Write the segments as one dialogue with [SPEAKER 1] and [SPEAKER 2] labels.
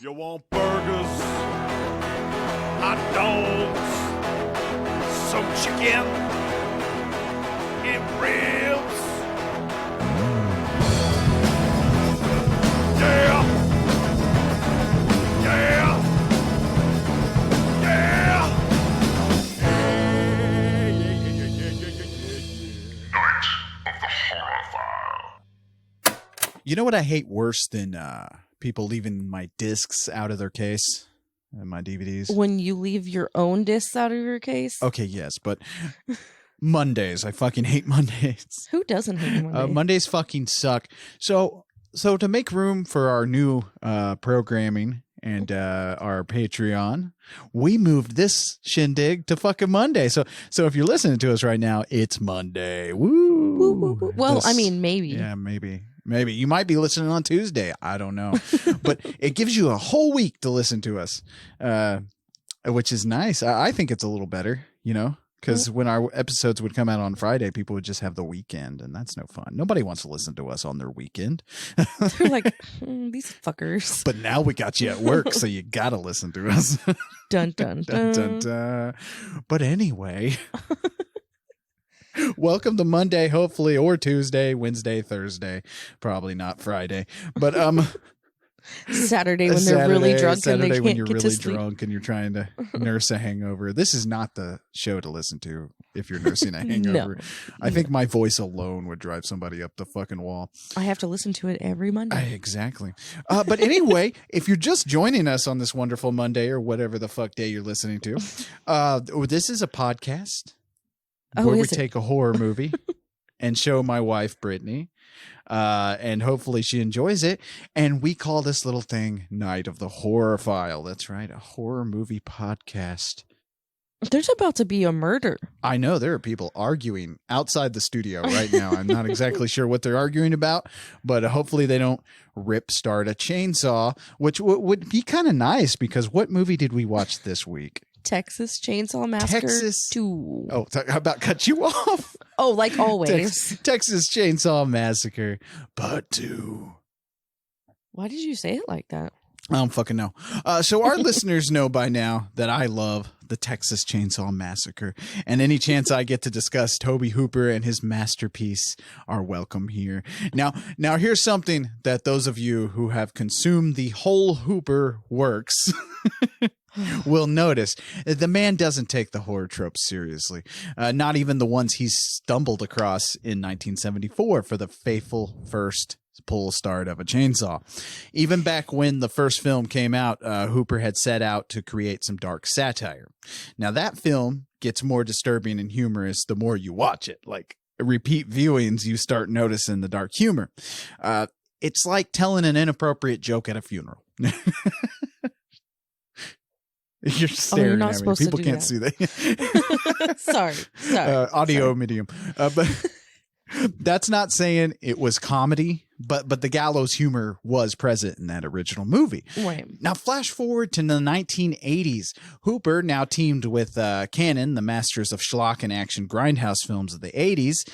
[SPEAKER 1] You want burgers, hot dogs, some chicken, and ribs. Yeah! Yeah! Yeah!
[SPEAKER 2] You know what I hate worse than people leaving my discs out of their case and my DVDs?
[SPEAKER 3] When you leave your own discs out of your case?
[SPEAKER 2] Okay, yes, but Mondays. I fucking hate Mondays.
[SPEAKER 3] Who doesn't hate Mondays?
[SPEAKER 2] Mondays fucking suck. So to make room for our new programming and our Patreon, we moved this shindig to fucking Monday. So if you're listening to us right now, it's Monday. Woo!
[SPEAKER 3] Woo, woo, woo. Well, I mean, maybe.
[SPEAKER 2] Yeah, maybe. You might be listening on Tuesday. I don't know. But it gives you a whole week to listen to us, which is nice. I think it's a little better, because when our episodes would come out on Friday, people would just have the weekend, and that's no fun. Nobody wants to listen to us on their weekend.
[SPEAKER 3] They're like, these fuckers.
[SPEAKER 2] But now we got you at work, so you got to listen to us.
[SPEAKER 3] Dun, dun, dun.
[SPEAKER 2] Dun, dun, dun. But anyway... Welcome to Monday, hopefully, or Tuesday, Wednesday, Thursday, probably not Friday, but
[SPEAKER 3] Saturday when they're really drunk
[SPEAKER 2] Saturday
[SPEAKER 3] and they
[SPEAKER 2] when
[SPEAKER 3] can't
[SPEAKER 2] you're
[SPEAKER 3] get
[SPEAKER 2] really
[SPEAKER 3] to sleep.
[SPEAKER 2] drunk and you're trying to nurse a hangover. This is not the show to listen to if you're nursing a hangover.
[SPEAKER 3] No.
[SPEAKER 2] I think my voice alone would drive somebody up the fucking wall.
[SPEAKER 3] I have to listen to it every Monday.
[SPEAKER 2] Exactly. But anyway, if you're just joining us on this wonderful Monday or whatever the fuck day you're listening to, this is a podcast. Where we take a horror movie and show my wife, Brittany, and hopefully she enjoys it. And we call this little thing Night of the Horror File. That's right, a horror movie podcast.
[SPEAKER 3] There's about to be a murder.
[SPEAKER 2] I know there are people arguing outside the studio right now. I'm not exactly sure what they're arguing about, but hopefully they don't start a chainsaw, which would be kind of nice because what movie did we watch this week?
[SPEAKER 3] Texas Chainsaw Massacre 2.
[SPEAKER 2] Oh, how about cut you off?
[SPEAKER 3] Oh, like always.
[SPEAKER 2] Texas Chainsaw Massacre Part 2.
[SPEAKER 3] Why did you say it like that?
[SPEAKER 2] I don't fucking know. So our listeners know by now that I love the Texas Chainsaw Massacre, and any chance I get to discuss Tobe Hooper and his masterpiece are welcome here. Now here's something that those of you who have consumed the whole Hooper works will notice. The man doesn't take the horror tropes seriously. Not even the ones he stumbled across in 1974 for the faithful first pull start of a chainsaw. Even back when the first film came out, Hooper had set out to create some dark satire. Now that film gets more disturbing and humorous the more you watch it. Like repeat viewings, you start noticing the dark humor. It's like telling an inappropriate joke at a funeral. You're staring
[SPEAKER 3] not
[SPEAKER 2] at me.
[SPEAKER 3] supposed to
[SPEAKER 2] People
[SPEAKER 3] do
[SPEAKER 2] can't
[SPEAKER 3] that.
[SPEAKER 2] see that.
[SPEAKER 3] Sorry.
[SPEAKER 2] Audio medium. But that's not saying it was comedy, but the gallows humor was present in that original movie.
[SPEAKER 3] Right.
[SPEAKER 2] Now, flash forward to the 1980s. Hooper, now teamed with Cannon, the masters of schlock and action grindhouse films of the 80s.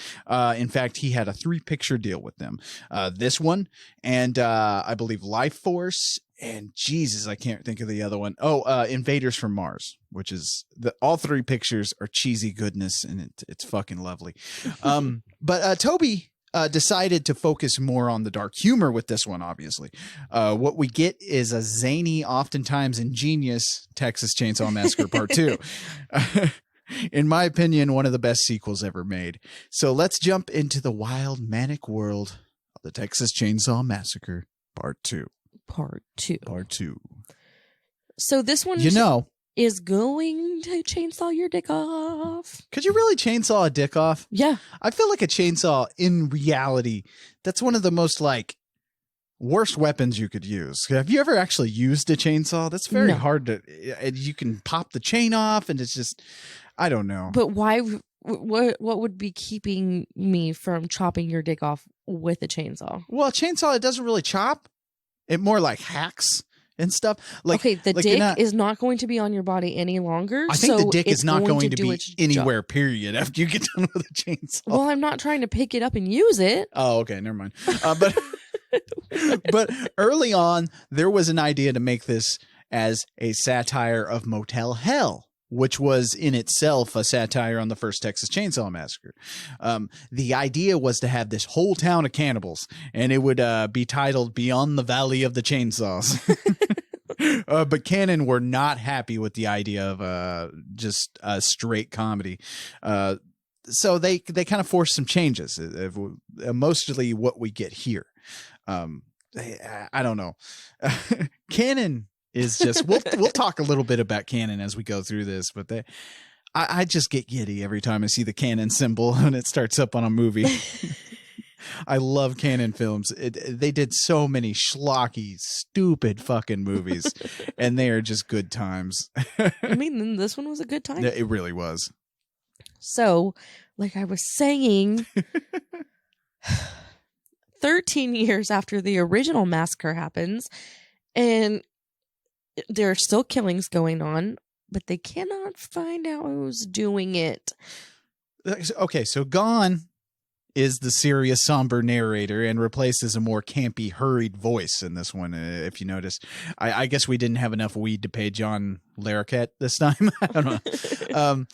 [SPEAKER 2] In fact, he had a 3-picture deal with them. This one, and I believe Life Force, and Jesus, I can't think of the other one. Oh, Invaders from Mars, which is all 3 pictures are cheesy goodness, and it's fucking lovely. But Toby decided to focus more on the dark humor with this one, obviously. What we get is a zany, oftentimes ingenious Texas Chainsaw Massacre Part 2. In my opinion, one of the best sequels ever made. So let's jump into the wild, manic world of the Texas Chainsaw Massacre Part 2.
[SPEAKER 3] Part 2.
[SPEAKER 2] Part 2.
[SPEAKER 3] So this one is going to chainsaw your dick off.
[SPEAKER 2] Could you really chainsaw a dick off?
[SPEAKER 3] Yeah.
[SPEAKER 2] I feel like a chainsaw, in reality, that's one of the most worst weapons you could use. Have you ever actually used a chainsaw? That's very hard to. You can pop the chain off, and it's just, I don't know.
[SPEAKER 3] But why? What would be keeping me from chopping your dick off with a chainsaw?
[SPEAKER 2] Well, a chainsaw, it doesn't really chop. It more like hacks and stuff.
[SPEAKER 3] Okay, the dick is not going to be on your body any longer.
[SPEAKER 2] I think
[SPEAKER 3] so
[SPEAKER 2] the dick is not going to be anywhere,
[SPEAKER 3] job.
[SPEAKER 2] period, after you get done with a chainsaw.
[SPEAKER 3] Well, I'm not trying to pick it up and use it.
[SPEAKER 2] Oh, okay, never mind. But But early on, there was an idea to make this as a satire of Motel Hell, which was in itself a satire on the first Texas Chainsaw Massacre. The idea was to have this whole town of cannibals, and it would be titled Beyond the Valley of the Chainsaws. But Cannon were not happy with the idea of just a straight comedy. So they kind of forced some changes, mostly what we get here. I don't know. Cannon is just we'll talk a little bit about Cannon as we go through this, but I just get giddy every time I see the Cannon symbol when it starts up on a movie. I love Cannon films. They did so many schlocky, stupid fucking movies, and they are just good times.
[SPEAKER 3] I mean, this one was a good time.
[SPEAKER 2] It really was.
[SPEAKER 3] So, like I was saying, 13 years after the original massacre happens, and there are still killings going on, but they cannot find out who's doing it.
[SPEAKER 2] Okay, so Gone is the serious, somber narrator and replaces a more campy, hurried voice in this one, if you notice. I guess we didn't have enough weed to pay John Larroquette this time. I don't know.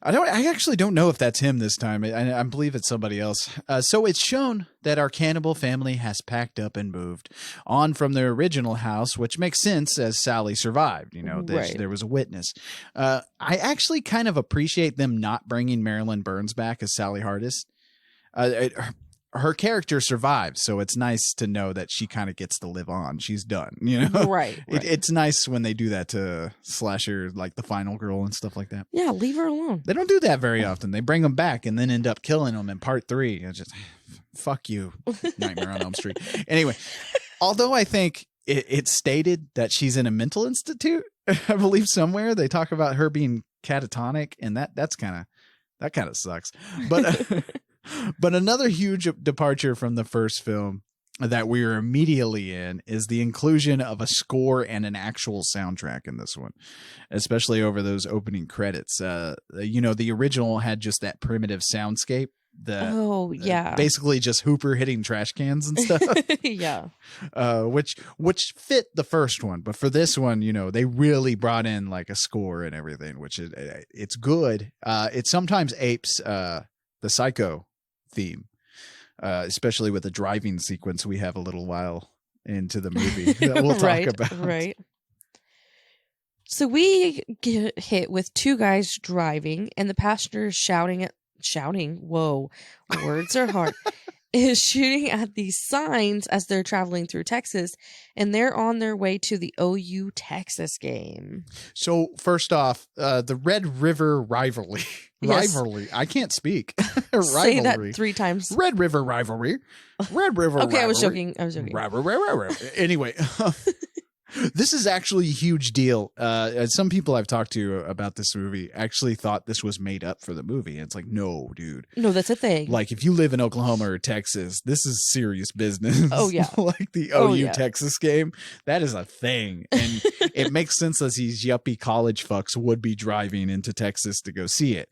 [SPEAKER 2] I actually don't know if that's him this time. I believe it's somebody else. So it's shown that our cannibal family has packed up and moved on from their original house, which makes sense as Sally survived. You know,
[SPEAKER 3] Right.
[SPEAKER 2] there was a witness. I actually kind of appreciate them not bringing Marilyn Burns back as Sally Hardest. Her character survived, so it's nice to know that she kind of gets to live on. She's done, you know?
[SPEAKER 3] Right.
[SPEAKER 2] It's nice when they do that to slasher, like the final girl and stuff like that.
[SPEAKER 3] Yeah, leave her alone.
[SPEAKER 2] They don't do that very often. They bring them back and then end up killing them in part 3. It's just, fuck you, Nightmare on Elm Street. Anyway, although I think it's stated that she's in a mental institute, I believe somewhere they talk about her being catatonic, and that kind of sucks. But but another huge departure from the first film that we are immediately in is the inclusion of a score and an actual soundtrack in this one, especially over those opening credits. The original had just that primitive soundscape. Basically just Hooper hitting trash cans and stuff.
[SPEAKER 3] Yeah.
[SPEAKER 2] Which fit the first one, but for this one, they really brought in like a score and everything, which it's good. It sometimes apes the Psycho theme, especially with the driving sequence we have a little while into the movie that we'll talk about.
[SPEAKER 3] Right. So we get hit with 2 guys driving, and the passenger shouting. Whoa, words are hard. Is shooting at these signs as they're traveling through Texas, and they're on their way to the OU Texas game.
[SPEAKER 2] So first off, the Red River rivalry.
[SPEAKER 3] Yes.
[SPEAKER 2] Rivalry. I can't speak.
[SPEAKER 3] Say that 3 times.
[SPEAKER 2] Red River rivalry. Red River
[SPEAKER 3] Okay,
[SPEAKER 2] rivalry.
[SPEAKER 3] I was joking.
[SPEAKER 2] Anyway, this is actually a huge deal. Some people I've talked to about this movie actually thought this was made up for the movie. And it's like, no, dude.
[SPEAKER 3] No, that's a thing.
[SPEAKER 2] Like, if you live in Oklahoma or Texas, this is serious business.
[SPEAKER 3] Oh, yeah.
[SPEAKER 2] Like the OU Texas game, that is a thing. And it makes sense that these yuppie college fucks would be driving into Texas to go see it.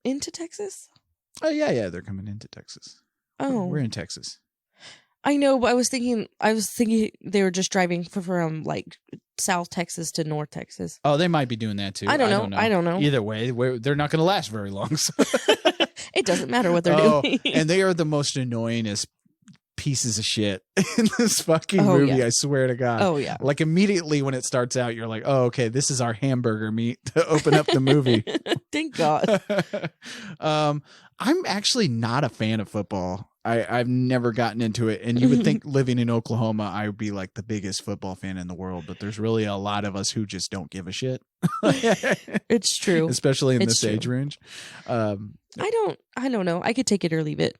[SPEAKER 3] Into Texas?
[SPEAKER 2] Oh, yeah, they're coming into Texas.
[SPEAKER 3] Oh.
[SPEAKER 2] We're in Texas.
[SPEAKER 3] I know, but I was thinking they were just driving from like South Texas to North Texas.
[SPEAKER 2] Oh, they might be doing that too.
[SPEAKER 3] I don't know.
[SPEAKER 2] Either way, they're not going to last very long. So.
[SPEAKER 3] It doesn't matter what they're doing.
[SPEAKER 2] And they are the most annoyingest pieces of shit in this fucking movie. Yeah. I swear to God.
[SPEAKER 3] Oh yeah.
[SPEAKER 2] Like immediately when it starts out, you're like, oh, okay, this is our hamburger meat to open up the movie.
[SPEAKER 3] Thank God.
[SPEAKER 2] I'm actually not a fan of football. I've never gotten into it. And you would think living in Oklahoma, I would be like the biggest football fan in the world. But there's really a lot of us who just don't give a shit.
[SPEAKER 3] It's true.
[SPEAKER 2] Especially in this age range.
[SPEAKER 3] I don't know. I could take it or leave it.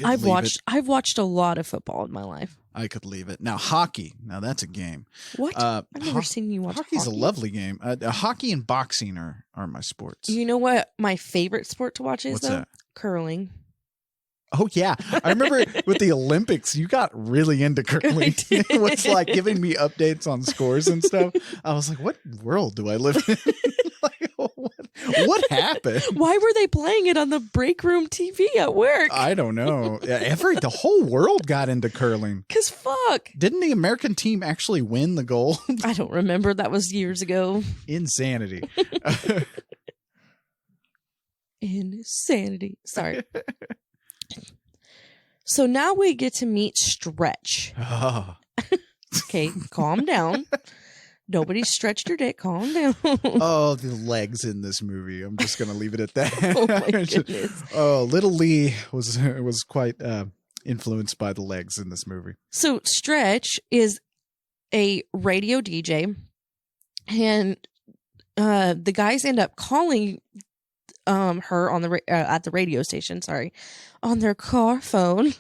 [SPEAKER 3] I've watched a lot of football in my life.
[SPEAKER 2] I could leave it. Now, hockey. Now, that's a game.
[SPEAKER 3] What? I've never seen you watch hockey.
[SPEAKER 2] Hockey's a lovely game. Hockey and boxing are my sports.
[SPEAKER 3] You know what my favorite sport to watch is,
[SPEAKER 2] What's
[SPEAKER 3] though?
[SPEAKER 2] that?
[SPEAKER 3] Curling.
[SPEAKER 2] Oh, yeah. I remember with the Olympics, you got really into curling. It was like giving me updates on scores and stuff. I was like, what world do I live in? Like, What happened?
[SPEAKER 3] Why were they playing it on the break room TV at work?
[SPEAKER 2] I don't know. The whole world got into curling.
[SPEAKER 3] Cause fuck.
[SPEAKER 2] Didn't the American team actually win the gold?
[SPEAKER 3] I don't remember. That was years ago.
[SPEAKER 2] Insanity.
[SPEAKER 3] Insanity. Sorry. So now we get to meet Stretch.
[SPEAKER 2] Oh.
[SPEAKER 3] Okay, calm down. Nobody stretched your dick. Calm down.
[SPEAKER 2] Oh, the legs in this movie. I'm just going to leave it at that.
[SPEAKER 3] Oh my goodness.
[SPEAKER 2] Oh, Little Lee was quite influenced by the legs in this movie.
[SPEAKER 3] So Stretch is a radio DJ, and the guys end up calling her on the at the radio station, on their car phone,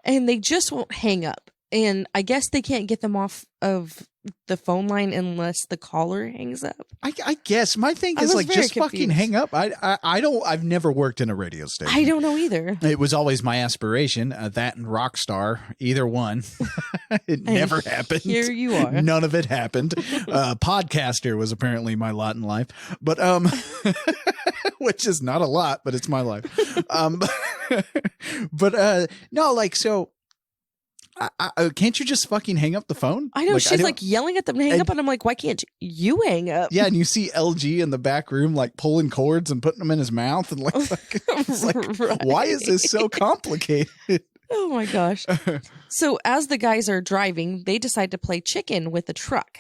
[SPEAKER 3] and they just won't hang up. And I guess they can't get them off of the phone line unless the caller hangs up.
[SPEAKER 2] I guess my thing
[SPEAKER 3] I
[SPEAKER 2] is
[SPEAKER 3] was
[SPEAKER 2] like,
[SPEAKER 3] very
[SPEAKER 2] just fucking
[SPEAKER 3] confused.
[SPEAKER 2] hang up. I've never worked in a radio station.
[SPEAKER 3] I don't know either.
[SPEAKER 2] It was always my aspiration, that and Rockstar, either one. It never happened.
[SPEAKER 3] Here you are.
[SPEAKER 2] None of it happened. Podcaster was apparently my lot in life, but which is not a lot, but it's my life. But no, like, so can't you just fucking hang up the phone?
[SPEAKER 3] I know,
[SPEAKER 2] Like,
[SPEAKER 3] she's like yelling at them to hang
[SPEAKER 2] and-
[SPEAKER 3] up, and I'm like, why can't you hang up?
[SPEAKER 2] Yeah, and you see LG in the back room like pulling cords and putting them in his mouth, and like, it's like,
[SPEAKER 3] Right.
[SPEAKER 2] why is this so complicated?
[SPEAKER 3] Oh my gosh. So as the guys are driving, they decide to play chicken with the truck.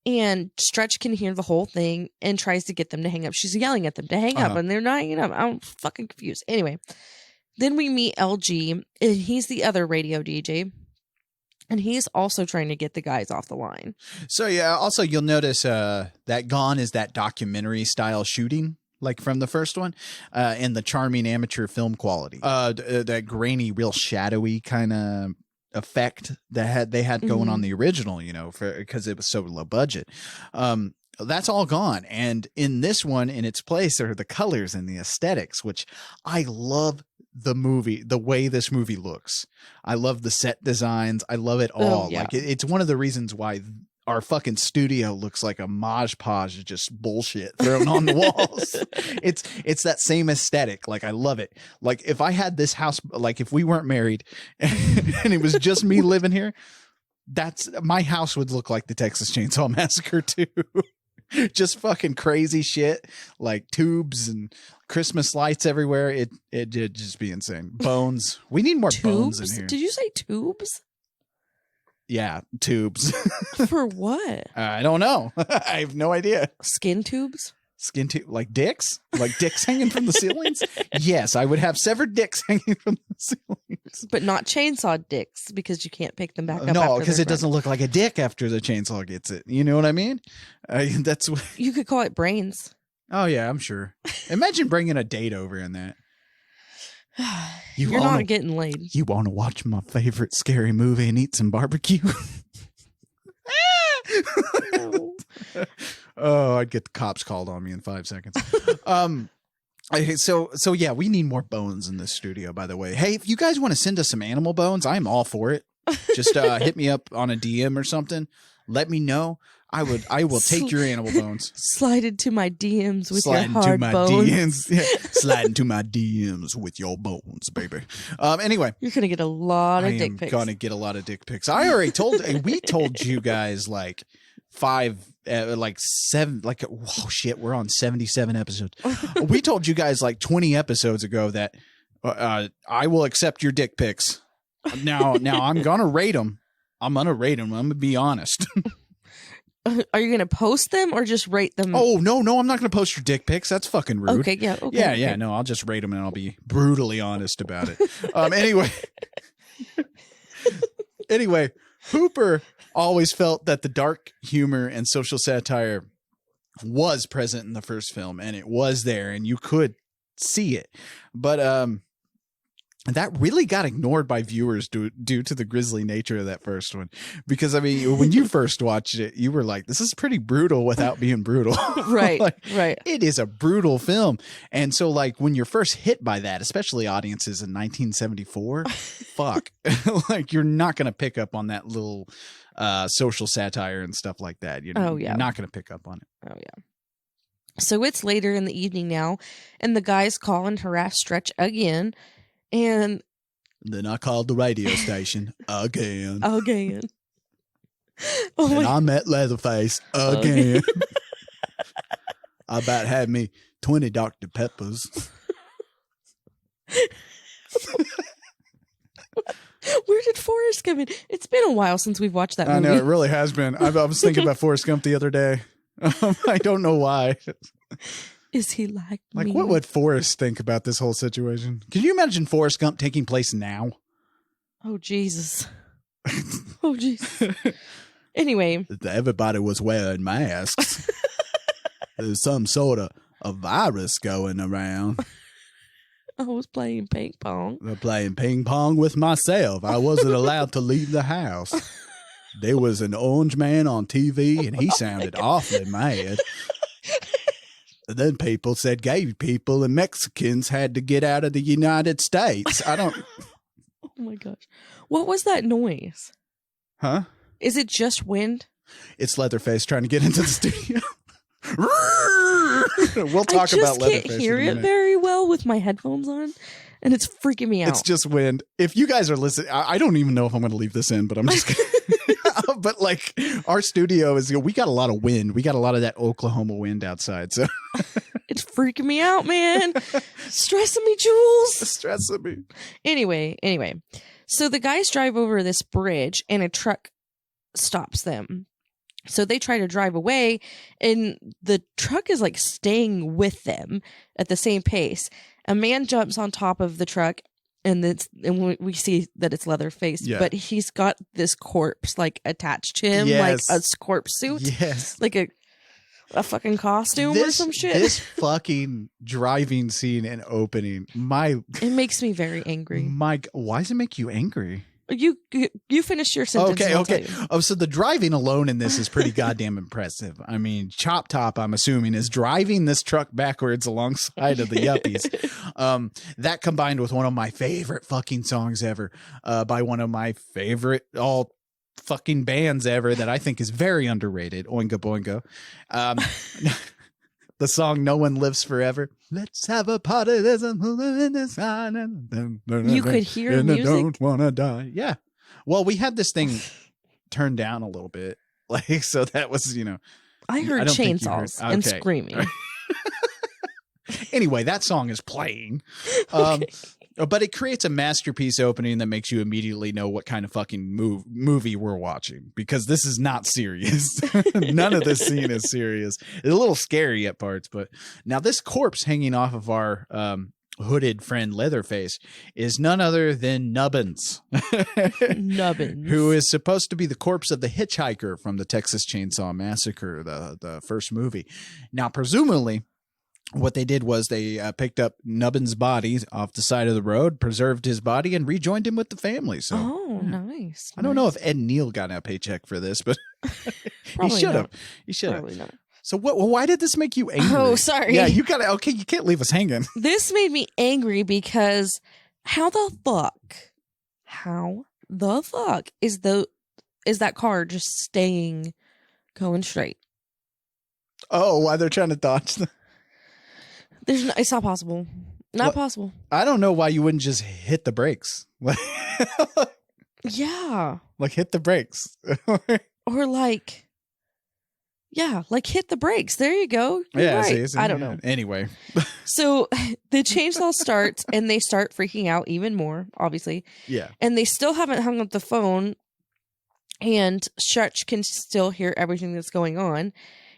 [SPEAKER 3] And Stretch can hear the whole thing and tries to get them to hang up. She's yelling at them to hang up, and they're not hanging up. I'm fucking confused. Anyway, then we meet LG, and he's the other radio DJ. And he's also trying to get the guys off the line.
[SPEAKER 2] So yeah, also you'll notice that Gone is that documentary style shooting, like from the first one, and the charming amateur film quality. That grainy, real shadowy kind of effect that they had going on the original, you know, because it was so low budget. That's all gone. And in this one, in its place, are the colors and the aesthetics, which I love. The movie, the way this movie looks, I love the set designs. I love it all.
[SPEAKER 3] Oh, yeah.
[SPEAKER 2] Like it's one of the reasons why our fucking studio looks like a Mod Podge of just bullshit thrown on the walls. It's that same aesthetic. Like I love it. Like if I had this house, like if we weren't married and it was just me living here, my house would look like the Texas Chainsaw Massacre too. Just fucking crazy shit, like tubes and Christmas lights everywhere. It'd just be insane. Bones. We need more bones
[SPEAKER 3] Tubes?
[SPEAKER 2] in here.
[SPEAKER 3] Did you say tubes?
[SPEAKER 2] Yeah, tubes.
[SPEAKER 3] For what?
[SPEAKER 2] I don't know. I have no idea.
[SPEAKER 3] Skin tubes?
[SPEAKER 2] Skin tube, like dicks? Like dicks hanging from the ceilings? Yes, I would have severed dicks hanging from the ceilings.
[SPEAKER 3] But not chainsaw dicks, because you can't pick them back up.
[SPEAKER 2] No, because it doesn't look like a dick after the chainsaw gets it. You know what I mean? That's what.
[SPEAKER 3] You could call it brains.
[SPEAKER 2] Oh yeah, I'm sure. Imagine bringing a date over in that.
[SPEAKER 3] You're not getting laid.
[SPEAKER 2] You want to watch my favorite scary movie and eat some barbecue?
[SPEAKER 3] No.
[SPEAKER 2] Oh, I'd get the cops called on me in 5 seconds. So yeah, we need more bones in this studio, by the way. Hey, if you guys want to send us some animal bones, I'm all for it. Just hit me up on a DM or something. Let me know. I will take your animal bones.
[SPEAKER 3] Slide into my DMs with
[SPEAKER 2] Slide
[SPEAKER 3] your hard
[SPEAKER 2] into my
[SPEAKER 3] bones.
[SPEAKER 2] DMs. Yeah, slide into my DMs with your bones, baby. Anyway.
[SPEAKER 3] You're gonna get a lot of dick pics.
[SPEAKER 2] Gonna get a lot of dick pics. I already we told you guys like 7, like, oh shit, we're on 77 episodes. We told you guys like 20 episodes ago that I will accept your dick pics. Now I'm gonna rate them. I'm gonna be honest.
[SPEAKER 3] Are you going to post them or just rate them?
[SPEAKER 2] Oh, no, I'm not going to post your dick pics. That's fucking rude.
[SPEAKER 3] Okay, yeah. Okay,
[SPEAKER 2] Yeah,
[SPEAKER 3] okay.
[SPEAKER 2] no, I'll just rate them and I'll be brutally honest about it. Anyway, Hooper always felt that the dark humor and social satire was present in the first film, and it was there, and you could see it. But that really got ignored by viewers due to the grisly nature of that first one. Because, I mean, when you first watched it, you were like, this is pretty brutal without being brutal.
[SPEAKER 3] Right,
[SPEAKER 2] Like,
[SPEAKER 3] right.
[SPEAKER 2] It is a brutal film. And so, like, when you're first hit by that, especially audiences in 1974, fuck. Like, you're not going to pick up on that little social satire and stuff like that.
[SPEAKER 3] Oh, yeah.
[SPEAKER 2] You're not going to pick up on it.
[SPEAKER 3] Oh, yeah. So it's later in the evening now, and the guys call and harass Stretch again. And
[SPEAKER 2] then I called the radio station again.
[SPEAKER 3] Again.
[SPEAKER 2] And I met Leatherface again. I about had me 20 Dr. Peppers.
[SPEAKER 3] Where did Forrest come in? It's been a while since we've watched that movie.
[SPEAKER 2] I know, it really has been. I was thinking about Forrest Gump the other day. I don't know why.
[SPEAKER 3] Is he like me?
[SPEAKER 2] What would Forrest think about this whole situation? Can you imagine Forrest Gump taking place now?
[SPEAKER 3] Oh, Jesus. Oh, Jesus. Anyway.
[SPEAKER 2] Everybody was wearing masks. There's some sort of a virus going around.
[SPEAKER 3] I was playing ping pong.
[SPEAKER 2] I'm playing ping pong with myself. I wasn't allowed to leave the house. There was an orange man on TV, and he sounded awfully mad. And then people said gay people and Mexicans had to get out of the United States. Oh
[SPEAKER 3] my gosh. What was that noise?
[SPEAKER 2] Huh?
[SPEAKER 3] Is it just wind?
[SPEAKER 2] It's Leatherface trying to get into the studio. We'll talk about Leatherface.
[SPEAKER 3] I just can't hear it very well with my headphones on, and it's freaking me out.
[SPEAKER 2] It's just wind. If you guys are listening, I don't even know if I'm going to leave this in, but I'm just kidding. But like our studio is, we got a lot of wind. We got a lot of that Oklahoma wind outside. So
[SPEAKER 3] it's freaking me out, man. Stressing me, Jules.
[SPEAKER 2] Stressing me.
[SPEAKER 3] Anyway. So the guys drive over this bridge and a truck stops them. So they try to drive away, and the truck is like staying with them at the same pace. A man jumps on top of the truck, and we see that it's Leatherface, but he's got this corpse like attached to him, like a corpse suit, like a fucking costume or some shit.
[SPEAKER 2] This fucking driving scene and opening,
[SPEAKER 3] it makes me very angry.
[SPEAKER 2] Why does it make you angry?
[SPEAKER 3] You finish your sentence.
[SPEAKER 2] Okay. Oh, so the driving alone in this is pretty goddamn impressive. I mean, Chop Top, I'm assuming, is driving this truck backwards alongside of the yuppies. That combined with one of my favorite fucking songs ever, by one of my favorite all fucking bands ever that I think is very underrated, Oingo Boingo. The song "No One Lives Forever." Let's have a party. There's a moon in the sun.
[SPEAKER 3] You could hear
[SPEAKER 2] and
[SPEAKER 3] music.
[SPEAKER 2] I don't wanna die. Yeah. Well, we had this thing turned down a little bit, like so that was
[SPEAKER 3] I heard chainsaws and screaming.
[SPEAKER 2] Anyway, that song is playing.
[SPEAKER 3] Okay.
[SPEAKER 2] But it creates a masterpiece opening that makes you immediately know what kind of fucking movie we're watching, because this is not serious. None of this scene is serious. It's a little scary at parts, but now this corpse hanging off of our hooded friend Leatherface is none other than Nubbins.
[SPEAKER 3] Nubbins.
[SPEAKER 2] Who is supposed to be the corpse of the hitchhiker from the Texas Chainsaw Massacre, the first movie. Now, presumably, what they did was they picked up Nubbins' body off the side of the road, preserved his body, and rejoined him with the family. So,
[SPEAKER 3] nice.
[SPEAKER 2] I don't know if Ed Neal got a paycheck for this, but he should have. He should have. So, why did this make you angry?
[SPEAKER 3] Oh, sorry.
[SPEAKER 2] Yeah, you can't leave us hanging.
[SPEAKER 3] This made me angry because how the fuck is that car just staying going straight?
[SPEAKER 2] Oh, why they're trying to dodge them?
[SPEAKER 3] It's not possible. Not possible.
[SPEAKER 2] I don't know why you wouldn't just hit the brakes.
[SPEAKER 3] Yeah.
[SPEAKER 2] Like hit the brakes.
[SPEAKER 3] Or like hit the brakes. There you go.
[SPEAKER 2] You're
[SPEAKER 3] right.
[SPEAKER 2] See,
[SPEAKER 3] I don't know.
[SPEAKER 2] Anyway.
[SPEAKER 3] So the chainsaw starts and they start freaking out even more, obviously.
[SPEAKER 2] Yeah.
[SPEAKER 3] And they still haven't hung up the phone, and Stretch can still hear everything that's going on.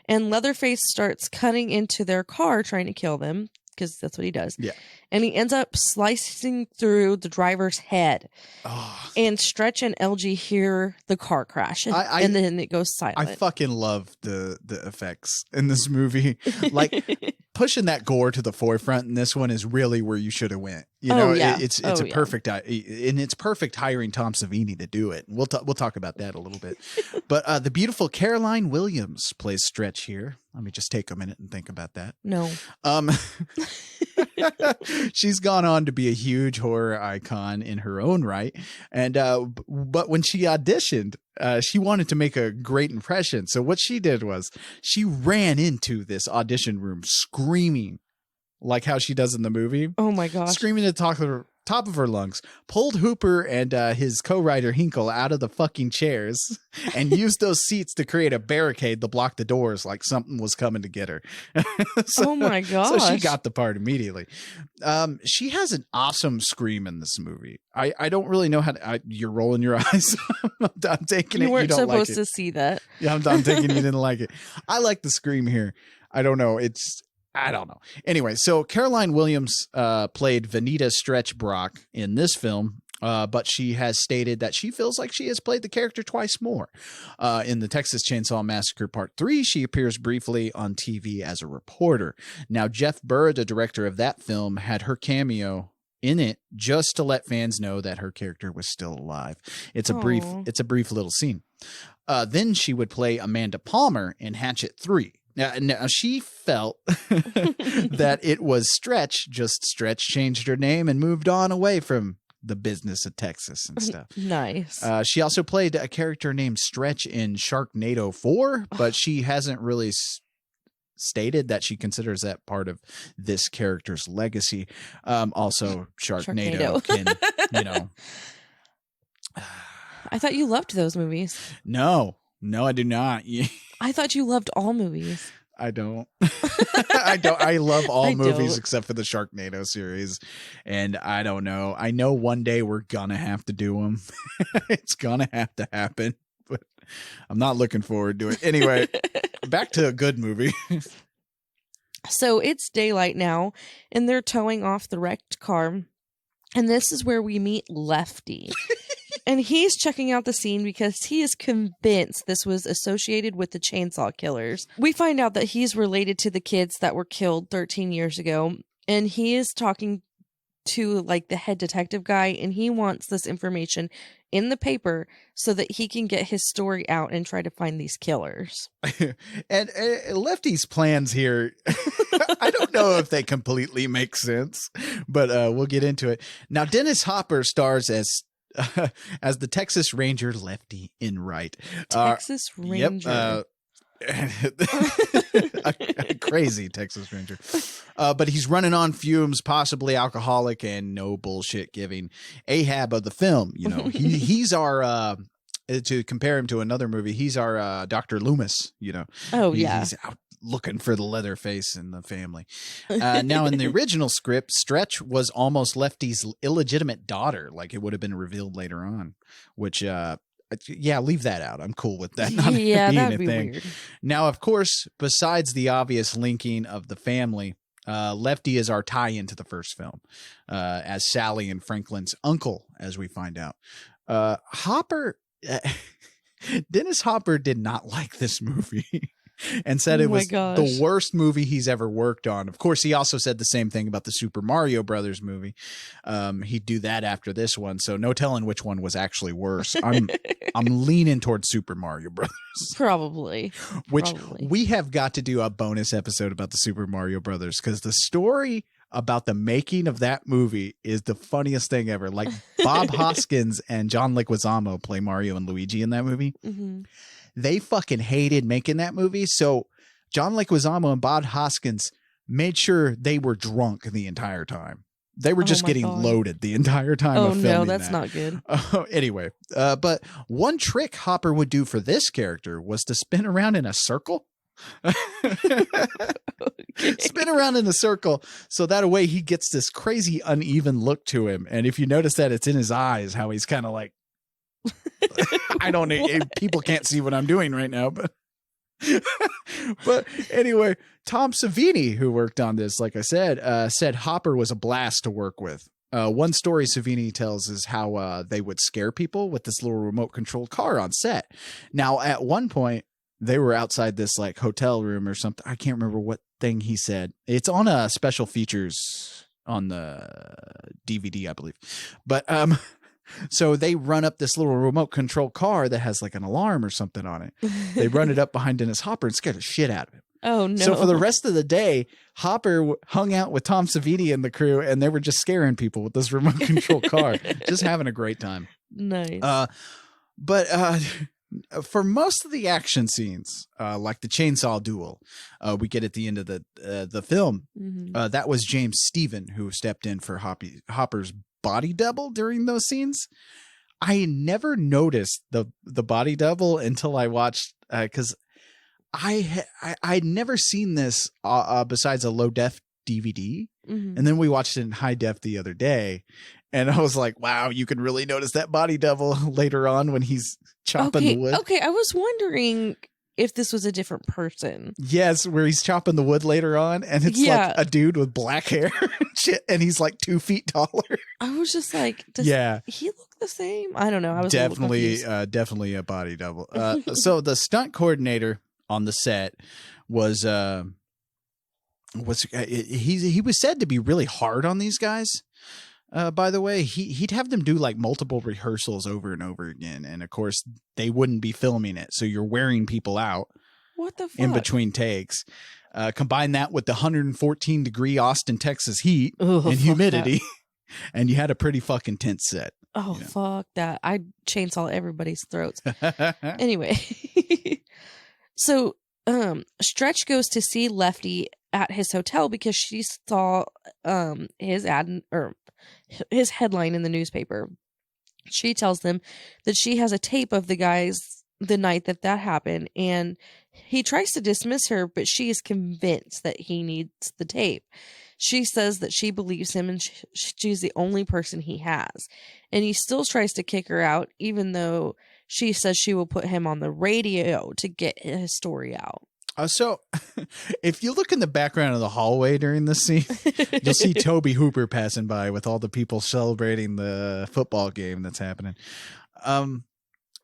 [SPEAKER 3] And Leatherface starts cutting into their car trying to kill them, because that's what he does.
[SPEAKER 2] Yeah.
[SPEAKER 3] And he ends up slicing through the driver's head.
[SPEAKER 2] Oh.
[SPEAKER 3] And Stretch and LG hear the car crash. And then it goes silent.
[SPEAKER 2] I fucking love the effects in this movie. Like pushing that gore to the forefront in this one is really where you should have went. It's a perfect, and it's perfect hiring Tom Savini to do it. We'll talk about that a little bit. But the beautiful Caroline Williams plays Stretch here. Let me just take a minute and think about that.
[SPEAKER 3] No.
[SPEAKER 2] She's gone on to be a huge horror icon in her own right. And but when she auditioned, she wanted to make a great impression. So what she did was she ran into this audition room screaming like how she does in the movie.
[SPEAKER 3] Oh my gosh.
[SPEAKER 2] Screaming at the top of her lungs, pulled Hooper and his co-writer Hinkle out of the fucking chairs and used those seats to create a barricade to block the doors like something was coming to get her.
[SPEAKER 3] Oh my gosh.
[SPEAKER 2] So she got the part immediately. She has an awesome scream in this movie. I don't really know how to, you're rolling your eyes. I'm taking
[SPEAKER 3] You
[SPEAKER 2] it.
[SPEAKER 3] weren't
[SPEAKER 2] You don't
[SPEAKER 3] supposed
[SPEAKER 2] like
[SPEAKER 3] to
[SPEAKER 2] it.
[SPEAKER 3] see that.
[SPEAKER 2] Yeah, I'm taking you didn't like it. I like the scream here. I don't know. I don't know. Anyway, so Caroline Williams played Vanita Stretch Brock in this film, but she has stated that she feels like she has played the character twice more. In the Texas Chainsaw Massacre Part 3, she appears briefly on TV as a reporter. Now, Jeff Burr, the director of that film, had her cameo in it just to let fans know that her character was still alive. It's a brief little scene. Then she would play Amanda Palmer in Hatchet 3. Now, she felt that it was Stretch, just Stretch changed her name and moved on away from the business of Texas and stuff.
[SPEAKER 3] Nice.
[SPEAKER 2] She also played a character named Stretch in Sharknado 4, but she hasn't really stated that she considers that part of this character's legacy. Also, Sharknado can,
[SPEAKER 3] I thought you loved those movies.
[SPEAKER 2] No, I do not.
[SPEAKER 3] I thought you loved all movies.
[SPEAKER 2] I don't. I love all
[SPEAKER 3] I
[SPEAKER 2] movies
[SPEAKER 3] don't.
[SPEAKER 2] except for the Sharknado series. And I don't know. I know one day we're going to have to do them. It's going to have to happen. But I'm not looking forward to it. Anyway, back to a good movie.
[SPEAKER 3] So it's daylight now, and they're towing off the wrecked car. And this is where we meet Lefty. And he's checking out the scene because he is convinced this was associated with the chainsaw killers. We find out that he's related to the kids that were killed 13 years ago. And he is talking to like the head detective guy, and he wants this information in the paper so that he can get his story out and try to find these killers.
[SPEAKER 2] And Lefty's plans here, I don't know if they completely make sense, but we'll get into it. Now, Dennis Hopper stars as the Texas Ranger Lefty Enright.
[SPEAKER 3] Texas Ranger.
[SPEAKER 2] A crazy Texas Ranger. But he's running on fumes, possibly alcoholic, and no bullshit giving Ahab of the film. He's our to compare him to another movie, he's our Dr. Loomis,
[SPEAKER 3] Oh, yeah.
[SPEAKER 2] He's out looking for the leather face in the family. Now, in the original script, Stretch was almost Lefty's illegitimate daughter, like it would have been revealed later on, which, leave that out. I'm cool with that. Not
[SPEAKER 3] Yeah,
[SPEAKER 2] being
[SPEAKER 3] that'd
[SPEAKER 2] a
[SPEAKER 3] be
[SPEAKER 2] thing.
[SPEAKER 3] weird.
[SPEAKER 2] Now, of course, besides the obvious linking of the family, Lefty is our tie-in to the first film, as Sally and Franklin's uncle, as we find out. Dennis Hopper did not like this movie. And said it was the worst movie he's ever worked on. Of course, he also said the same thing about the Super Mario Brothers movie. He'd do that after this one, so no telling which one was actually worse. I'm leaning towards Super Mario Brothers.
[SPEAKER 3] Probably.
[SPEAKER 2] We have got to do a bonus episode about the Super Mario Brothers, because the story about the making of that movie is the funniest thing ever. Like, Bob Hoskins and John Leguizamo play Mario and Luigi in that movie.
[SPEAKER 3] Mm-hmm.
[SPEAKER 2] They fucking hated making that movie. So John Leguizamo and Bob Hoskins made sure they were drunk the entire time. They were just getting loaded the entire time of filming.
[SPEAKER 3] Oh, no, that's not good.
[SPEAKER 2] Anyway, but one trick Hopper would do for this character was to spin around in a circle. Spin around in a circle so that way he gets this crazy uneven look to him. And if you notice that, it's in his eyes, how he's kind of like, I don't know. People can't see what I'm doing right now, but anyway, Tom Savini, who worked on this, like I said, said Hopper was a blast to work with. One story Savini tells is how they would scare people with this little remote controlled car on set. Now, at one point, they were outside this like hotel room or something. I can't remember what thing he said. It's on a special features on the DVD, I believe. But so they run up this little remote control car that has like an alarm or something on it. They run it up behind Dennis Hopper and scare the shit out of him.
[SPEAKER 3] Oh, no.
[SPEAKER 2] So for the rest of the day, Hopper hung out with Tom Savini and the crew, and they were just scaring people with this remote control car, just having a great time.
[SPEAKER 3] Nice.
[SPEAKER 2] But for most of the action scenes, like the chainsaw duel, we get at the end of the film, that was James Stephen who stepped in for Hopper's body double during those scenes. I never noticed the body double until I watched, because I'd never seen this besides a low def DVD, and then we watched it in high def the other day, and I was like, wow, you can really notice that body double later on when he's chopping the wood.
[SPEAKER 3] Okay, I was wondering if this was a different person.
[SPEAKER 2] Yes, where he's chopping the wood later on, and it's like a dude with black hair and shit, and he's like 2 feet taller.
[SPEAKER 3] I was just like, does he look the same? I don't know. I was
[SPEAKER 2] definitely a body double. So the stunt coordinator on the set was he was said to be really hard on these guys. By the way, he'd have them do like multiple rehearsals over and over again, and of course they wouldn't be filming it, so you're wearing people out.
[SPEAKER 3] What the fuck?
[SPEAKER 2] In between takes. Combine that with the 114-degree Austin, Texas heat and humidity, and you had a pretty fucking tense set.
[SPEAKER 3] Oh, fuck that. I'd chainsaw everybody's throats. Anyway. So Stretch goes to see Lefty at his hotel because she saw his ad or his headline in the newspaper. She tells them that she has a tape of the guys the night that happened, and he tries to dismiss her, but she is convinced that he needs the tape. She says that she believes him and she's the only person he has, and he still tries to kick her out, even though she says she will put him on the radio to get his story out.
[SPEAKER 2] So if you look in the background of the hallway during this scene, you'll see Toby Hooper passing by with all the people celebrating the football game that's happening.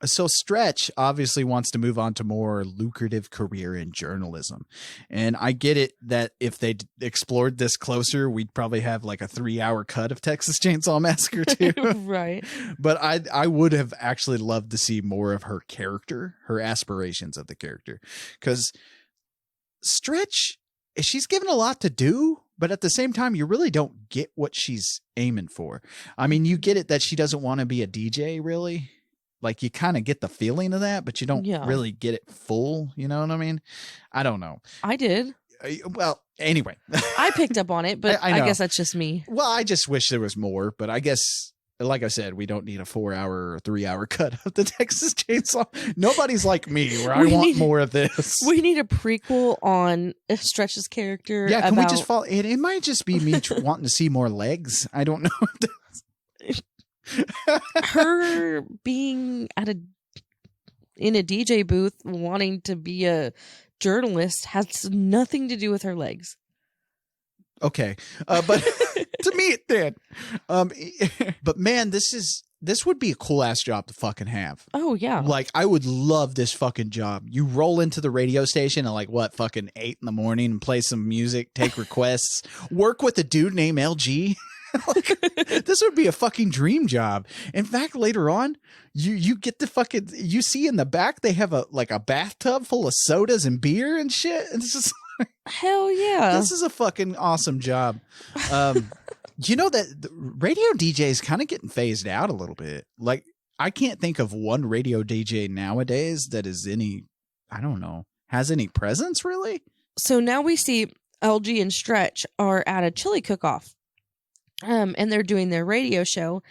[SPEAKER 2] So Stretch obviously wants to move on to more lucrative career in journalism. And I get it that if they explored this closer, we'd probably have like a 3-hour cut of Texas Chainsaw Massacre too.
[SPEAKER 3] Right.
[SPEAKER 2] But I would have actually loved to see more of her character, her aspirations of the character. Because Stretch, she's given a lot to do, but at the same time, you really don't get what she's aiming for. I mean, you get it that she doesn't want to be a DJ, really. Like, you kind of get the feeling of that, but you don't really get it full. You know what I mean? I don't know.
[SPEAKER 3] I did.
[SPEAKER 2] Well, anyway.
[SPEAKER 3] I picked up on it, but I guess that's just me.
[SPEAKER 2] Well, I just wish there was more, but I guess, like I said, we don't need a 4-hour or 3-hour cut of the Texas Chainsaw. Nobody's like me, where I want more of this.
[SPEAKER 3] We need a prequel on Stretch's character.
[SPEAKER 2] Yeah, can we just follow? It might just be me wanting to see more legs. I don't know.
[SPEAKER 3] Her being in a DJ booth wanting to be a journalist has nothing to do with her legs.
[SPEAKER 2] Okay. But to me it did. But man, this would be a cool ass job to fucking have.
[SPEAKER 3] Oh yeah.
[SPEAKER 2] Like, I would love this fucking job. You roll into the radio station at like fucking 8 in the morning and play some music, take requests, work with a dude named LG. Like, this would be a fucking dream job. In fact, later on, you get the you see in the back they have a bathtub full of sodas and beer and shit. And it's just like,
[SPEAKER 3] hell yeah,
[SPEAKER 2] this is a fucking awesome job. You know that the radio DJ is kind of getting phased out a little bit. Like, I can't think of one radio DJ nowadays that is has any presence really. So
[SPEAKER 3] now we see LG and Stretch are at a chili cook-off. And they're doing their radio show.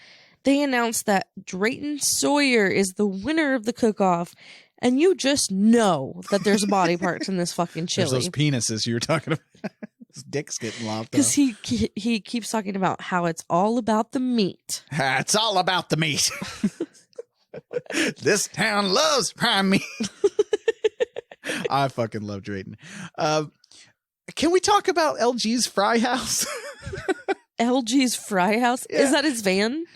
[SPEAKER 3] They announced that Drayton Sawyer is the winner of the cook-off, and you just know that there's body parts in this fucking chili.
[SPEAKER 2] There's those penises you were talking about. His dick's getting lopped off.
[SPEAKER 3] Because he keeps talking about how it's all about the meat.
[SPEAKER 2] It's all about the meat. This town loves prime meat. I fucking love Drayton. Can we talk about LG's Fry House?
[SPEAKER 3] LG's Fry House? Yeah. Is that his van?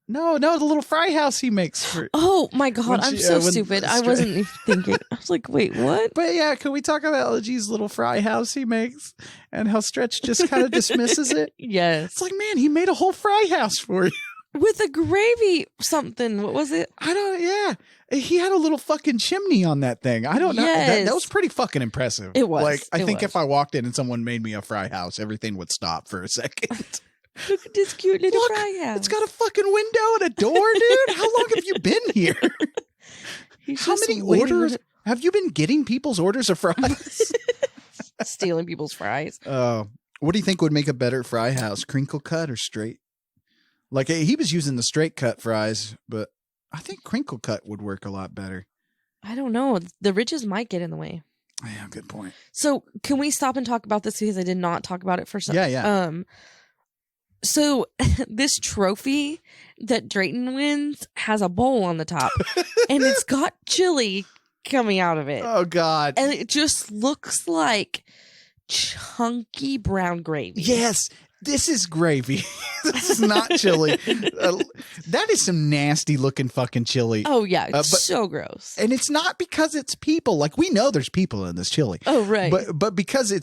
[SPEAKER 2] No, the little fry house he makes.
[SPEAKER 3] Oh my God, I'm so stupid. I wasn't even thinking. I was like, wait, what?
[SPEAKER 2] But yeah, can we talk about LG's little fry house he makes and how Stretch just kind of dismisses it?
[SPEAKER 3] Yes.
[SPEAKER 2] It's like, man, he made a whole fry house for you.
[SPEAKER 3] with a gravy something. What was it?
[SPEAKER 2] Yeah. He had a little fucking chimney on that thing. I don't know. That
[SPEAKER 3] Yes.
[SPEAKER 2] was pretty fucking impressive.
[SPEAKER 3] It was.
[SPEAKER 2] Like, I
[SPEAKER 3] It
[SPEAKER 2] think
[SPEAKER 3] was.
[SPEAKER 2] if I walked in and someone made me a fry house, everything would stop for a second.
[SPEAKER 3] Look at this cute little
[SPEAKER 2] Look,
[SPEAKER 3] fry house.
[SPEAKER 2] it's got a fucking window and a door, dude. How long have you been here?
[SPEAKER 3] He's
[SPEAKER 2] How
[SPEAKER 3] just
[SPEAKER 2] many
[SPEAKER 3] waiting
[SPEAKER 2] orders have you been getting? People's orders of fries?
[SPEAKER 3] stealing people's fries.
[SPEAKER 2] What do you think would make a better fry house? Crinkle cut or straight? Like, he was using the straight cut fries, but I think crinkle cut would work a lot better.
[SPEAKER 3] I don't know. The ridges might get in the way.
[SPEAKER 2] Yeah, good point.
[SPEAKER 3] So can we stop and talk about this because I did not talk about it for some.
[SPEAKER 2] Yeah.
[SPEAKER 3] So this trophy that Drayton wins has a bowl on the top, and it's got chili coming out of it,
[SPEAKER 2] Oh, God.
[SPEAKER 3] and it just looks like chunky brown gravy.
[SPEAKER 2] Yes, this is gravy. This is not chili. That is some nasty looking fucking chili.
[SPEAKER 3] Oh yeah, it's
[SPEAKER 2] but-
[SPEAKER 3] so gross.
[SPEAKER 2] And it's not because it's people. Like, we know there's people in this chili.
[SPEAKER 3] Oh right.
[SPEAKER 2] But because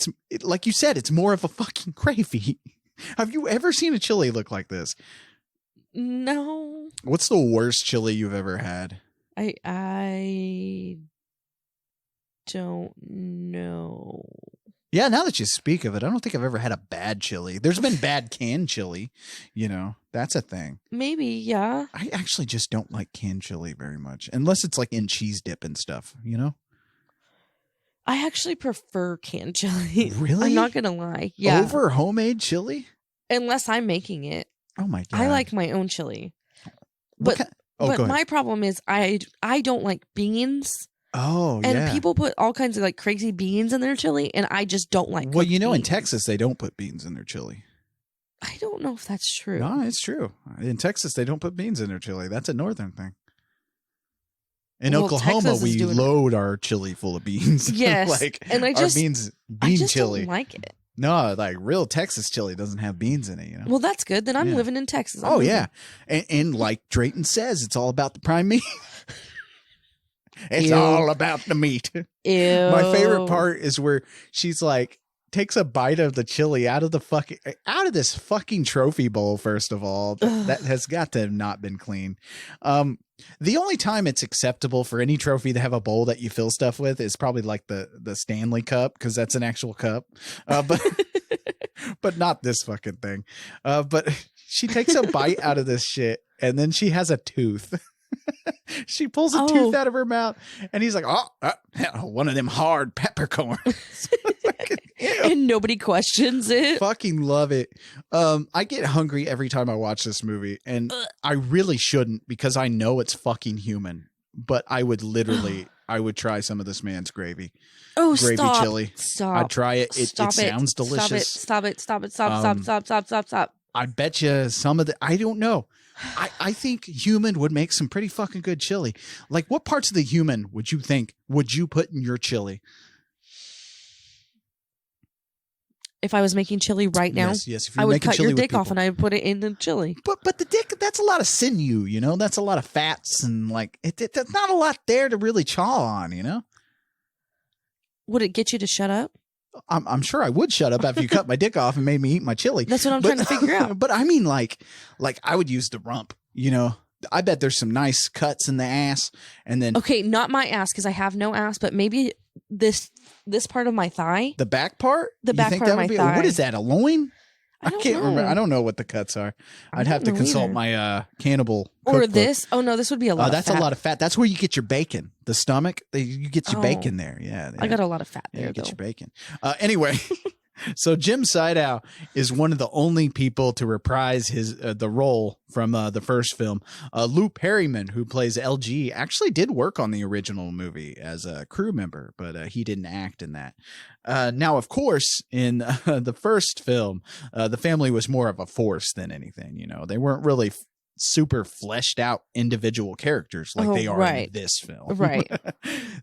[SPEAKER 2] like you said, it's more of a fucking gravy. Have you ever seen a chili look like this?
[SPEAKER 3] No,
[SPEAKER 2] What's the worst chili you've ever had?
[SPEAKER 3] I don't know.
[SPEAKER 2] Yeah, now that you speak of it, I don't think I've ever had a bad chili. There's been bad canned chili, that's a thing.
[SPEAKER 3] Maybe, yeah.
[SPEAKER 2] I actually just don't like canned chili very much, unless it's like in cheese dip and stuff,
[SPEAKER 3] I actually prefer canned chili.
[SPEAKER 2] Really?
[SPEAKER 3] I'm not gonna lie. Yeah.
[SPEAKER 2] Over homemade chili?
[SPEAKER 3] Unless I'm making it.
[SPEAKER 2] Oh my God.
[SPEAKER 3] I like my own chili.
[SPEAKER 2] What
[SPEAKER 3] But
[SPEAKER 2] kind-
[SPEAKER 3] but
[SPEAKER 2] go ahead.
[SPEAKER 3] my problem is I don't like beans.
[SPEAKER 2] Oh,
[SPEAKER 3] And
[SPEAKER 2] yeah.
[SPEAKER 3] people put all kinds of like crazy beans in their chili, and I just don't like
[SPEAKER 2] Well,
[SPEAKER 3] cooked
[SPEAKER 2] in
[SPEAKER 3] beans.
[SPEAKER 2] Texas, they don't put beans in their chili.
[SPEAKER 3] I don't know if that's true.
[SPEAKER 2] No, it's true. In Texas, they don't put beans in their chili. That's a northern thing. In
[SPEAKER 3] Well,
[SPEAKER 2] Oklahoma,
[SPEAKER 3] Texas is
[SPEAKER 2] we
[SPEAKER 3] doing-
[SPEAKER 2] load our chili full of beans.
[SPEAKER 3] Yes, and I
[SPEAKER 2] our
[SPEAKER 3] just-
[SPEAKER 2] bean
[SPEAKER 3] I just
[SPEAKER 2] chili.
[SPEAKER 3] don't like it.
[SPEAKER 2] No, like real Texas chili doesn't have beans in it,
[SPEAKER 3] Well, that's good. Then I'm
[SPEAKER 2] Yeah.
[SPEAKER 3] living in Texas. I'm
[SPEAKER 2] Oh
[SPEAKER 3] moving.
[SPEAKER 2] yeah, and like Drayton says, it's all about the prime meat. It's
[SPEAKER 3] Ew.
[SPEAKER 2] all about the meat.
[SPEAKER 3] Ew.
[SPEAKER 2] My favorite part is where she's like takes a bite of the chili out of this fucking trophy bowl. First of all, that has got to have not been clean. The only time it's acceptable for any trophy to have a bowl that you fill stuff with is probably like the Stanley Cup, because that's an actual cup. But but not this fucking thing. But she takes a bite out of this shit, and then she has a tooth. She pulls a tooth out of her mouth, and he's like, one of them hard peppercorns.
[SPEAKER 3] And nobody questions it.
[SPEAKER 2] Fucking love it. I get hungry every time I watch this movie, and I really shouldn't, because I know it's fucking human, but I would literally I would try some of this man's gravy.
[SPEAKER 3] Oh,
[SPEAKER 2] Gravy
[SPEAKER 3] stop.
[SPEAKER 2] chili.
[SPEAKER 3] Stop.
[SPEAKER 2] I'd try it. It
[SPEAKER 3] Stop
[SPEAKER 2] sounds delicious.
[SPEAKER 3] Stop it. Stop it. Stop.
[SPEAKER 2] I bet you some of the, I don't know. I think human would make some pretty fucking good chili. Like, what parts of the human would you think would you put in your chili?
[SPEAKER 3] If I was making chili right now,
[SPEAKER 2] Yes. If you're
[SPEAKER 3] I would
[SPEAKER 2] making
[SPEAKER 3] cut
[SPEAKER 2] chili
[SPEAKER 3] your
[SPEAKER 2] with
[SPEAKER 3] dick off
[SPEAKER 2] people.
[SPEAKER 3] and I would put it in the chili.
[SPEAKER 2] But the dick, that's a lot of sinew, That's a lot of fats, and like there's not a lot there to really chaw on,
[SPEAKER 3] Would it get you to shut up?
[SPEAKER 2] I'm sure I would shut up after you cut my dick off and made me eat my chili.
[SPEAKER 3] That's what I'm trying to figure out.
[SPEAKER 2] But I mean, like I would use the rump, I bet there's some nice cuts in the ass, and then
[SPEAKER 3] Okay, not my ass because I have no ass, but maybe this part of my thigh.
[SPEAKER 2] the back part.
[SPEAKER 3] The
[SPEAKER 2] You
[SPEAKER 3] back
[SPEAKER 2] think
[SPEAKER 3] part of
[SPEAKER 2] that would
[SPEAKER 3] my
[SPEAKER 2] be, what
[SPEAKER 3] thigh.
[SPEAKER 2] is that? A loin?
[SPEAKER 3] I don't
[SPEAKER 2] can't remember.
[SPEAKER 3] know.
[SPEAKER 2] I don't know what the cuts are.
[SPEAKER 3] I
[SPEAKER 2] I'd have to
[SPEAKER 3] don't know
[SPEAKER 2] consult
[SPEAKER 3] either.
[SPEAKER 2] my cannibal
[SPEAKER 3] Or
[SPEAKER 2] cookbook.
[SPEAKER 3] this. Oh no, this would be a lot.
[SPEAKER 2] That's
[SPEAKER 3] of fat.
[SPEAKER 2] a lot of fat. That's where you get your bacon. The stomach, you get your
[SPEAKER 3] Oh.
[SPEAKER 2] bacon there. Yeah,
[SPEAKER 3] I got a lot of fat
[SPEAKER 2] yeah,
[SPEAKER 3] there
[SPEAKER 2] you get
[SPEAKER 3] though.
[SPEAKER 2] your bacon. Anyway, so Jim Sydow is one of the only people to reprise his the role from the first film. Lou Perryman, who plays LG, actually did work on the original movie as a crew member, but he didn't act in that. Now, of course, in the first film, the family was more of a force than anything. They weren't really super fleshed out individual characters like they are in this film.
[SPEAKER 3] Right.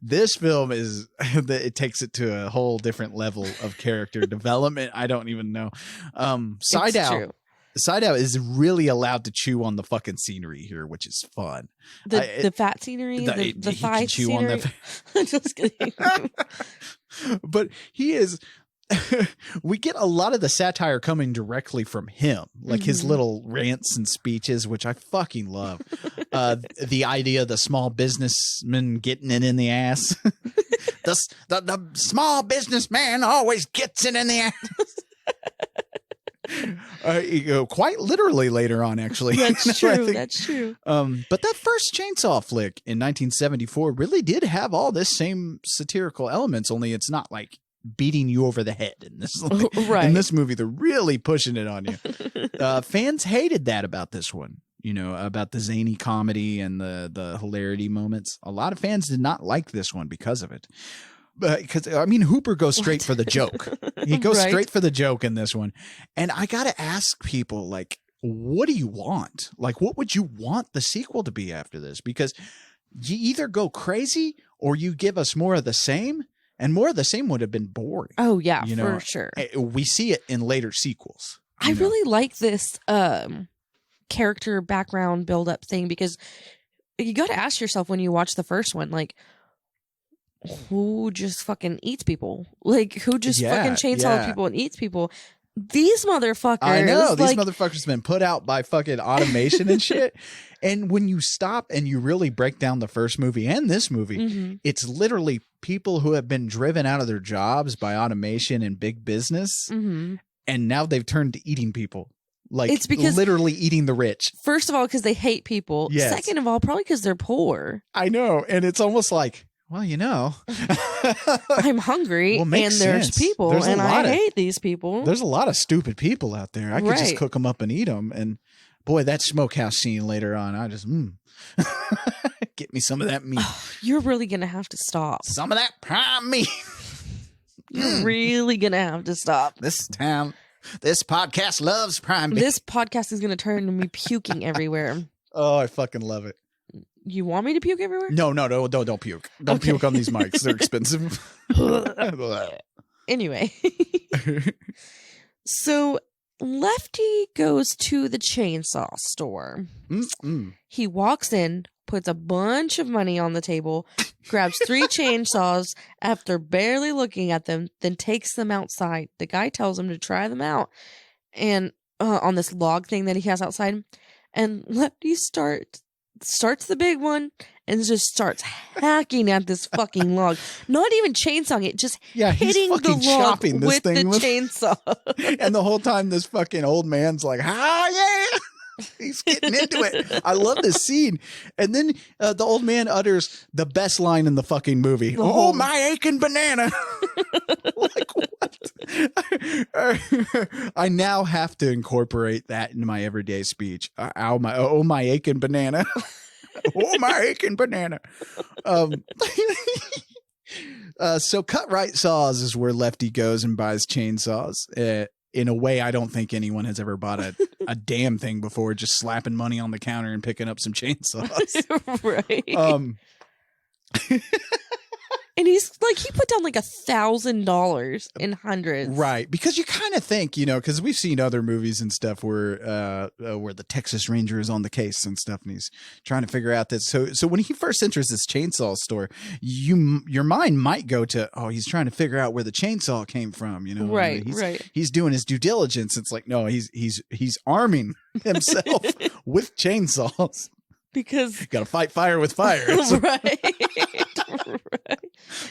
[SPEAKER 2] This film is it takes it to a whole different level of character development. I don't even know.
[SPEAKER 3] It's true.
[SPEAKER 2] Sydow is really allowed to chew on the fucking scenery here, which is fun.
[SPEAKER 3] The fat scenery, the
[SPEAKER 2] he
[SPEAKER 3] thigh
[SPEAKER 2] can chew on
[SPEAKER 3] scenery.
[SPEAKER 2] the
[SPEAKER 3] I'm just kidding.
[SPEAKER 2] but he is we get a lot of the satire coming directly from him, like his little rants and speeches, which I fucking love. The idea of the small businessman getting it in the ass. the small businessman always gets it in the ass. Quite literally later on, actually.
[SPEAKER 3] That's true. That's true.
[SPEAKER 2] But that first Chainsaw flick in 1974 really did have all this same satirical elements, only it's not like beating you over the head in this.
[SPEAKER 3] Right.
[SPEAKER 2] In this movie, they're really pushing it on you. Fans hated that about this one. About the zany comedy and the hilarity moments. A lot of fans did not like this one because of it. Because Hooper goes straight for the joke. He goes straight for the joke in this one. And I got to ask people, like, what do you want? Like, what would you want the sequel to be after this? Because you either go crazy or you give us more of the same. And more of the same would have been boring.
[SPEAKER 3] Oh, yeah, for sure.
[SPEAKER 2] We see it in later sequels.
[SPEAKER 3] I really like this character background build-up thing, because you got to ask yourself when you watch the first one, like, who just fucking eats people? Like, who just fucking chainsaws people and eats people? These motherfuckers.
[SPEAKER 2] I know. These motherfuckers have been put out by fucking automation and shit. And when you stop and you really break down the first movie and this movie, it's literally people who have been driven out of their jobs by automation and big business. And now they've turned to eating people. Like, it's because literally eating the rich.
[SPEAKER 3] First of all, because they hate people. Yes. Second of all, probably because they're poor.
[SPEAKER 2] I know. And it's almost like, well,
[SPEAKER 3] I'm hungry and there's people and I hate these people.
[SPEAKER 2] There's a lot of stupid people out there. I could just cook them up and eat them. And boy, that smokehouse scene later on, I just, get me some of that meat.
[SPEAKER 3] You're really going to have to stop.
[SPEAKER 2] Some of that prime meat.
[SPEAKER 3] You're really going to have to stop.
[SPEAKER 2] This podcast loves prime meat.
[SPEAKER 3] This podcast is going to turn into me puking everywhere.
[SPEAKER 2] Oh, I fucking love it.
[SPEAKER 3] You want me to puke everywhere?
[SPEAKER 2] No, don't puke. Don't puke on these mics. They're expensive.
[SPEAKER 3] Anyway. So Lefty goes to the chainsaw store. He walks in, puts a bunch of money on the table, grabs 3 chainsaws after barely looking at them, then takes them outside. The guy tells him to try them out and on this log thing that he has outside. And Lefty starts the big one and just starts hacking at this fucking log. Not even chainsawing it, just hitting the log with the chainsaw.
[SPEAKER 2] And the whole time this fucking old man's like, yeah. He's getting into it. I love this scene. And then the old man utters the best line in the fucking movie. Oh, my aching banana. Like, what? I now have to incorporate that into my everyday speech. My aching banana. Oh, my aching banana. So cut right saws is where Lefty goes and buys chainsaws. In a way, I don't think anyone has ever bought a damn thing before, just slapping money on the counter and picking up some chainsaws.
[SPEAKER 3] Right. And he's like, he put down like $1,000 in hundreds.
[SPEAKER 2] Right. Because you kind of think, because we've seen other movies and stuff where the Texas Ranger is on the case and stuff, and he's trying to figure out this. So when he first enters this chainsaw store, your mind might go to, he's trying to figure out where the chainsaw came from,
[SPEAKER 3] Right.
[SPEAKER 2] He's doing his due diligence. It's like, no, he's arming himself with chainsaws.
[SPEAKER 3] Because
[SPEAKER 2] you got to fight fire with fire.
[SPEAKER 3] Right.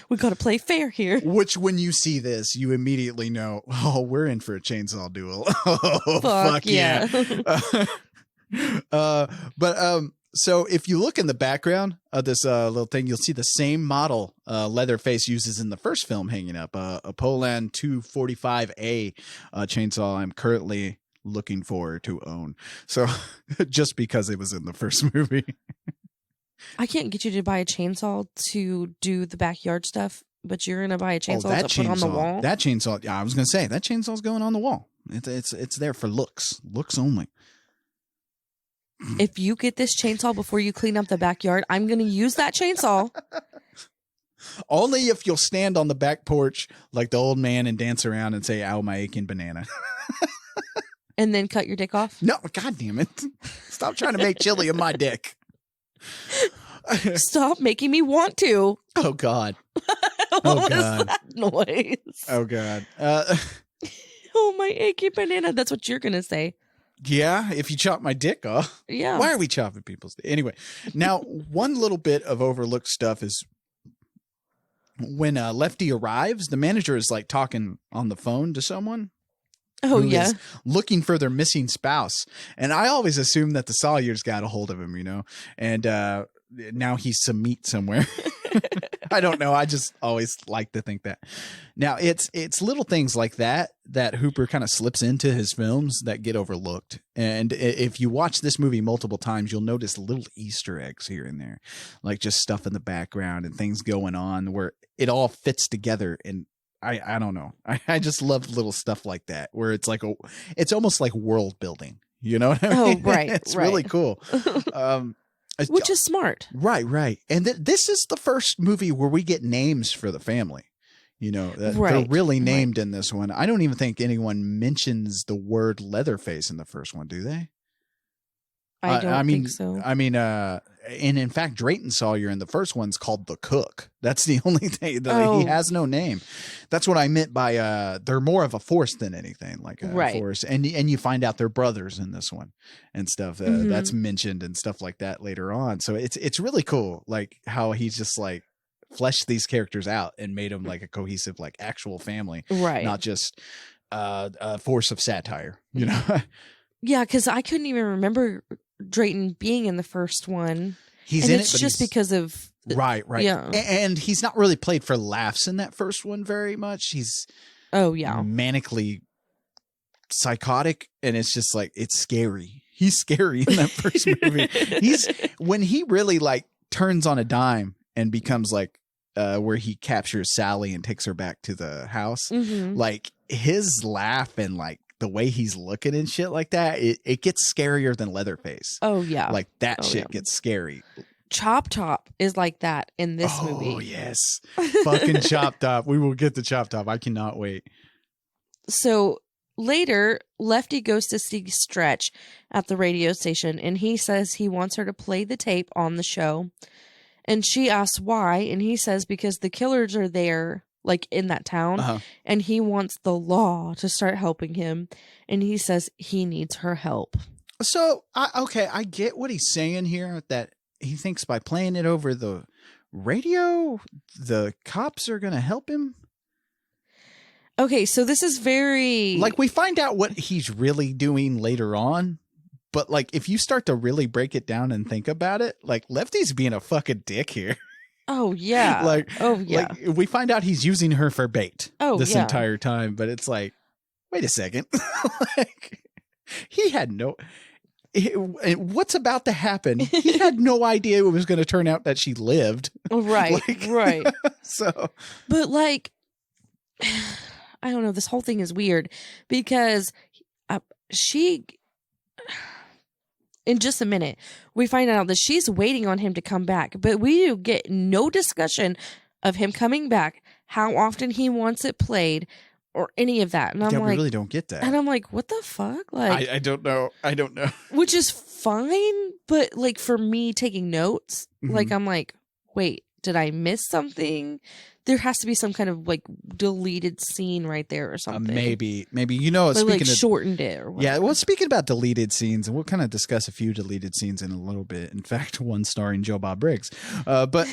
[SPEAKER 3] We got to play fair here.
[SPEAKER 2] Which, when you see this, you immediately know, we're in for a chainsaw duel. Fuck yeah. So if you look in the background of this little thing, you'll see the same model Leatherface uses in the first film hanging up, a Poland 245A chainsaw I'm currently looking for to own. So just because it was in the first movie.
[SPEAKER 3] I can't get you to buy a chainsaw to do the backyard stuff, but you're gonna buy a chainsaw to put on the wall.
[SPEAKER 2] That chainsaw, I was gonna say that chainsaw's going on the wall. It's there for looks only.
[SPEAKER 3] If you get this chainsaw before you clean up the backyard, I'm gonna use that chainsaw.
[SPEAKER 2] Only if you'll stand on the back porch like the old man and dance around and say, "Ow, my aching banana."
[SPEAKER 3] And then cut your dick off?
[SPEAKER 2] No, God damn it. Stop trying to make chili of my dick.
[SPEAKER 3] Stop making me want to.
[SPEAKER 2] Oh, God.
[SPEAKER 3] What was
[SPEAKER 2] God.
[SPEAKER 3] that noise?
[SPEAKER 2] Oh God.
[SPEAKER 3] Oh, my achy banana. That's what you're going to say.
[SPEAKER 2] Yeah, if you chop my dick off.
[SPEAKER 3] Yeah.
[SPEAKER 2] Why are we chopping people's dick? Anyway, now one little bit of overlooked stuff is when Lefty arrives, the manager is like talking on the phone to someone.
[SPEAKER 3] Oh,
[SPEAKER 2] who
[SPEAKER 3] yeah.
[SPEAKER 2] is looking for their missing spouse. And I always assume that the Sawyers got a hold of him, and now he's some meat somewhere. I don't know. I just always like to think that. Now it's little things like that Hooper kind of slips into his films that get overlooked. And if you watch this movie multiple times, you'll notice little Easter eggs here and there, like just stuff in the background and things going on where it all fits together. And I don't know. I just love little stuff like that where it's like it's almost like world building. You know what I mean?
[SPEAKER 3] Oh, right.
[SPEAKER 2] It's
[SPEAKER 3] right.
[SPEAKER 2] really cool.
[SPEAKER 3] Which is smart.
[SPEAKER 2] Right. And this is the first movie where we get names for the family. They're
[SPEAKER 3] Right,
[SPEAKER 2] really named in this one. I don't even think anyone mentions the word Leatherface in the first one, do they?
[SPEAKER 3] I don't think so.
[SPEAKER 2] I mean, and in fact, Drayton Sawyer in the first one's called the Cook. That's the only thing. He has no name. That's what I meant by they're more of a force than anything, like a
[SPEAKER 3] Right.
[SPEAKER 2] force. And you find out they're brothers in this one and stuff. That's mentioned and stuff like that later on. So it's really cool, like how he's just like fleshed these characters out and made them like a cohesive, like actual family,
[SPEAKER 3] Right.
[SPEAKER 2] not just a force of satire.
[SPEAKER 3] Yeah, because I couldn't even remember Drayton being in the first one.
[SPEAKER 2] He's
[SPEAKER 3] and
[SPEAKER 2] in
[SPEAKER 3] it's
[SPEAKER 2] it, but
[SPEAKER 3] just because of
[SPEAKER 2] right.
[SPEAKER 3] Yeah.
[SPEAKER 2] And he's not really played for laughs in that first one very much. He's manically psychotic, and it's just like it's scary. He's scary in that first movie. When he really like turns on a dime and becomes like where he captures Sally and takes her back to the house.
[SPEAKER 3] Mhm.
[SPEAKER 2] Like his laugh and like the way he's looking and shit like that, it gets scarier than Leatherface.
[SPEAKER 3] Oh yeah.
[SPEAKER 2] Like that shit gets scary.
[SPEAKER 3] Chop Top is like that in this movie.
[SPEAKER 2] Oh yes. Fucking Chop Top. We will get to Chop Top. I cannot wait.
[SPEAKER 3] So later, Lefty goes to see Stretch at the radio station, and he says he wants her to play the tape on the show. And she asks why, and he says because the killers are there, like in that town, and he wants the law to start helping him. And he says he needs her help.
[SPEAKER 2] So, I get what he's saying here, that he thinks by playing it over the radio, the cops are going to help him.
[SPEAKER 3] Okay, so this is very...
[SPEAKER 2] Like, we find out what he's really doing later on, but, like, if you start to really break it down and think about it, like, Lefty's being a fucking dick here.
[SPEAKER 3] Oh, yeah.
[SPEAKER 2] Like,
[SPEAKER 3] yeah.
[SPEAKER 2] Like, we find out he's using her for bait this
[SPEAKER 3] yeah.
[SPEAKER 2] entire time, but it's like, wait a second. Like, he had no... What's about to happen? He had no idea it was going to turn out that she lived.
[SPEAKER 3] Right,
[SPEAKER 2] Like,
[SPEAKER 3] right.
[SPEAKER 2] So...
[SPEAKER 3] But, like... I don't know. This whole thing is weird because she, in just a minute, we find out that she's waiting on him to come back, but we get no discussion of him coming back, how often he wants it played, or any of that. And I'm like,
[SPEAKER 2] we really don't get that.
[SPEAKER 3] And I'm like, what the fuck? Like,
[SPEAKER 2] I don't know. I don't know.
[SPEAKER 3] Which is fine, but like for me taking notes, like I'm like, wait, did I miss something? There has to be some kind of like deleted scene right there or something.
[SPEAKER 2] Maybe
[SPEAKER 3] Or,
[SPEAKER 2] speaking
[SPEAKER 3] like
[SPEAKER 2] of
[SPEAKER 3] shortened it or whatever.
[SPEAKER 2] yeah. Well, speaking about deleted scenes, and we'll kind of discuss a few deleted scenes in a little bit. In fact, one starring Joe Bob Briggs. But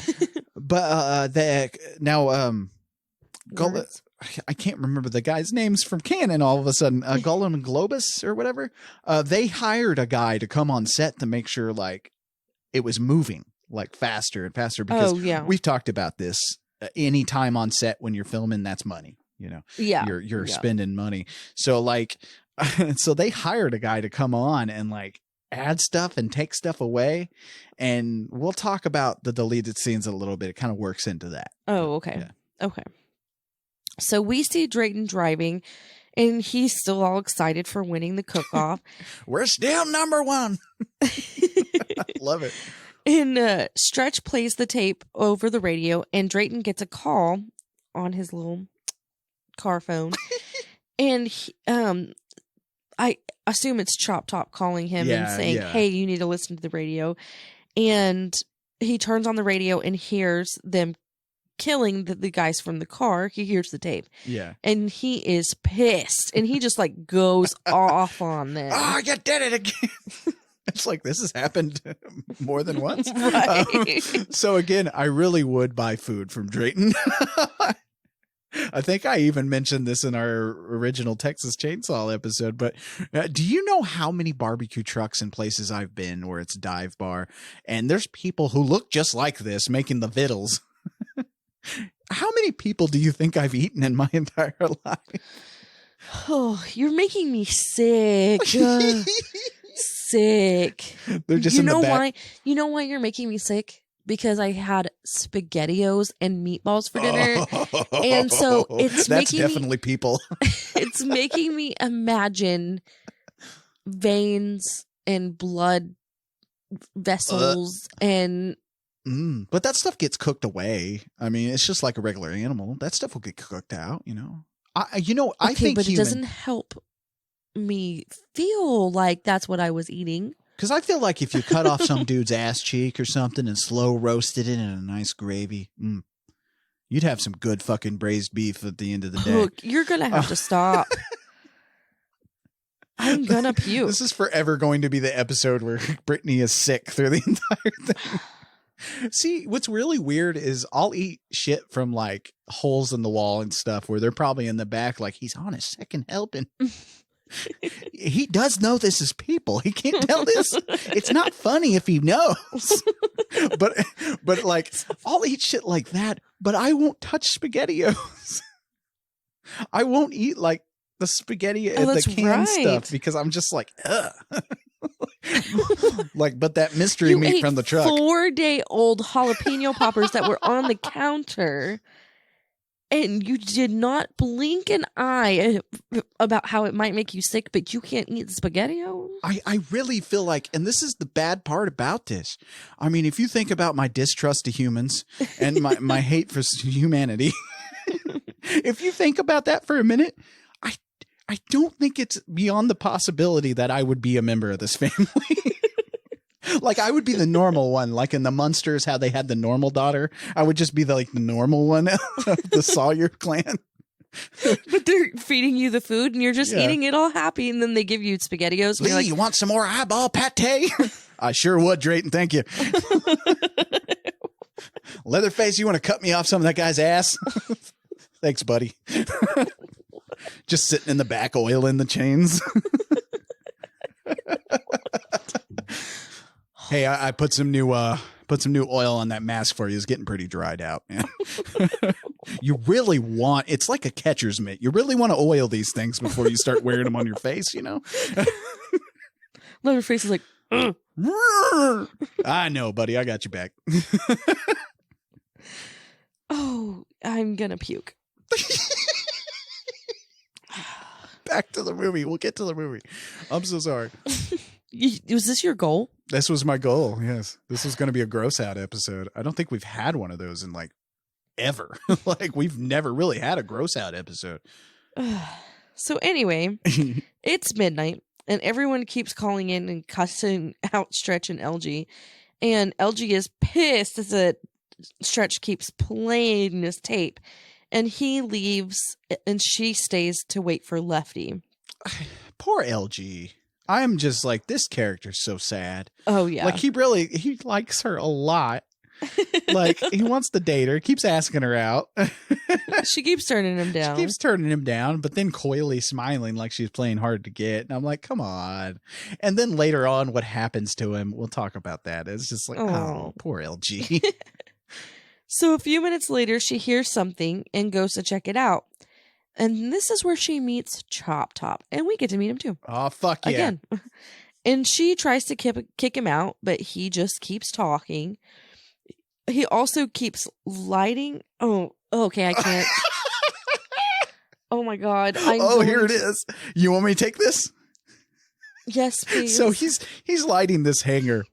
[SPEAKER 2] I can't remember the guy's names from Canon. All of a sudden, Gollum and Globus or whatever. They hired a guy to come on set to make sure like it was moving like faster and faster because we've talked about this. Any time on set when you're filming, that's money, you're spending money. So like, so they hired a guy to come on and like add stuff and take stuff away. And we'll talk about the deleted scenes a little bit. It kind of works into that.
[SPEAKER 3] Oh, okay.
[SPEAKER 2] Yeah.
[SPEAKER 3] Okay. So we see Drayton driving and he's still all excited for winning the cook-off.
[SPEAKER 2] We're still number one. Love it.
[SPEAKER 3] And Stretch plays the tape over the radio, and Drayton gets a call on his little car phone. And he, I assume it's Chop Top calling him and saying, hey, you need to listen to the radio. And he turns on the radio and hears them killing the guys from the car. He hears the tape.
[SPEAKER 2] Yeah.
[SPEAKER 3] And he is pissed. And he just like goes off on them.
[SPEAKER 2] Oh, you did it again. It's like, this has happened more than once.
[SPEAKER 3] Right.
[SPEAKER 2] So again, I really would buy food from Drayton. I think I even mentioned this in our original Texas Chainsaw episode, but do you know how many barbecue trucks and places I've been where it's dive bar and there's people who look just like this making the vittles? How many people do you think I've eaten in my entire life?
[SPEAKER 3] Oh, you're making me sick. Sick.
[SPEAKER 2] They're just
[SPEAKER 3] You
[SPEAKER 2] in the
[SPEAKER 3] know
[SPEAKER 2] back.
[SPEAKER 3] why? You know why you're making me sick? Because I had SpaghettiOs and meatballs for dinner. And so it's
[SPEAKER 2] that's
[SPEAKER 3] making me-
[SPEAKER 2] definitely people.
[SPEAKER 3] It's making me imagine veins and blood vessels and
[SPEAKER 2] But that stuff gets cooked away. I mean, it's just like a regular animal. That stuff will get cooked out, you know. I
[SPEAKER 3] okay,
[SPEAKER 2] think
[SPEAKER 3] but it doesn't help me feel like that's what I was eating.
[SPEAKER 2] because I feel like if you cut off some dude's ass cheek or something and slow roasted it in a nice gravy, you'd have some good fucking braised beef at the end of the day.
[SPEAKER 3] Look, you're gonna have to stop. I'm gonna puke.
[SPEAKER 2] This is forever going to be the episode where Brittany is sick through the entire thing. See, what's really weird is I'll eat shit from like holes in the wall and stuff where they're probably in the back like he's on his second helping. He does know this is people. He can't tell this. It's not funny if he knows. But like I'll eat shit like that, but I won't touch SpaghettiOs. I won't eat like the spaghetti and the
[SPEAKER 3] that's
[SPEAKER 2] canned
[SPEAKER 3] right.
[SPEAKER 2] stuff because I'm just like, ugh. Like, but that mystery
[SPEAKER 3] You
[SPEAKER 2] meat
[SPEAKER 3] ate
[SPEAKER 2] from the truck.
[SPEAKER 3] 4-day-old jalapeno poppers that were on the counter, and you did not blink an eye about how it might make you sick, but you can't eat SpaghettiOs?
[SPEAKER 2] I really feel like, and this is the bad part about this. I mean, if you think about my distrust to humans and my hate for humanity, if you think about that for a minute, I don't think it's beyond the possibility that I would be a member of this family. Like I would be the normal one, like in the Munsters, how they had the normal daughter. I would just be the normal one of the Sawyer clan.
[SPEAKER 3] But they're feeding you the food, and you're just
[SPEAKER 2] Yeah.
[SPEAKER 3] eating it all happy, and then they give you SpaghettiOs. And
[SPEAKER 2] Lee,
[SPEAKER 3] you're like,
[SPEAKER 2] you want some more eyeball pate? I sure would, Drayton. Thank you. Leatherface, you want to cut me off some of that guy's ass? Thanks, buddy. Just sitting in the back, oiling the chains. Hey, I put some new oil on that mask for you. It's getting pretty dried out, man. You really want, it's like a catcher's mitt. You really want to oil these things before you start wearing them on your face, you know?
[SPEAKER 3] Leatherface is like, "Ugh."
[SPEAKER 2] I know, buddy. I got you back.
[SPEAKER 3] Oh, I'm gonna puke.
[SPEAKER 2] Back to the movie. We'll get to the movie. I'm so sorry.
[SPEAKER 3] Was this your goal?
[SPEAKER 2] This was my goal. Yes. This was going to be a gross out episode. I don't think we've had one of those in like ever. Like we've never really had a gross out episode.
[SPEAKER 3] So anyway, it's midnight, and everyone keeps calling in and cussing out Stretch and LG. And LG is pissed that Stretch keeps playing this tape. And he leaves, and she stays to wait for Lefty.
[SPEAKER 2] Poor LG. I'm just like, this character's so sad.
[SPEAKER 3] Oh, yeah.
[SPEAKER 2] Like he likes her a lot. Like he wants to date her, keeps asking her out.
[SPEAKER 3] She keeps turning him down.
[SPEAKER 2] She keeps turning him down, but then coyly smiling like she's playing hard to get. And I'm like, come on. And then later on, what happens to him, we'll talk about that. It's just like, oh poor LG.
[SPEAKER 3] So a few minutes later, she hears something and goes to check it out. And this is where she meets Chop Top. And we get to meet him too.
[SPEAKER 2] Oh, fuck yeah.
[SPEAKER 3] Again. And she tries to kick him out, but he just keeps talking. He also keeps lighting. Oh, okay, I can't. Oh my God.
[SPEAKER 2] Here it is. You want me to take this?
[SPEAKER 3] Yes, please.
[SPEAKER 2] So he's lighting this hanger.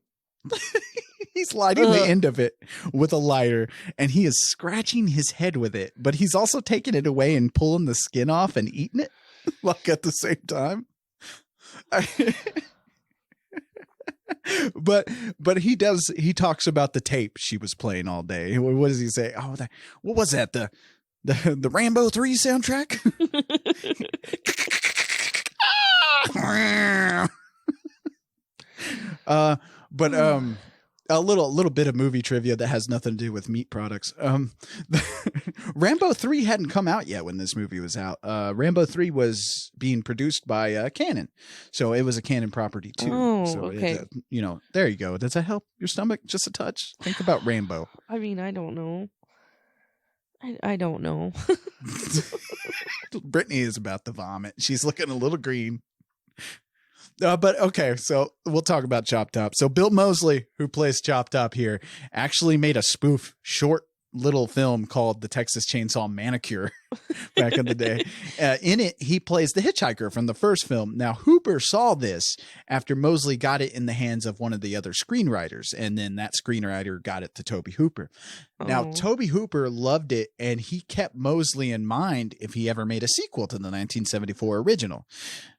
[SPEAKER 2] He's lighting the end of it with a lighter, and he is scratching his head with it, but he's also taking it away and pulling the skin off and eating it, like at the same time. but he talks about the tape she was playing all day. What does he say? Oh, what was that? The Rambo 3 soundtrack? But a little bit of movie trivia that has nothing to do with meat products. Rambo 3 hadn't come out yet when this movie was out. Rambo 3 was being produced by Canon, so it was a Canon property too.
[SPEAKER 3] Oh,
[SPEAKER 2] so
[SPEAKER 3] okay.
[SPEAKER 2] There you go. Does that help your stomach just a touch? Think about Rambo.
[SPEAKER 3] I mean, I don't know. I don't know.
[SPEAKER 2] Brittany is about to vomit. She's looking a little green. But okay, so we'll talk about Chop Top. So Bill Moseley, who plays Chop Top here, actually made a spoof short little film called The Texas Chainsaw Manicure back in the day. In it, he plays the hitchhiker from the first film. Now, Hooper saw this after Moseley got it in the hands of one of the other screenwriters, and then that screenwriter got it to Tobe Hooper. Now, Tobe Hooper loved it, and he kept Moseley in mind if he ever made a sequel to the 1974 original.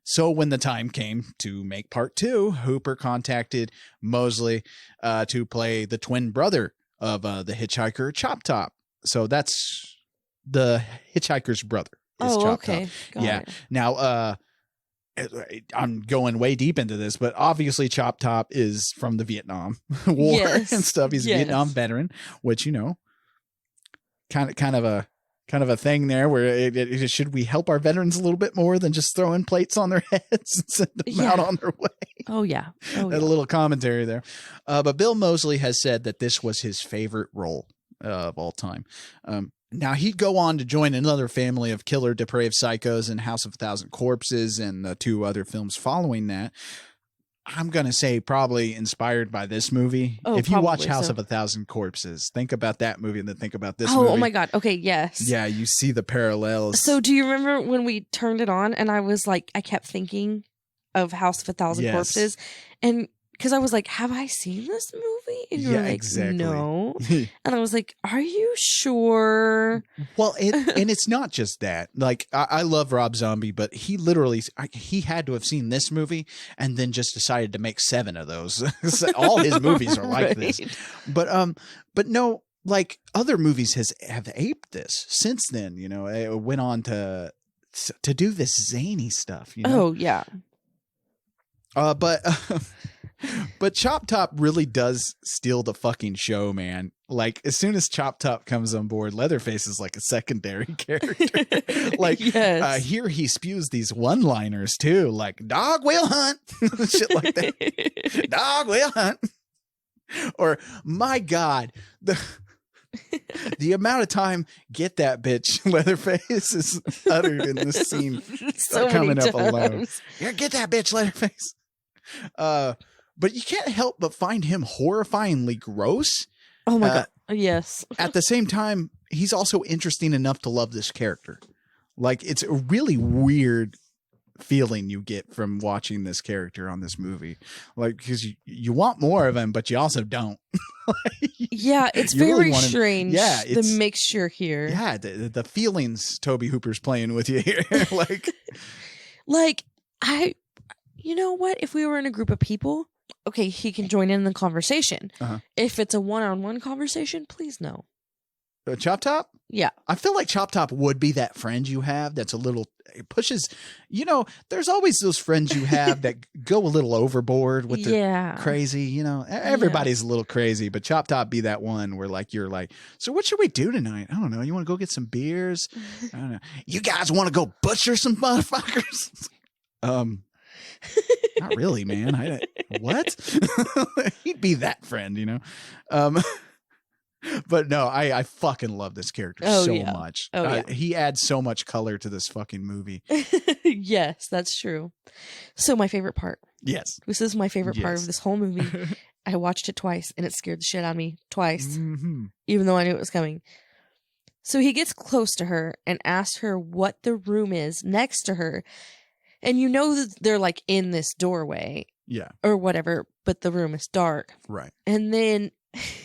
[SPEAKER 2] So when the time came to make part 2, Hooper contacted Moseley to play the twin brother of the hitchhiker, Chop Top. So that's the hitchhiker's brother. Is Chop Top.
[SPEAKER 3] Got it.
[SPEAKER 2] Now, I'm going way deep into this, but obviously Chop Top is from the Vietnam War and stuff. He's a Vietnam veteran, which, kind of a thing there where should we help our veterans a little bit more than just throwing plates on their heads and send them out on their way?
[SPEAKER 3] Oh, yeah.
[SPEAKER 2] A little commentary there. But Bill Moseley has said that this was his favorite role of all time. Now, he'd go on to join another family of killer, depraved psychos in House of a Thousand Corpses and 2 other films following that. I'm going to say probably inspired by this movie. If you watch House of a Thousand Corpses, think about that movie and then think about this movie.
[SPEAKER 3] Oh my God. Okay, yes.
[SPEAKER 2] Yeah, you see the parallels.
[SPEAKER 3] So do you remember when we turned it on and I was like, I kept thinking of House of a Thousand Corpses? And because I was like, have I seen this movie? And you were like,
[SPEAKER 2] exactly.
[SPEAKER 3] No. And I was like, are you sure?
[SPEAKER 2] Well, and it's not just that. Like, I love Rob Zombie, but he literally, he had to have seen this movie and then just decided to make 7 of those. All his movies are like this. But no, like other movies have aped this since then. It went on to do this zany stuff.
[SPEAKER 3] Oh yeah.
[SPEAKER 2] But Chop Top really does steal the fucking show, man. Like, as soon as Chop Top comes on board, Leatherface is like a secondary character. Like, here he spews these one-liners, too. Like, dog will hunt. Shit like that. Dog will hunt. Or, my God, the amount of time "get that bitch" Leatherface is uttered in this scene
[SPEAKER 3] so
[SPEAKER 2] coming up alone. Here, get that bitch, Leatherface. But you can't help but find him horrifyingly gross.
[SPEAKER 3] Oh my God. Yes.
[SPEAKER 2] At the same time, he's also interesting enough to love this character. Like, it's a really weird feeling you get from watching this character on this movie. Like, because you want more of him, but you also don't.
[SPEAKER 3] Yeah, it's very really strange.
[SPEAKER 2] Yeah,
[SPEAKER 3] the mixture here.
[SPEAKER 2] Yeah, the feelings Tobe Hooper's playing with you here.
[SPEAKER 3] You know what? If we were in a group of people, okay, he can join in the conversation. If it's a one-on-one conversation, please no.
[SPEAKER 2] Chop Top?
[SPEAKER 3] Yeah.
[SPEAKER 2] I feel like Chop Top would be that friend you have that's a little pushes. There's always those friends you have that go a little overboard with the crazy. Everybody's a little crazy, but Chop Top be that one where you're like, so what should we do tonight? I don't know. You want to go get some beers? I don't know. You guys want to go butcher some motherfuckers? Not really, man. What? He'd be that friend, But no, I fucking love this character much. He adds so much color to this fucking movie.
[SPEAKER 3] Yes, that's true. So my favorite part.
[SPEAKER 2] Yes.
[SPEAKER 3] This is my favorite part of this whole movie. I watched it twice and it scared the shit out of me twice, even though I knew it was coming. So he gets close to her and asks her what the room is next to her. And that they're like in this doorway. Yeah. Or whatever, but the room is dark.
[SPEAKER 2] Right.
[SPEAKER 3] And then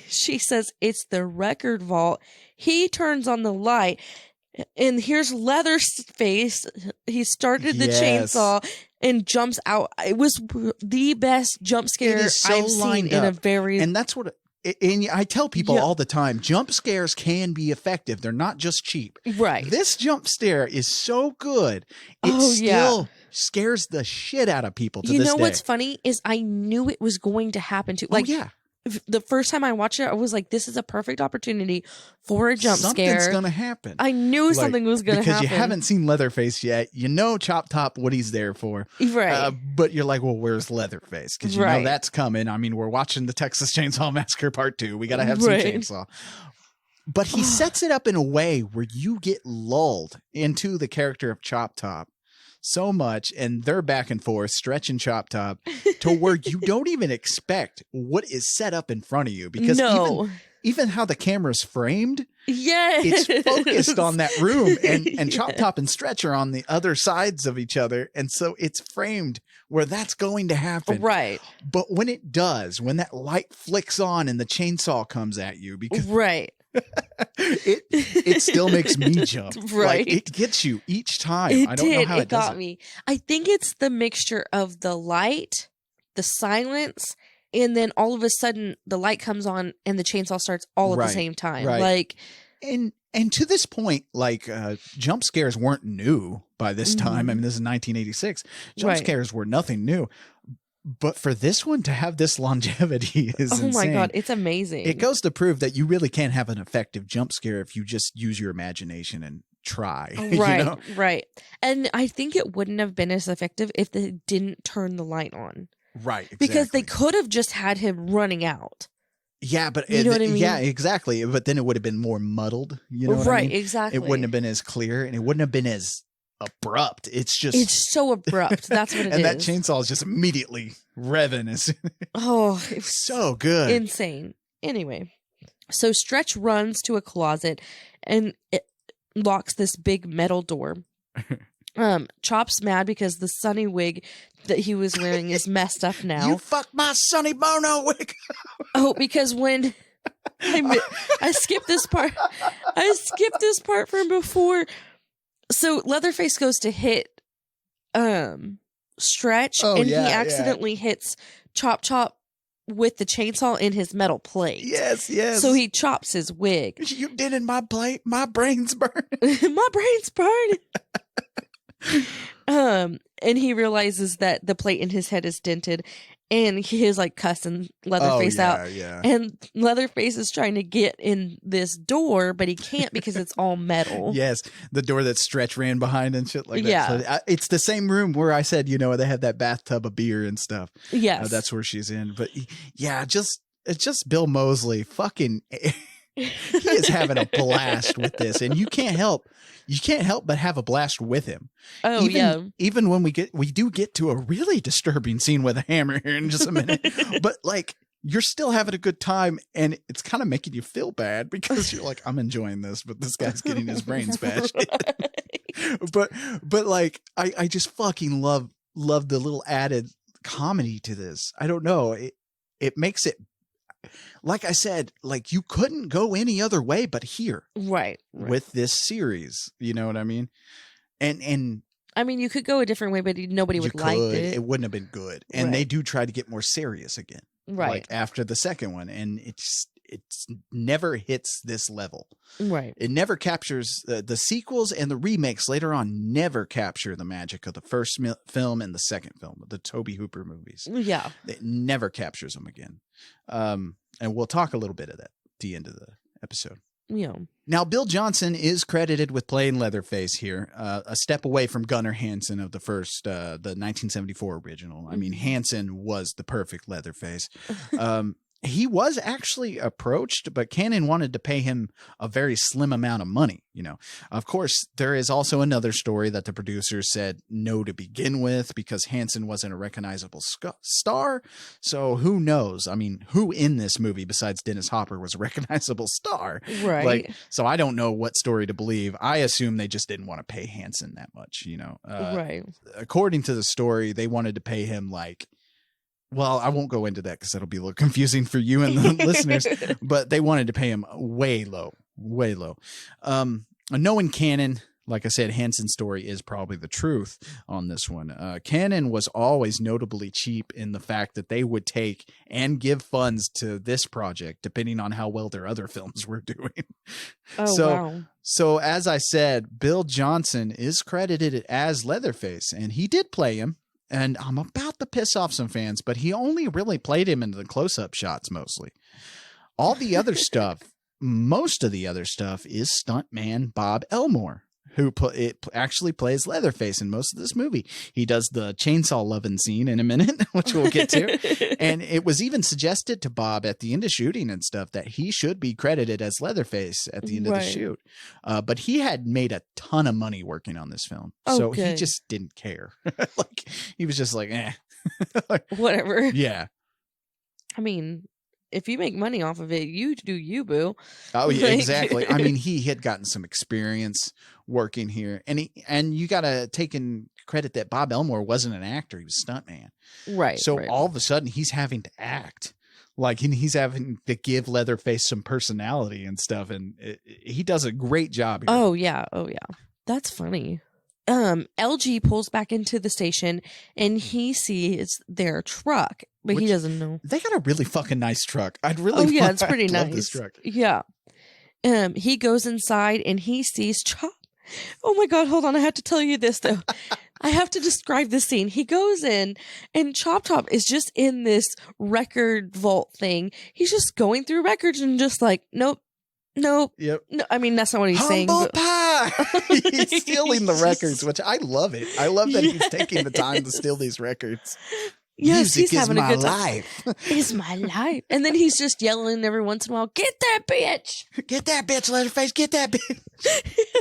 [SPEAKER 3] she says it's the record vault. He turns on the light and here's Leatherface. He started the chainsaw and jumps out. It was the best jump scare
[SPEAKER 2] It is so
[SPEAKER 3] I've seen
[SPEAKER 2] lined
[SPEAKER 3] in a
[SPEAKER 2] up.
[SPEAKER 3] very.
[SPEAKER 2] And that's what. And I tell people
[SPEAKER 3] Yeah.
[SPEAKER 2] all the time, jump scares can be effective. They're not just cheap.
[SPEAKER 3] Right.
[SPEAKER 2] This jump scare is so good. It still scares the shit out of people to this day.
[SPEAKER 3] You know what's funny is I knew it was going to happen to. Like, the first time I watched it, I was like, this is a perfect opportunity for a jump scare.
[SPEAKER 2] Something's going to happen.
[SPEAKER 3] I knew something was going to happen.
[SPEAKER 2] Because you haven't seen Leatherface yet. You know Chop Top, what he's there for.
[SPEAKER 3] Right.
[SPEAKER 2] But you're like, well, where's Leatherface? Because you know that's coming. I mean, we're watching the Texas Chainsaw Massacre Part 2. We got to have some chainsaw. But he sets it up in a way where you get lulled into the character of Chop Top so much, and they're back and forth, Stretch and Chop Top, to where you don't even expect what is set up in front of you. Because even how the camera's framed, it's focused on that room, and Chop Top and Stretch are on the other sides of each other, and so it's framed where that's going to happen.
[SPEAKER 3] Right.
[SPEAKER 2] But when it does, when that light flicks on and the chainsaw comes at you, because it still makes me jump.
[SPEAKER 3] Right.
[SPEAKER 2] Like, it gets you each time. I don't know how it
[SPEAKER 3] got me. I think it's the mixture of the light, the silence, and then all of a sudden the light comes on and the chainsaw starts all at the same time.
[SPEAKER 2] Right.
[SPEAKER 3] Like,
[SPEAKER 2] and to this point, like, jump scares weren't new by this time. I mean, this is 1986. Jump scares were nothing new. But for this one to have this longevity is insane. Oh my God,
[SPEAKER 3] it's amazing.
[SPEAKER 2] It goes to prove that you really can't have an effective jump scare if you just use your imagination and try.
[SPEAKER 3] Right,
[SPEAKER 2] you know?
[SPEAKER 3] Right. And I think it wouldn't have been as effective if they didn't turn the light on.
[SPEAKER 2] Right, exactly.
[SPEAKER 3] Because they could have just had him running out.
[SPEAKER 2] Yeah, but
[SPEAKER 3] you know what I mean?
[SPEAKER 2] Yeah, exactly. But then it would have been more muddled. You know what I mean?
[SPEAKER 3] Exactly.
[SPEAKER 2] It wouldn't have been as clear, and it wouldn't have been as abrupt. It's so abrupt.
[SPEAKER 3] That's what it is.
[SPEAKER 2] And that chainsaw is just immediately revving. It's so good.
[SPEAKER 3] Insane. Anyway, so Stretch runs to a closet and it locks this big metal door. Chop's mad because the Sunny wig that he was wearing is messed up now.
[SPEAKER 2] You fucked my Sonny Bono wig.
[SPEAKER 3] Because when I skipped this part. I skipped this part from before. So Leatherface goes to hit Stretch, and he accidentally hits Chop with the chainsaw in his metal plate.
[SPEAKER 2] Yes.
[SPEAKER 3] So he chops his wig.
[SPEAKER 2] You did in my plate. My brain's burning.
[SPEAKER 3] My brain's burning. And he realizes that the plate in his head is dented, and he is like cussing Leatherface out.
[SPEAKER 2] Yeah.
[SPEAKER 3] And Leatherface is trying to get in this door, but he can't because it's all metal.
[SPEAKER 2] Yes, the door that Stretch ran behind and shit like that.
[SPEAKER 3] Yeah.
[SPEAKER 2] So it's the same room where I said, they have that bathtub of beer and stuff.
[SPEAKER 3] Yes.
[SPEAKER 2] That's where she's in. But yeah, it's just Bill Moseley fucking... he is having a blast with this, and you can't help but have a blast with him.
[SPEAKER 3] Oh,
[SPEAKER 2] even when we do get to a really disturbing scene with a hammer here in just a minute, but like, you're still having a good time, and it's kind of making you feel bad because you're like, I'm enjoying this, but this guy's getting his brains bashed. but like, I just fucking love the little added comedy to this. I don't know, it makes it, like I said, like, you couldn't go any other way but here.
[SPEAKER 3] Right.
[SPEAKER 2] With this series. You know what I mean? And
[SPEAKER 3] I mean, you could go a different way, but nobody would like it.
[SPEAKER 2] It wouldn't have been good. And they do try to get more serious again.
[SPEAKER 3] Right.
[SPEAKER 2] Like after the second one. And it's never hits this level.
[SPEAKER 3] Right.
[SPEAKER 2] It never captures the sequels, and the remakes later on never capture the magic of the first film and the second film, the Tobe Hooper movies.
[SPEAKER 3] Yeah.
[SPEAKER 2] It never captures them again. And we'll talk a little bit of that at the end of the episode.
[SPEAKER 3] Yeah.
[SPEAKER 2] Now, Bill Johnson is credited with playing Leatherface here, a step away from Gunnar Hansen of the first, the 1974 original. I mean, Hansen was the perfect Leatherface. He was actually approached, but Cannon wanted to pay him a very slim amount of money. Of course, there is also another story that the producers said no to begin with because Hansen wasn't a recognizable star. So who knows? I mean, who in this movie besides Dennis Hopper was a recognizable star?
[SPEAKER 3] Right.
[SPEAKER 2] So I don't know what story to believe. I assume they just didn't want to pay Hansen that much,
[SPEAKER 3] right.
[SPEAKER 2] According to the story, they wanted to pay him well, I won't go into that because that'll be a little confusing for you and the listeners, but they wanted to pay him way low. Knowing Cannon, like I said, Hanson's story is probably the truth on this one. Canon was always notably cheap in the fact that they would take and give funds to this project, depending on how well their other films were doing.
[SPEAKER 3] Oh, wow.
[SPEAKER 2] So as I said, Bill Johnson is credited as Leatherface, and he did play him. And I'm about to piss off some fans, but he only really played him in the close-up shots mostly. All the other stuff, most of the other stuff, is stuntman Bob Elmore, who actually plays Leatherface in most of this movie. He does the chainsaw loving scene in a minute, which we'll get to. And it was even suggested to Bob at the end of shooting and stuff that he should be credited as Leatherface at the end of the shoot. But he had made a ton of money working on this film. So he just didn't care. Like, he was just like, eh.
[SPEAKER 3] Whatever.
[SPEAKER 2] Yeah.
[SPEAKER 3] I mean, if you make money off of it, you do you, boo.
[SPEAKER 2] Oh, yeah, exactly. I mean, he had gotten some experience working here, and you got to take in credit that Bob Elmore wasn't an actor; he was a stuntman.
[SPEAKER 3] Right.
[SPEAKER 2] So all of a sudden, he's having to act, like he's having to give Leatherface some personality and stuff, and he does a great job here.
[SPEAKER 3] Oh yeah, that's funny. LG pulls back into the station and he sees their truck, but he doesn't know.
[SPEAKER 2] They got a really fucking nice truck. I'd really
[SPEAKER 3] it's pretty
[SPEAKER 2] love
[SPEAKER 3] nice.
[SPEAKER 2] This truck.
[SPEAKER 3] Yeah. He goes inside and he sees Chop. Oh my God, hold on. I have to tell you this though. I have to describe this scene. He goes in and Chop Top is just in this record vault thing. He's just going through records and just like, nope.
[SPEAKER 2] Yep.
[SPEAKER 3] No, I mean, that's not what he's saying.
[SPEAKER 2] Humble pie. He's stealing the records, which I love it. I love that he's taking the time to steal these records.
[SPEAKER 3] Yes,
[SPEAKER 2] Music
[SPEAKER 3] he's having a good time.
[SPEAKER 2] Life.
[SPEAKER 3] It's my life. And then he's just yelling every once in a while, get that bitch.
[SPEAKER 2] Get that bitch, Leatherface. Get that bitch.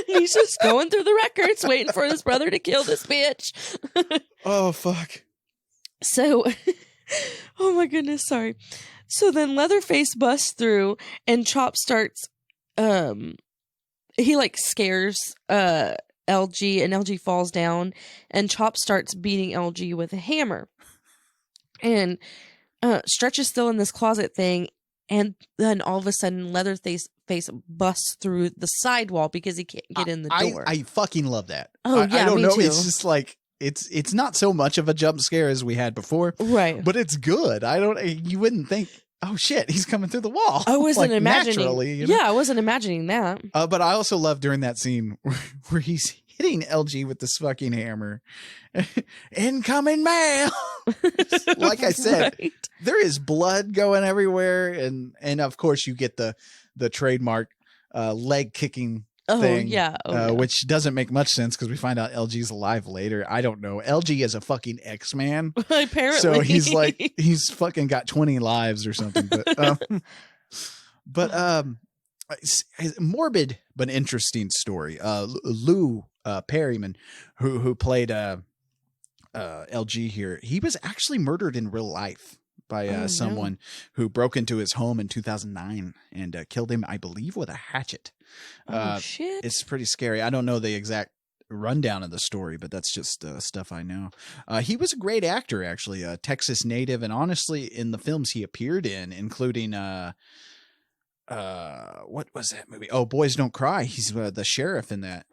[SPEAKER 3] He's just going through the records, waiting for his brother to kill this bitch.
[SPEAKER 2] Oh, fuck.
[SPEAKER 3] So, oh my goodness, sorry. So then Leatherface busts through and Chop starts, he like scares LG and LG falls down and Chop starts beating LG with a hammer. And Stretch is still in this closet thing, and then all of a sudden Leatherface busts through the sidewall because he can't get in the door.
[SPEAKER 2] I fucking love that.
[SPEAKER 3] Oh,
[SPEAKER 2] I don't
[SPEAKER 3] me
[SPEAKER 2] know.
[SPEAKER 3] too.
[SPEAKER 2] It's just like it's not so much of a jump scare as we had before,
[SPEAKER 3] right?
[SPEAKER 2] But it's good. You wouldn't think, oh shit, he's coming through the wall.
[SPEAKER 3] I wasn't
[SPEAKER 2] like,
[SPEAKER 3] imagining.
[SPEAKER 2] Naturally, you know?
[SPEAKER 3] Yeah, I wasn't imagining that.
[SPEAKER 2] But I also love during that scene where he's hitting LG with this fucking hammer. Incoming mail. Like I said, right. There is blood going everywhere, and of course you get the trademark leg kicking thing.
[SPEAKER 3] Yeah.
[SPEAKER 2] Which doesn't make much sense because we find out LG's alive later. I don't know. LG is a fucking X-Man.
[SPEAKER 3] Apparently.
[SPEAKER 2] So he's fucking got 20 lives or something. But morbid but interesting story. Lou Perryman, who played LG here, he was actually murdered in real life by someone who broke into his home in 2009 and killed him, I believe, with a hatchet.
[SPEAKER 3] Shit.
[SPEAKER 2] It's pretty scary. I don't know the exact rundown of the story, but that's just stuff I know. He was a great actor, actually, a Texas native, and honestly, in the films he appeared in, including what was that movie? Oh, Boys Don't Cry. He's the sheriff in that.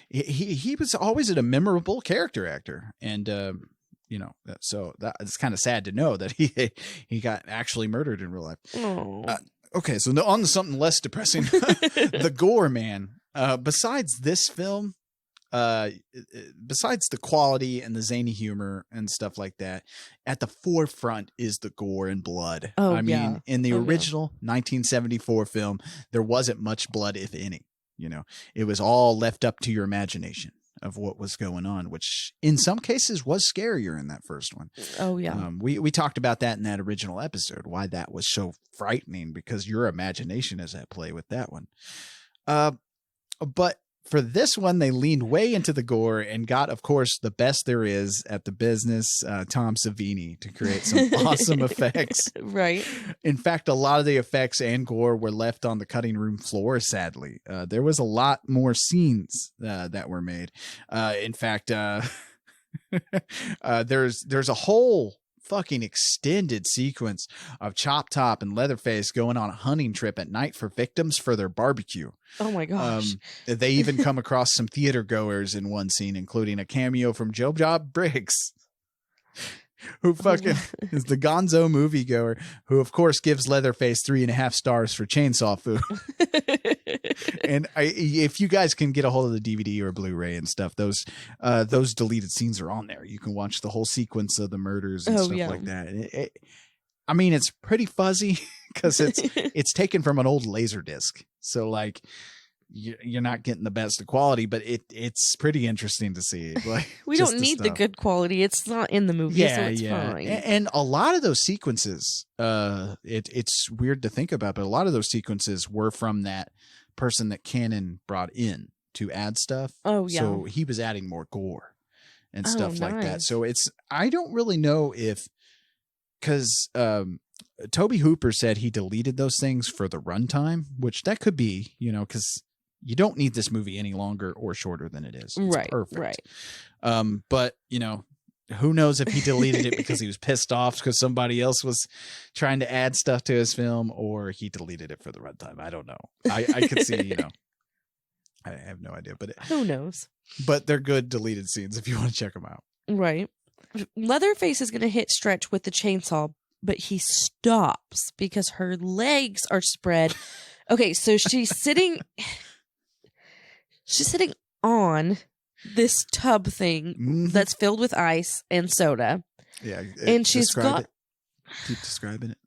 [SPEAKER 2] He was always a memorable character actor, and so that it's kind of sad to know that he got actually murdered in real life. Okay, so on to something less depressing. The gore, man. Besides this film, besides the quality and the zany humor and stuff like that, at the forefront is the gore and blood. I mean, in the original 1974 film, there wasn't much blood, if any. You know, it was all left up to your imagination of what was going on, which in some cases was scarier in that first one.
[SPEAKER 3] Oh, yeah.
[SPEAKER 2] We talked about that in that original episode, why that was so frightening, because your imagination is at play with that one. But for this one, they leaned way into the gore and got, of course, the best there is at the business, Tom Savini, to create some awesome effects.
[SPEAKER 3] Right.
[SPEAKER 2] In fact, a lot of the effects and gore were left on the cutting room floor, sadly. There was a lot more scenes that were made. In fact, there's a whole fucking extended sequence of Chop Top and Leatherface going on a hunting trip at night for victims for their barbecue.
[SPEAKER 3] Oh my gosh.
[SPEAKER 2] They even come across some theater goers in one scene, including a cameo from Joe Job Briggs, who fucking is the gonzo moviegoer, who of course gives Leatherface 3.5 stars for chainsaw food. And if you guys can get a hold of the DVD or Blu-ray and stuff, those deleted scenes are on there. You can watch the whole sequence of the murders and stuff like that. I mean, it's pretty fuzzy because it's taken from an old Laserdisc, so like you're not getting the best of quality, but it's pretty interesting to see. Like,
[SPEAKER 3] we don't need the good quality; it's not in the movie, so it's fine.
[SPEAKER 2] And a lot of those sequences, it's weird to think about, but a lot of those sequences were from that person that Cannon brought in to add stuff.
[SPEAKER 3] Oh yeah,
[SPEAKER 2] so he was adding more gore and stuff like that. So I don't really know if, because Tobe Hooper said he deleted those things for the runtime, which that could be, because you don't need this movie any longer or shorter than it is. It's perfect.
[SPEAKER 3] Right.
[SPEAKER 2] But who knows if he deleted it because he was pissed off because somebody else was trying to add stuff to his film, or he deleted it for the runtime. I don't know. I could see, I have no idea, but
[SPEAKER 3] who knows?
[SPEAKER 2] But they're good deleted scenes if you want to check them out.
[SPEAKER 3] Right. Leatherface is going to hit Stretch with the chainsaw, but he stops because her legs are spread. Okay, so she's sitting on this tub thing that's filled with ice and soda.
[SPEAKER 2] Yeah.
[SPEAKER 3] And she's got...
[SPEAKER 2] Keep describing it.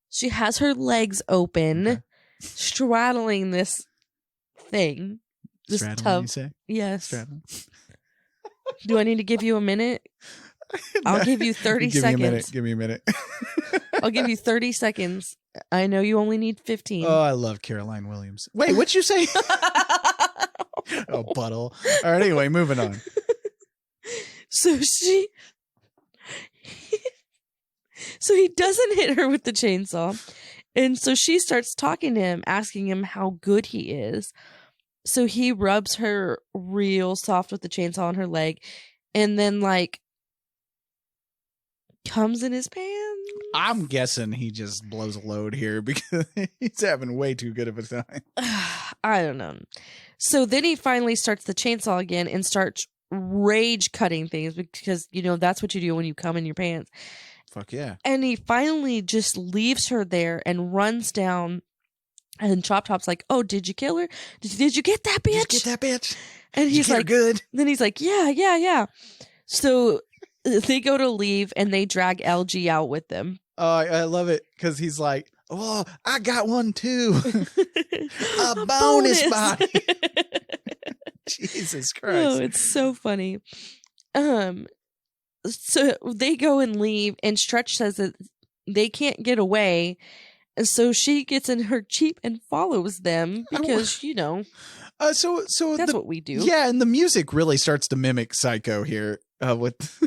[SPEAKER 3] She has her legs open, straddling this thing. This
[SPEAKER 2] straddling,
[SPEAKER 3] tub.
[SPEAKER 2] You say?
[SPEAKER 3] Yes.
[SPEAKER 2] Straddling.
[SPEAKER 3] Do I need to give you a minute? I'll give you 30 seconds.
[SPEAKER 2] Give me a minute.
[SPEAKER 3] I'll give you 30 seconds. I know you only need 15.
[SPEAKER 2] Oh, I love Caroline Williams. Wait, what'd you say? Oh, butthole. All right, anyway, moving on.
[SPEAKER 3] So he doesn't hit her with the chainsaw. And so she starts talking to him, asking him how good he is. So he rubs her real soft with the chainsaw on her leg and then comes in his pants.
[SPEAKER 2] I'm guessing he just blows a load here because he's having way too good of a time.
[SPEAKER 3] I don't know. So then he finally starts the chainsaw again and starts rage cutting things because, that's what you do when you come in your pants.
[SPEAKER 2] Fuck yeah.
[SPEAKER 3] And he finally just leaves her there and runs down. And Chop Top's like, "Oh, did you kill her? Did you get that bitch?
[SPEAKER 2] Did you get that bitch?"
[SPEAKER 3] And he's like,
[SPEAKER 2] "Good."
[SPEAKER 3] Then he's like, "Yeah." So they go to leave and they drag LG out with them.
[SPEAKER 2] Oh, I love it because he's like, "Oh, I got one too, a bonus body." Jesus Christ!
[SPEAKER 3] Oh, it's so funny. So they go and leave, and Stretch says that they can't get away. And so she gets in her Jeep and follows them because,
[SPEAKER 2] So
[SPEAKER 3] that's what we do.
[SPEAKER 2] Yeah, and the music really starts to mimic Psycho here with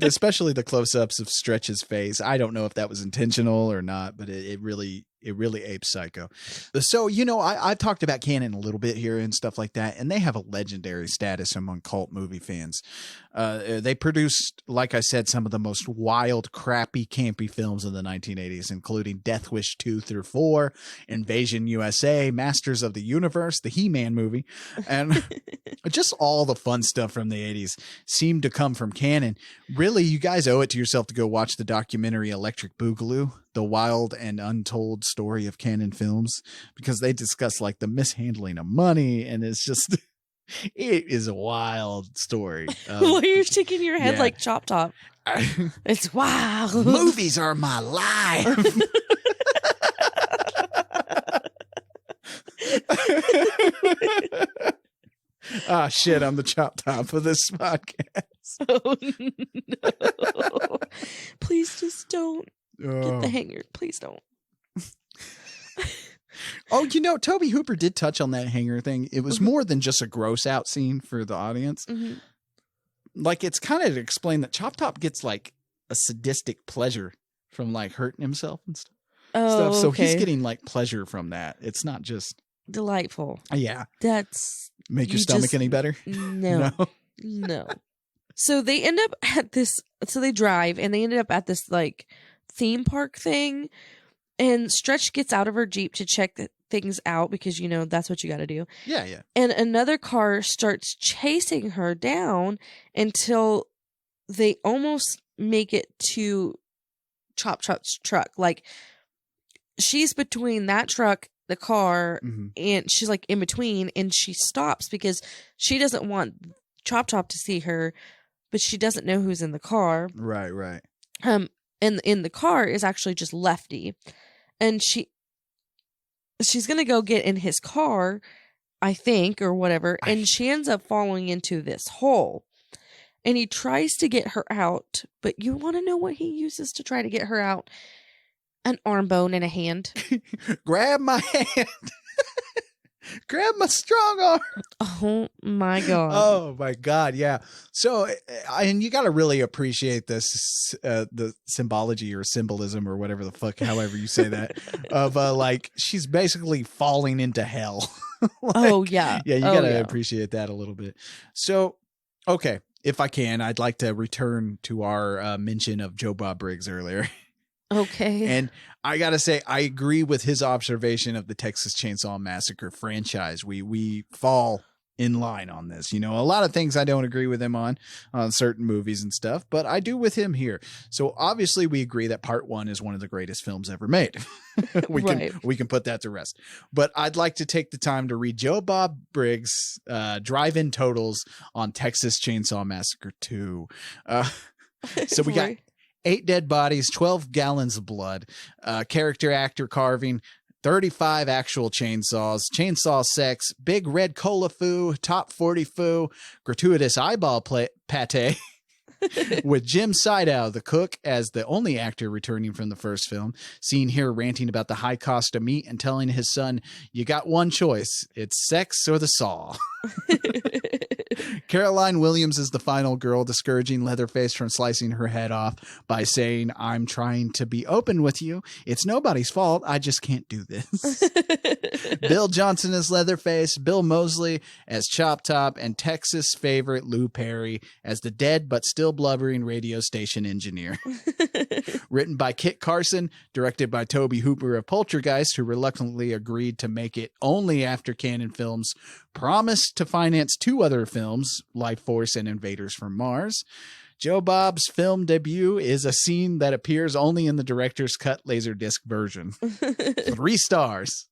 [SPEAKER 2] especially the close-ups of Stretch's face. I don't know if that was intentional or not, but it really apes Psycho. So, I've talked about Cannon a little bit here and stuff like that, and they have a legendary status among cult movie fans. They produced, like I said, some of the most wild, crappy, campy films of the 1980s, including Death Wish 2 through 4, Invasion USA, Masters of the Universe, the He-Man movie, and just all the fun stuff from the 80s seemed to come from Cannon. Really, you guys owe it to yourself to go watch the documentary Electric Boogaloo, the wild and untold story of Cannon films, because they discuss the mishandling of money, and it's just... It is a wild story.
[SPEAKER 3] Why are you shaking your head like Chop Top? It's wild.
[SPEAKER 2] Movies are my life. Ah, shit, I'm the Chop Top of this podcast.
[SPEAKER 3] Oh, no. Please just don't get the hanger. Please don't.
[SPEAKER 2] Oh, Tobe Hooper did touch on that hanger thing. It was more than just a gross out scene for the audience. Mm-hmm. It's kind of to explain that Chop Top gets a sadistic pleasure from hurting himself and stuff.
[SPEAKER 3] Oh,
[SPEAKER 2] So
[SPEAKER 3] okay.
[SPEAKER 2] he's getting pleasure from that. It's not just
[SPEAKER 3] delightful.
[SPEAKER 2] Yeah.
[SPEAKER 3] That's
[SPEAKER 2] Make your stomach any better?
[SPEAKER 3] No. No. So they end up at this. So they drive and they ended up at this like theme park thing. And Stretch gets out of her Jeep to check things out because, you know, that's what you got to do.
[SPEAKER 2] Yeah, yeah.
[SPEAKER 3] And another car starts chasing her down until they almost make it to Chop Chop's truck. Like, she's between that truck, the car, and she's like in between, and she stops because she doesn't want Chop Chop to see her, but she doesn't know who's in the car.
[SPEAKER 2] Right, right.
[SPEAKER 3] And in the car is actually just Lefty. And she's going to go get in his car, I think, or whatever. And she ends up falling into this hole. And he tries to get her out. But you want to know what he uses to try to get her out? An arm bone and a hand.
[SPEAKER 2] Grab my hand. Grab my strong arm.
[SPEAKER 3] Oh my God.
[SPEAKER 2] Oh my God. Yeah. So, and you got to really appreciate this, the symbology or symbolism or whatever the fuck, however you say that, of like, she's basically falling into hell.
[SPEAKER 3] Oh yeah.
[SPEAKER 2] Yeah. You got to appreciate that a little bit. So, okay. If I can, I'd like to return to our mention of Joe Bob Briggs earlier.
[SPEAKER 3] Okay.
[SPEAKER 2] And I got to say, I agree with his observation of the Texas Chainsaw Massacre franchise. We fall in line on this. You know, a lot of things I don't agree with him on certain movies and stuff, but I do with him here. So obviously we agree that part 1 is one of the greatest films ever made. we can put that to rest. But I'd like to take the time to read Joe Bob Briggs' drive-in totals on Texas Chainsaw Massacre 2. So we got 8 dead bodies, 12 gallons of blood, character actor carving, 35 actual chainsaws, chainsaw sex, big red cola foo, top 40 foo, gratuitous eyeball pate, with Jim Sidow, the cook, as the only actor returning from the first film, seen here ranting about the high cost of meat and telling his son, "You got one choice. It's sex or the saw." Caroline Williams is the final girl, discouraging Leatherface from slicing her head off by saying, "I'm trying to be open with you. It's nobody's fault. I just can't do this." Bill Johnson as Leatherface, Bill Moseley as Chop Top, and Texas favorite Lou Perry as the dead but still blubbering radio station engineer. Written by Kit Carson, directed by Tobe Hooper of Poltergeist, who reluctantly agreed to make it only after Cannon Films promised to finance 2 other films, Life Force and Invaders from Mars. Joe Bob's film debut is a scene that appears only in the director's cut Laserdisc version. 3 stars.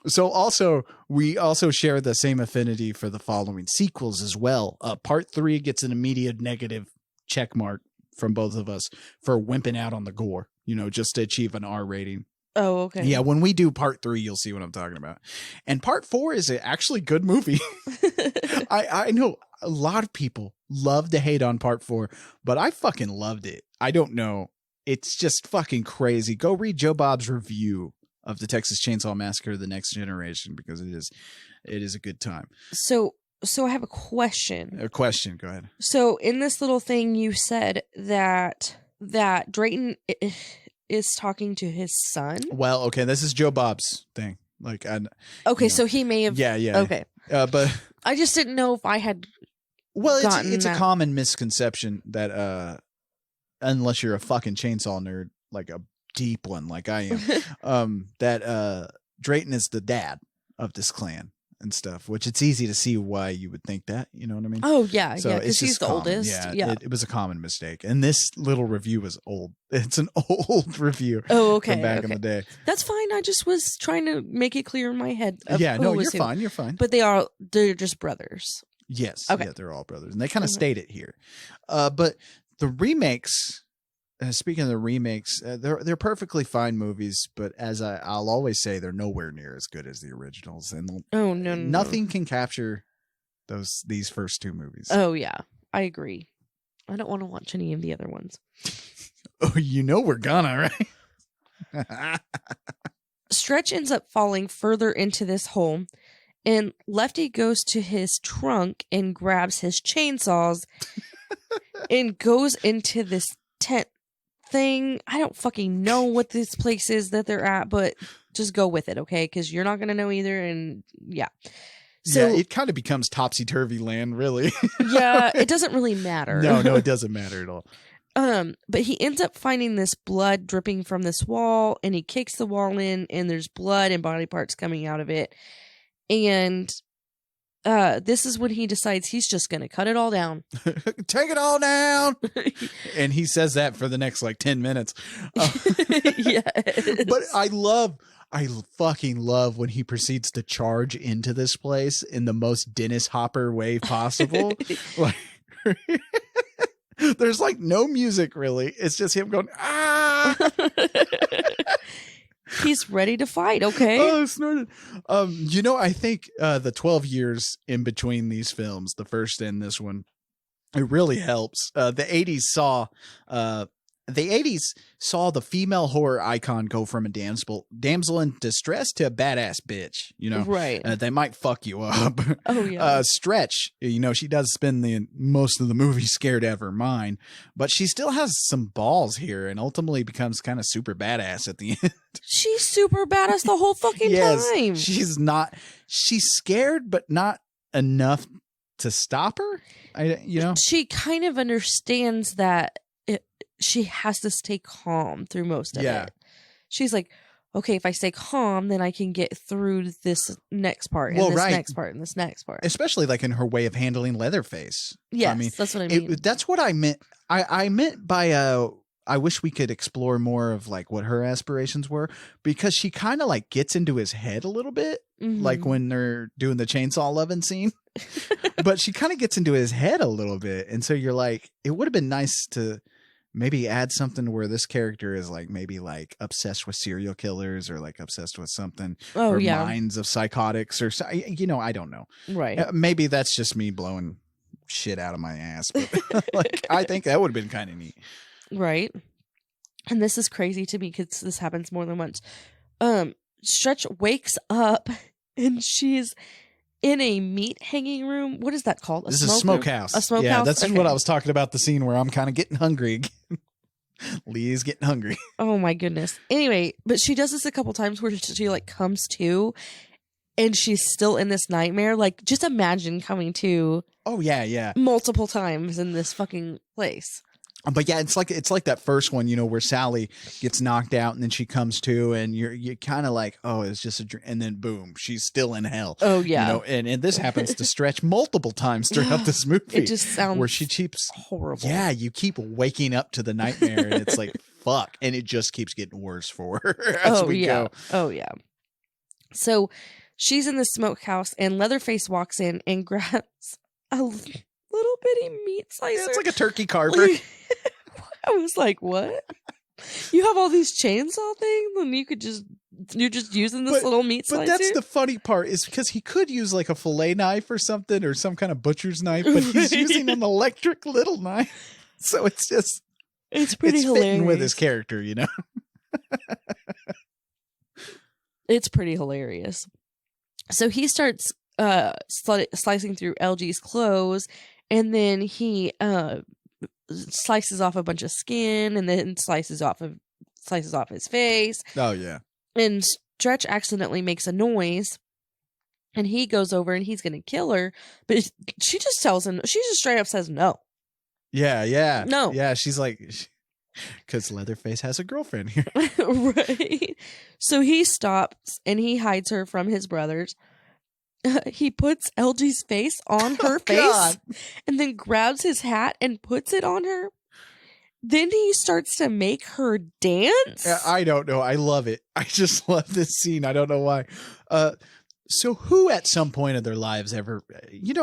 [SPEAKER 2] So also, we also share the same affinity for the following sequels as well. Part 3 gets an immediate negative check mark from both of us for wimping out on the gore, you know, just to achieve an R rating.
[SPEAKER 3] Oh, okay.
[SPEAKER 2] Yeah, when we do part 3, you'll see what I'm talking about. And part 4 is an actually good movie. I know a lot of people love to hate on part 4, but I fucking loved it. I don't know. It's just fucking crazy. Go read Joe Bob's review of the Texas Chainsaw Massacre: The Next Generation, because it is a good time.
[SPEAKER 3] So I have a question.
[SPEAKER 2] A question, go ahead.
[SPEAKER 3] So in this little thing you said that Drayton is talking to his son.
[SPEAKER 2] Well, okay, this is Joe Bob's thing. Like,
[SPEAKER 3] so he may have.
[SPEAKER 2] Yeah.
[SPEAKER 3] Okay,
[SPEAKER 2] but
[SPEAKER 3] I just didn't know if I had.
[SPEAKER 2] Well, it's a common misconception that unless you're a fucking chainsaw nerd, like a deep one, like I am, that Drayton is the dad of this clan and stuff. Which it's easy to see why you would think that. You know what I mean?
[SPEAKER 3] Oh yeah,
[SPEAKER 2] so
[SPEAKER 3] yeah, because he's the oldest. Yeah.
[SPEAKER 2] It was a common mistake, and this little review was old. It's an old review.
[SPEAKER 3] Oh, okay,
[SPEAKER 2] from back in the day.
[SPEAKER 3] That's fine. I just was trying to make it clear in my head.
[SPEAKER 2] Yeah, no, you're fine. You're fine.
[SPEAKER 3] But they're just brothers.
[SPEAKER 2] Yes.
[SPEAKER 3] Okay.
[SPEAKER 2] Yeah, they're all brothers, and they kind of state it here. But the remakes. Speaking of the remakes, they're perfectly fine movies, but as I'll always say, they're nowhere near as good as the originals, and nothing can capture these first 2 movies.
[SPEAKER 3] Oh yeah, I agree. I don't want to watch any of the other ones.
[SPEAKER 2] Oh, you know we're gonna, right?
[SPEAKER 3] Stretch ends up falling further into this hole, and Lefty goes to his trunk and grabs his chainsaws and goes into this tent thing. I don't fucking know what this place is that they're at, but just go with it, okay? Because you're not going to know either, and yeah. So
[SPEAKER 2] it kind of becomes topsy-turvy land, really.
[SPEAKER 3] yeah, it doesn't really matter.
[SPEAKER 2] No, it doesn't matter at all.
[SPEAKER 3] But he ends up finding this blood dripping from this wall, and he kicks the wall in, and there's blood and body parts coming out of it. And this is when he decides he's just going to cut it all down.
[SPEAKER 2] Take it all down. And he says that for the next like 10 minutes.
[SPEAKER 3] Yes.
[SPEAKER 2] But I fucking love when he proceeds to charge into this place in the most Dennis Hopper way possible. Like, there's like no music really. It's just him going, ah.
[SPEAKER 3] He's ready to fight. Okay.
[SPEAKER 2] Oh, snorted. I think the 12 years in between these films, the first and this one, it really helps. The 80s saw the female horror icon go from a damsel in distress to a badass bitch.
[SPEAKER 3] Right.
[SPEAKER 2] They might fuck you up.
[SPEAKER 3] Oh yeah.
[SPEAKER 2] Stretch, she does spend most of the movie scared out of her mind, but she still has some balls here and ultimately becomes kind of super badass at the end.
[SPEAKER 3] She's super badass the whole fucking time.
[SPEAKER 2] She's scared, but not enough to stop her.
[SPEAKER 3] She kind of understands that she has to stay calm through most of it. She's like, okay, if I stay calm, then I can get through this next part and next part and this next part.
[SPEAKER 2] Especially like in her way of handling Leatherface.
[SPEAKER 3] Yes, that's what I mean.
[SPEAKER 2] That's what I meant. I meant by I wish we could explore more of like what her aspirations were, because she kind of like gets into his head a little bit, like when they're doing the chainsaw loving scene. But she kind of gets into his head a little bit, and so you're like, it would have been nice to maybe add something where this character is like maybe like obsessed with serial killers or like obsessed with something, or minds of psychotics or I don't know.
[SPEAKER 3] Right.
[SPEAKER 2] Maybe that's just me blowing shit out of my ass, but like I think that would have been kind of neat.
[SPEAKER 3] Right. And this is crazy to me because this happens more than once. Stretch wakes up and she's in a meat hanging room. What is that called?
[SPEAKER 2] This is a smokehouse.
[SPEAKER 3] A smokehouse?
[SPEAKER 2] Yeah, that's what I was talking about, the scene where I'm kind of getting hungry again. Lee's getting hungry.
[SPEAKER 3] Oh my goodness. Anyway, but she does this a couple times where she like comes to and she's still in this nightmare. Like, just imagine coming to.
[SPEAKER 2] Oh yeah.
[SPEAKER 3] Multiple times in this fucking place.
[SPEAKER 2] But yeah, it's like that first one, where Sally gets knocked out and then she comes to, and you're kind of like, oh, it's just a dream, and then boom, she's still in hell.
[SPEAKER 3] Oh yeah,
[SPEAKER 2] and this happens to Stretch multiple times throughout this movie.
[SPEAKER 3] It just sounds
[SPEAKER 2] where she keeps
[SPEAKER 3] horrible.
[SPEAKER 2] Yeah, you keep waking up to the nightmare, and it's like fuck, and it just keeps getting worse for her as we go.
[SPEAKER 3] Oh yeah. So she's in the smokehouse, and Leatherface walks in and grabs a little bitty meat slicer.
[SPEAKER 2] Yeah, it's like a turkey carver.
[SPEAKER 3] I was like, what? You have all these chainsaw things and you're just using this little meat slicer?
[SPEAKER 2] But that's the funny part, is because he could use like a fillet knife or something, or some kind of butcher's knife, but he's using an electric little knife. So it's just
[SPEAKER 3] it's pretty hilarious.
[SPEAKER 2] Fitting with his character,
[SPEAKER 3] It's pretty hilarious. So he starts slicing through LG's clothes, and then he slices off a bunch of skin, and then slices off his face.
[SPEAKER 2] Oh yeah.
[SPEAKER 3] And Stretch accidentally makes a noise, and he goes over and he's gonna kill her, but she just tells him. She just straight up says no.
[SPEAKER 2] Yeah.
[SPEAKER 3] No.
[SPEAKER 2] Yeah, she's like, because Leatherface has a girlfriend here.
[SPEAKER 3] Right. So he stops and he hides her from his brothers. He puts LG's face on her face, God, and then grabs his hat and puts it on her. Then he starts to make her dance.
[SPEAKER 2] I don't know. I love it. I just love this scene. I don't know why. So who at some point of their lives ever, you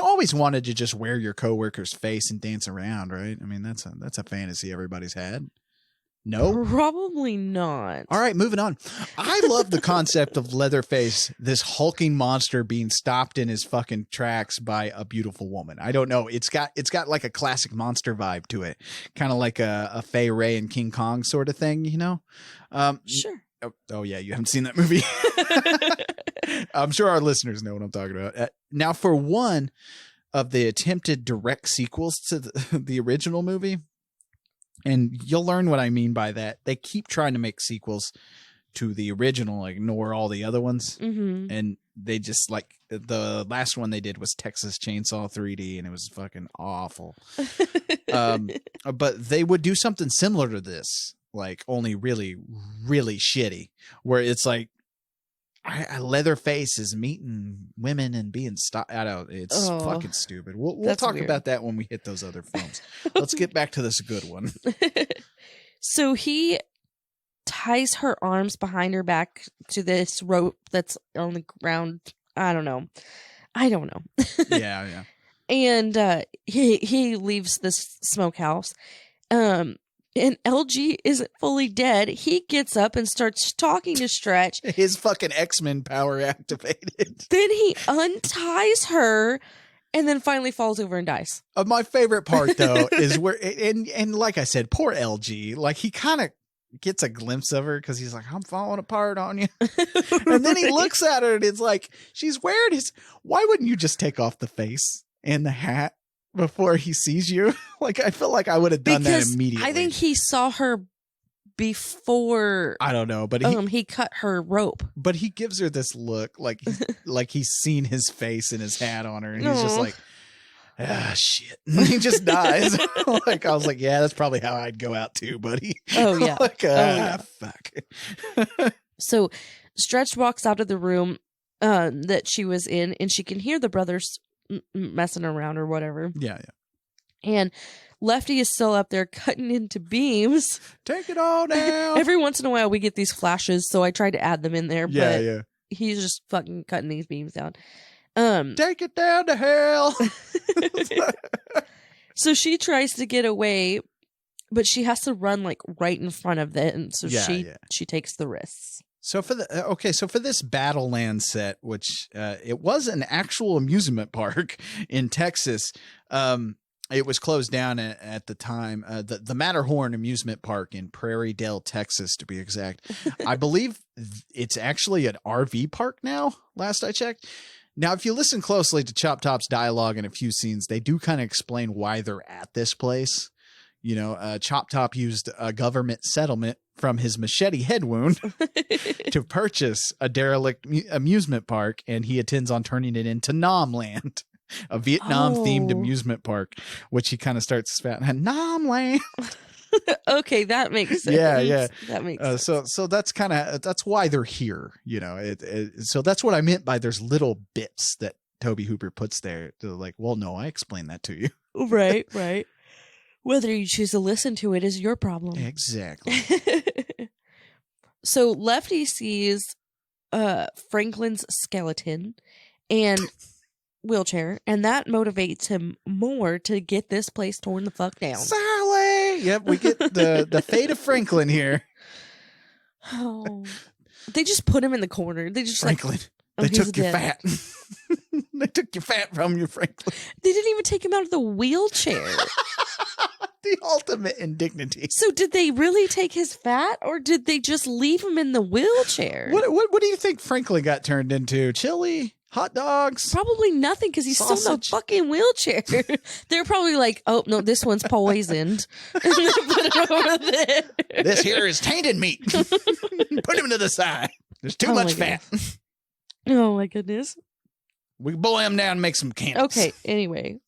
[SPEAKER 2] always wanted to just wear your coworker's face and dance around, right? I mean, that's a fantasy everybody's had. No?
[SPEAKER 3] Probably not.
[SPEAKER 2] All right, moving on. I love the concept of Leatherface, this hulking monster being stopped in his fucking tracks by a beautiful woman. I don't know. It's got like a classic monster vibe to it. Kind of like a Fay Ray and King Kong sort of thing,
[SPEAKER 3] Sure.
[SPEAKER 2] Oh yeah, you haven't seen that movie. I'm sure our listeners know what I'm talking about. Now, for one of the attempted direct sequels to the original movie, and you'll learn what I mean by that. They keep trying to make sequels to the original, ignore all the other ones.
[SPEAKER 3] Mm-hmm.
[SPEAKER 2] And they just like the last one they did was Texas Chainsaw 3D, and it was fucking awful. But they would do something similar to this, like only really, really shitty, where it's like Leatherface is meeting women and being I don't. It's fucking stupid. We'll talk about that when we hit those other films. Let's get back to this good one.
[SPEAKER 3] So he ties her arms behind her back to this rope that's on the ground. I don't know.
[SPEAKER 2] Yeah.
[SPEAKER 3] And he leaves this smokehouse. And LG isn't fully dead. He gets up and starts talking to Stretch.
[SPEAKER 2] His fucking X-Men power activated.
[SPEAKER 3] Then he unties her and then finally falls over and dies.
[SPEAKER 2] My favorite part, though, is where, and like I said, poor LG, like he kind of gets a glimpse of her because he's like, I'm falling apart on you. And then he looks at her and it's like, she's wearing his, why wouldn't you just take off the face and the hat before he sees you? Like, I feel like I would have done that immediately.
[SPEAKER 3] I think he saw her before.
[SPEAKER 2] I don't know, but
[SPEAKER 3] he cut her rope.
[SPEAKER 2] But he gives her this look like like he's seen his face and his hat on her, and he's just like, shit. And he just dies. Like, I was like, yeah, that's probably how I'd go out too, buddy.
[SPEAKER 3] Oh yeah.
[SPEAKER 2] Like, fuck.
[SPEAKER 3] So Stretch walks out of the room that she was in, and she can hear the brothers messing around or whatever.
[SPEAKER 2] Yeah.
[SPEAKER 3] And Lefty is still up there cutting into beams.
[SPEAKER 2] Take it all down.
[SPEAKER 3] Every once in a while we get these flashes, so I tried to add them in there, but he's just fucking cutting these beams down.
[SPEAKER 2] Take it down to hell.
[SPEAKER 3] So she tries to get away, but she has to run like right in front of it, and so she takes the risks.
[SPEAKER 2] So for this Battleland set, which it was an actual amusement park in Texas, it was closed down at the time. The Matterhorn Amusement Park in Prairie Dale, Texas, to be exact. I believe it's actually an RV park now, last I checked. Now, if you listen closely to Chop Top's dialogue in a few scenes, they do kind of explain why they're at this place. You know, Chop Top used a government settlement from his machete head wound to purchase a derelict amusement park, and he intends on turning it into Nam Land, a Vietnam-themed amusement park, which he kind of starts spouting, Nam Land.
[SPEAKER 3] Okay, that makes sense.
[SPEAKER 2] Yeah.
[SPEAKER 3] That makes sense.
[SPEAKER 2] So that's that's why they're here. You know, so that's what I meant by there's little bits that Tobe Hooper puts there. They're like, well, no, I explained that to you.
[SPEAKER 3] Right. Whether you choose to listen to it is your problem.
[SPEAKER 2] Exactly.
[SPEAKER 3] So Lefty sees Franklin's skeleton and wheelchair, and that motivates him more to get this place torn the fuck down.
[SPEAKER 2] Sally! Yep, we get the fate of Franklin here.
[SPEAKER 3] Oh, they just put him in the corner. They just
[SPEAKER 2] Franklin. They took your fat. They took your fat from you, Franklin.
[SPEAKER 3] They didn't even take him out of the wheelchair.
[SPEAKER 2] The ultimate indignity.
[SPEAKER 3] So did they really take his fat, or did they just leave him in the wheelchair?
[SPEAKER 2] What do you think Franklin got turned into? Chili? Hot dogs?
[SPEAKER 3] Probably nothing, because he's still in the fucking wheelchair. They're probably like, oh, no, this one's poisoned. And they put it over there.
[SPEAKER 2] This here is tainted meat. Put him to the side. There's too much fat.
[SPEAKER 3] Oh, my goodness.
[SPEAKER 2] We can boil him down and make some candles.
[SPEAKER 3] Okay, anyway.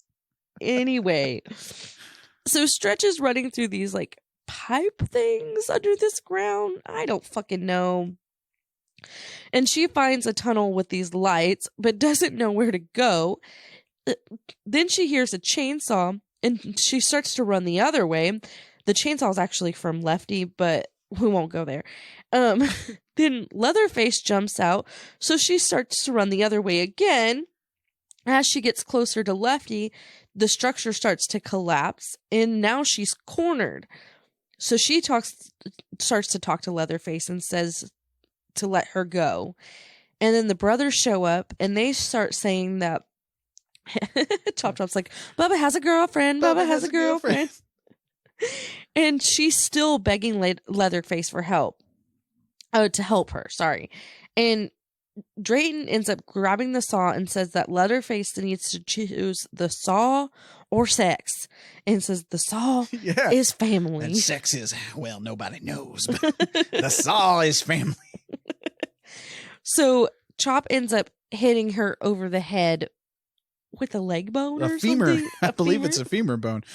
[SPEAKER 3] So Stretch is running through these, like, pipe things under this ground. I don't fucking know. And she finds a tunnel with these lights, but doesn't know where to go. Then she hears a chainsaw, and she starts to run the other way. The chainsaw is actually from Lefty, but we won't go there. Then Leatherface jumps out, so she starts to run the other way again. As she gets closer to Lefty, the structure starts to collapse, and now she's cornered. So she starts to talk to Leatherface and says to let her go. And then the brothers show up, and they start saying that Chop Chop's like, Bubba has a girlfriend. Bubba has a girlfriend. And she's still begging Leatherface for help. Oh, to help her. Sorry. And Drayton ends up grabbing the saw and says that Leatherface needs to choose the saw or sex, and says the saw is family.
[SPEAKER 2] And sex is, well, nobody knows, but the saw is family.
[SPEAKER 3] So Chop ends up hitting her over the head with a leg bone or
[SPEAKER 2] A femur.
[SPEAKER 3] something.
[SPEAKER 2] I believe it's a femur bone.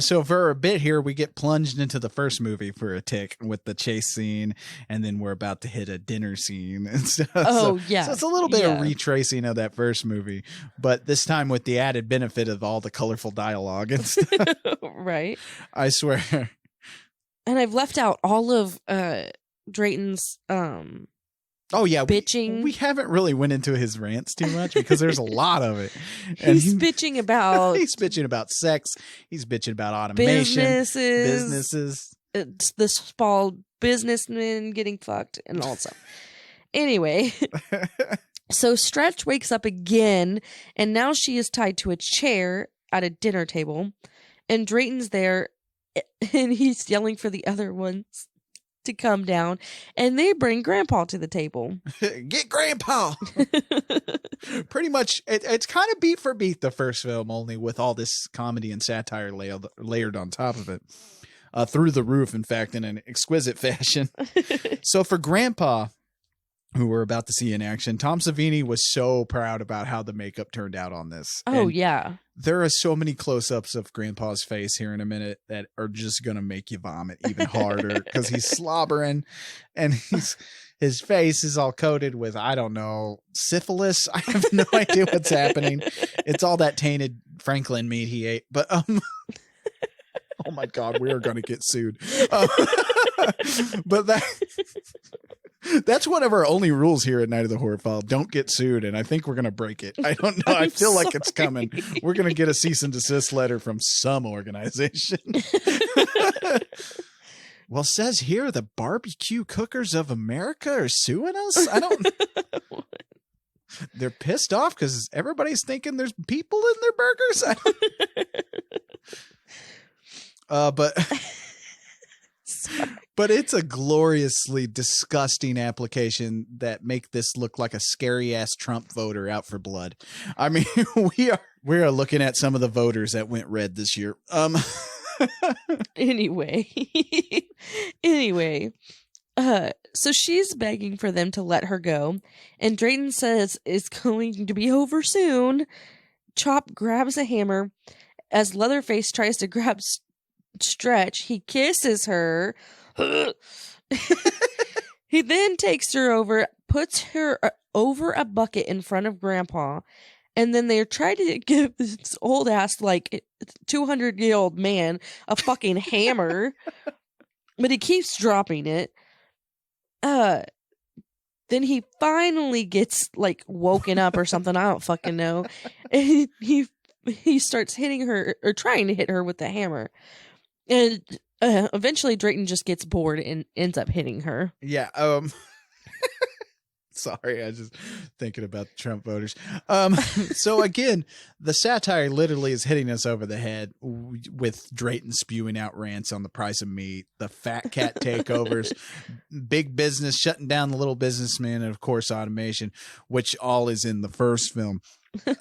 [SPEAKER 2] So for a bit here, we get plunged into the first movie for a tick with the chase scene, and then we're about to hit a dinner scene and stuff.
[SPEAKER 3] Oh,
[SPEAKER 2] so,
[SPEAKER 3] yeah.
[SPEAKER 2] So it's a little bit of
[SPEAKER 3] Yeah.
[SPEAKER 2] retracing of that first movie, but this time with the added benefit of all the colorful dialogue and stuff.
[SPEAKER 3] Right.
[SPEAKER 2] I swear.
[SPEAKER 3] And I've left out all of Drayton's
[SPEAKER 2] Oh yeah,
[SPEAKER 3] bitching.
[SPEAKER 2] We haven't really went into his rants too much because there's a lot of it.
[SPEAKER 3] He's bitching about
[SPEAKER 2] he's bitching about sex. He's bitching about automation, businesses.
[SPEAKER 3] It's the small businessmen getting fucked and all that stuff. Anyway, so Stretch wakes up again, and now she is tied to a chair at a dinner table, and Drayton's there, and he's yelling for the other ones to come down, and they bring Grandpa to the table.
[SPEAKER 2] Get Grandpa. Pretty much, it's kind of beat for beat the first film, only with all this comedy and satire layered on top of it. Through the roof, in fact, in an exquisite fashion. So for Grandpa, who we're about to see in action, Tom Savini was so proud about how the makeup turned out on this.
[SPEAKER 3] Oh,
[SPEAKER 2] And
[SPEAKER 3] yeah.
[SPEAKER 2] there are so many close-ups of Grandpa's face here in a minute that are just going to make you vomit even harder because he's slobbering and his face is all coated with, I don't know, syphilis. I have no idea what's happening. It's all that tainted Franklin meat he ate. But, oh my God, we are going to get sued. But that's one of our only rules here at Night of the Horror File. Don't get sued, and I think we're going to break it. I don't know. I feel like it's coming. We're going to get a cease and desist letter from some organization. Well, says here the Barbecue Cookers of America are suing us? I don't... They're pissed off because everybody's thinking there's people in their burgers? But... But it's a gloriously disgusting application that make this look like a scary ass Trump voter out for blood. I mean, we are looking at some of the voters that went red this year.
[SPEAKER 3] Anyway, so she's begging for them to let her go, and Drayton says it's going to be over soon. Chop grabs a hammer as Leatherface tries to grab Stretch. He kisses her. He then takes her over, puts her over a bucket in front of Grandpa, and then they're trying to give this old ass, like 200-year-old man, a fucking hammer, but he keeps dropping it. Then he finally gets like woken up or something. I don't fucking know. And he starts hitting her, or trying to hit her with the hammer. And eventually Drayton just gets bored and ends up hitting her.
[SPEAKER 2] Yeah. Sorry, I was just thinking about the Trump voters. So again, the satire literally is hitting us over the head with Drayton spewing out rants on the price of meat, the fat cat takeovers, big business shutting down the little businessman, and of course automation, which all is in the first film.